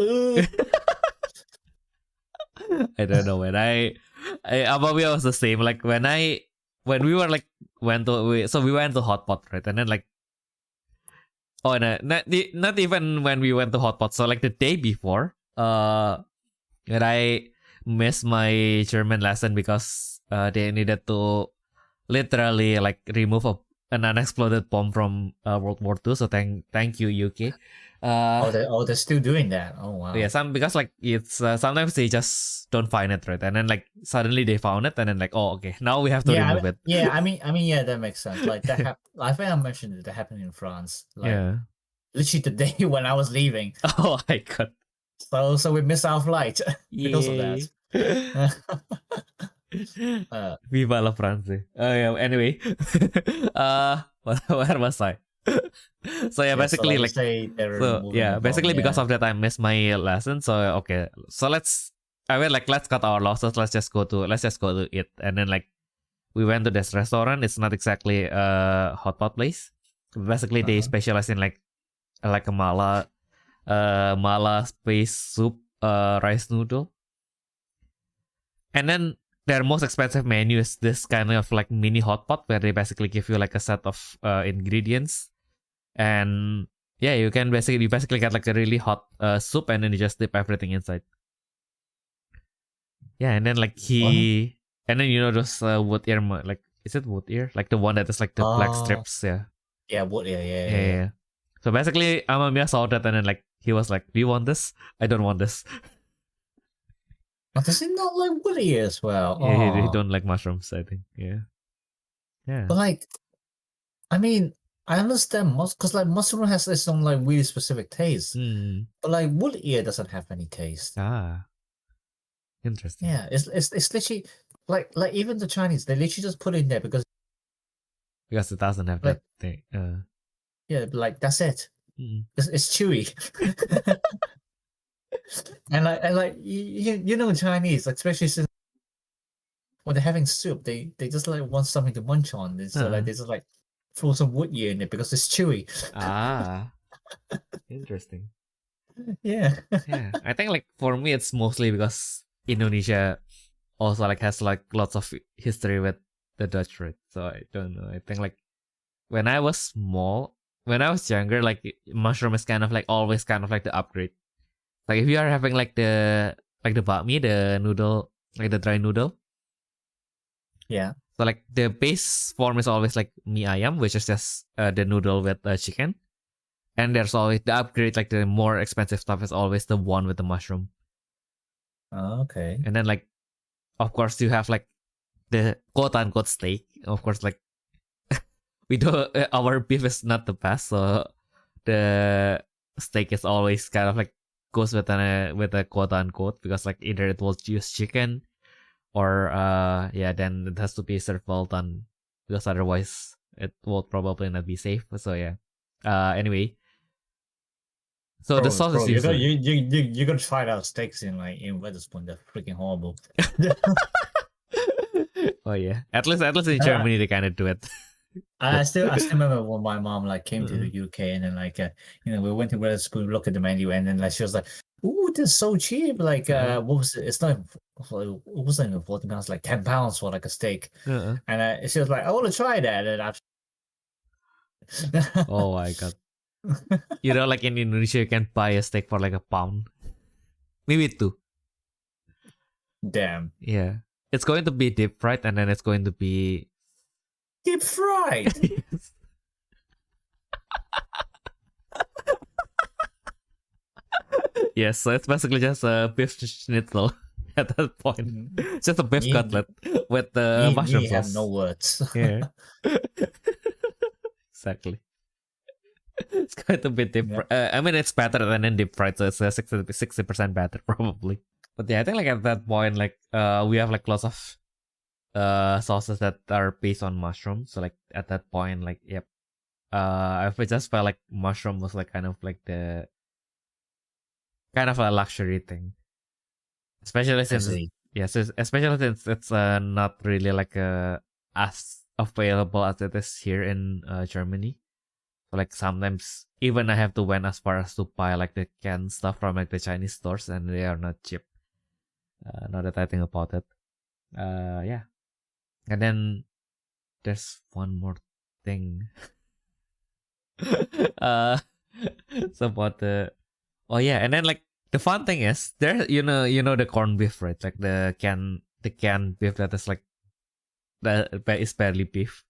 I don't know when Ababia was the same. Like when we were like we went to hot pot, right? And then like no, not even when we went to hot pot. So like the day before, when I missed my German lesson because they needed to literally like remove an unexploded bomb from World War II. So thank you UK. they're still doing that. Oh wow. Yeah, because like it's sometimes they just don't find it, right? And then like suddenly they found it, and then like, oh okay, now we have to remove it. I mean yeah, that makes sense. Like that I think I mentioned it, that happened in France. Like literally the day when I was leaving. Oh my god. So we missed our flight because of that. Viva la France. Yeah, anyway. Where was I? So yeah, basically basically because of that I missed my lesson. So okay, so let's cut our losses. Let's just go to it. And then like we went to this restaurant. It's not exactly a hot pot place. Basically they specialize in like a mala space soup, rice noodle. And then their most expensive menu is this kind of like mini hot pot where they basically give you like a set of ingredients, and yeah, you basically get like a really hot soup, and then you just dip everything inside. Yeah, and then like and then you know those wood ear, like is it wood ear, like the one that is like the black strips? Yeah, wood ear. Yeah. So basically Amamiya saw that, and then like he was like, do you want this? I don't want this. But does he not like wood ear as well? Yeah, he don't like mushrooms, I think. Yeah. But like, I mean, I understand because like mushroom has its own like really specific taste. But like wood ear doesn't have any taste. Interesting. Yeah, it's literally like even the Chinese, they literally just put it in there because it doesn't have that thing. Yeah, like that's it. It's chewy. And like you know Chinese, like, especially since when they're having soup, they just like want something to munch on. So like they just like throw some wood ear in it because it's chewy. Interesting. Yeah. I think like for me it's mostly because Indonesia also like has like lots of history with the Dutch, right? So I don't know. I think like when I was younger, like mushroom is kind of like always kind of like the upgrade. Like if you are having like the bakmi, the noodle, like the dry noodle. Yeah. So like the base form is always like mie ayam, which is just the noodle with chicken. And there's always the upgrade, like the more expensive stuff is always the one with the mushroom. Okay. And then like, of course, you have like the quote unquote steak. Of course, like we do our beef is not the best, so the steak is always kind of like goes with a quote unquote, because like either it will use chicken or then it has to be served well done, because otherwise it will probably not be safe. So yeah. Anyway. So the sauce is usually you're gonna try out steaks in Wetherspoon. They're freaking horrible. Oh yeah. At least in Germany they kind of do it. I still remember when my mom like came to the UK, and then like we went to Wetherspoon, look at the menu, and then like she was like, "Ooh, this is so cheap!" Like what was it? It wasn't even £40, like £10 for like a steak. And she was like, "I want to try that." And oh my god. Like in Indonesia you can buy a steak for like £1, maybe 2. Damn. Yeah, it's going to be deep fried, and then it's going to be deep fried. Yes, so it's basically just a beef schnitzel at that point. It's just a beef Me- cutlet with the mushroom me sauce. have no words. Yeah. Exactly. It's quite a bit deep. I mean, it's better than in deep fried, so it's 60% better probably. But yeah, I think like at that point, like we have like lots of sauces that are based on mushroom. So like at that point, like yep, I just felt like mushroom was like kind of like the kind of a luxury thing, especially since especially since it's not really like as available as it is here in Germany. So like sometimes even I have to went as far as to buy like the canned stuff from like the Chinese stores, and they are not cheap. Now that I think about it, yeah. And then there's one more thing. It's about the and then like the fun thing is there, you know the corned beef, right? Like the canned beef that is like that is barely beef.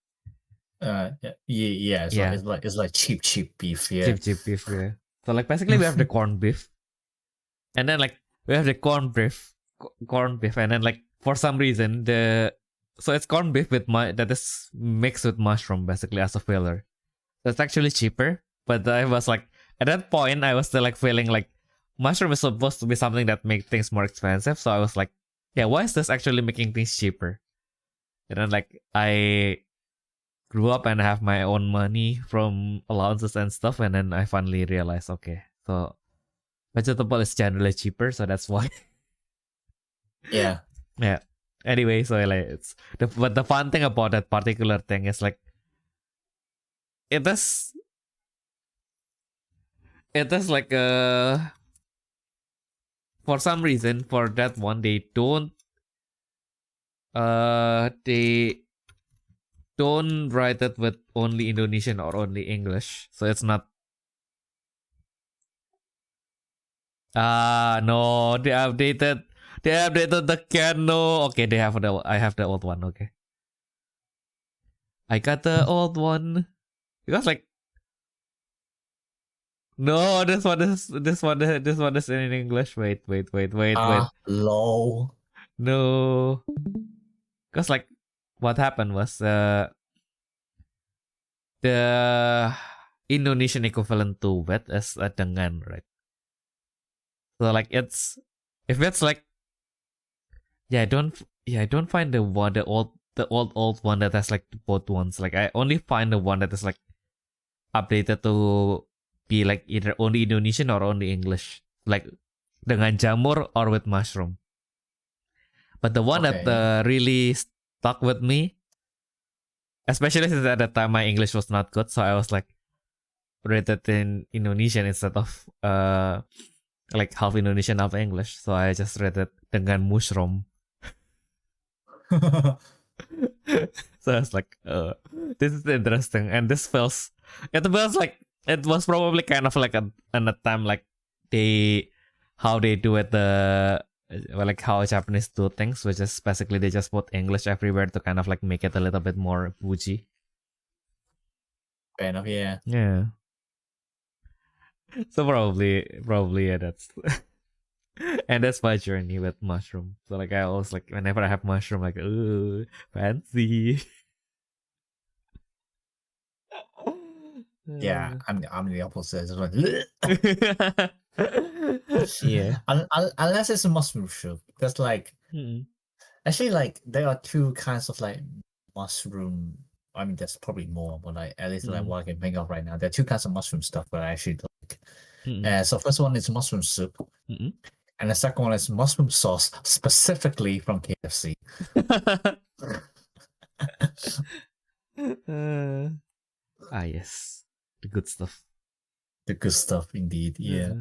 It's like cheap beef. Yeah, cheap beef. Yeah. So like basically we have the corned beef, and then like we have the corned beef, and then like for some reason so it's corned beef that is mixed with mushroom basically as a filler. So it's actually cheaper, but I was like at that point I was still like feeling like mushroom is supposed to be something that makes things more expensive. So I was like, yeah, why is this actually making things cheaper? And then like I grew up and have my own money from allowances and stuff, and then I finally realized, okay, so vegetable is generally cheaper, so that's why. Yeah. Anyway, so like but the fun thing about that particular thing is like it is like for some reason for that one they don't write it with only Indonesian or only English, so it's not. No, they updated the Kano. Okay, I have the old one. Okay, I got the old one because like no, this one is in English. Wait. Lol. No, because like what happened was the Indonesian equivalent to wet is dengan, right? So like if it's like I don't find the old one that has like both ones. Like I only find the one that is like updated to be like either only Indonesian or only English, like dengan jamur or with mushroom. But the one that really stuck with me, especially since at that time my English was not good, so I was like rated in Indonesian instead of like half Indonesian half English. So I just read it dengan mushroom. So I was like, this is interesting, and it feels like it was probably kind of like an attempt like how they do it like how Japanese do things, which is basically they just put English everywhere to kind of like make it a little bit more bougie. Fair enough, yeah. Yeah. So probably yeah, that's and that's my journey with mushroom. So like I always like whenever I have mushroom, like ooh, fancy. Yeah, I'm the opposite as well. Yeah. Unless it's a mushroom soup. That's like actually like there are two kinds of like mushroom. I mean, there's probably more, but like at least like what I can think of right now, there are two kinds of mushroom stuff that I actually like. So first one is mushroom soup, and the second one is mushroom sauce, specifically from KFC. Yes, the good stuff. The good stuff, indeed. Yeah.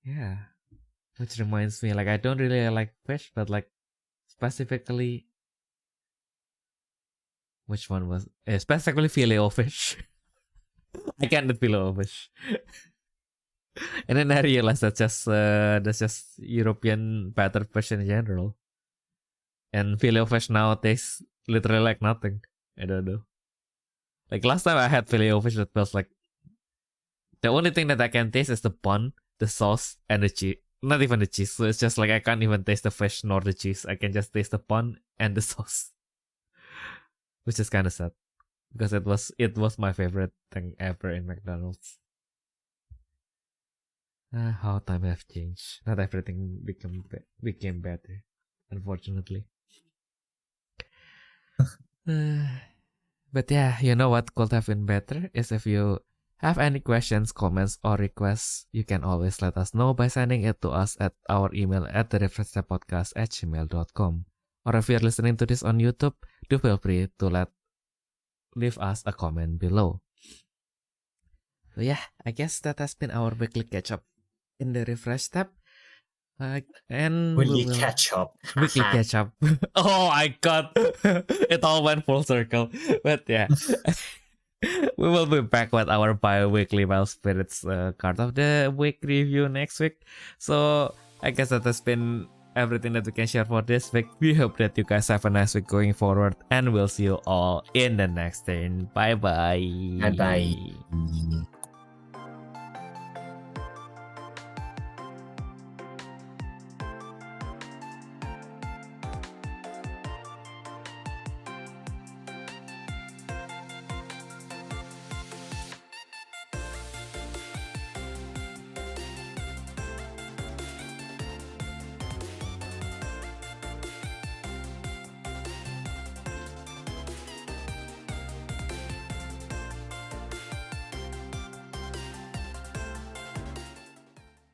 Yeah. Which reminds me, like I don't really like fish, but like specifically, which one was specifically filet o fish? I can't do filet o fish. And then I realized that's just European battered fish in general. And filet o fish now tastes literally like nothing. I don't know. Like last time I had filet o fish, that feels like the only thing that I can taste is the bun, the sauce and the cheese. Not even the cheese. So it's just like I can't even taste the fish nor the cheese. I can just taste the bun and the sauce, which is kind of sad because it was my favorite thing ever in McDonald's. How time have changed. Not everything became better, unfortunately. But yeah, you know what could have been better is if you have any questions, comments, or requests, you can always let us know by sending it to us at our email at therefreshsteppodcast@gmail.com. Or if you're listening to this on YouTube, do feel free to leave us a comment below. So yeah, I guess that has been our weekly catch-up in the Refresh Step. And Weekly catch-up. Weekly catch-up. Oh my god. It all went full circle. But yeah. We will be back with our bi-weekly Wild Spirits card of the week review next week. So I guess that has been everything that we can share for this week. We hope that you guys have a nice week going forward, and we'll see you all in the next turn. Bye bye. Bye bye.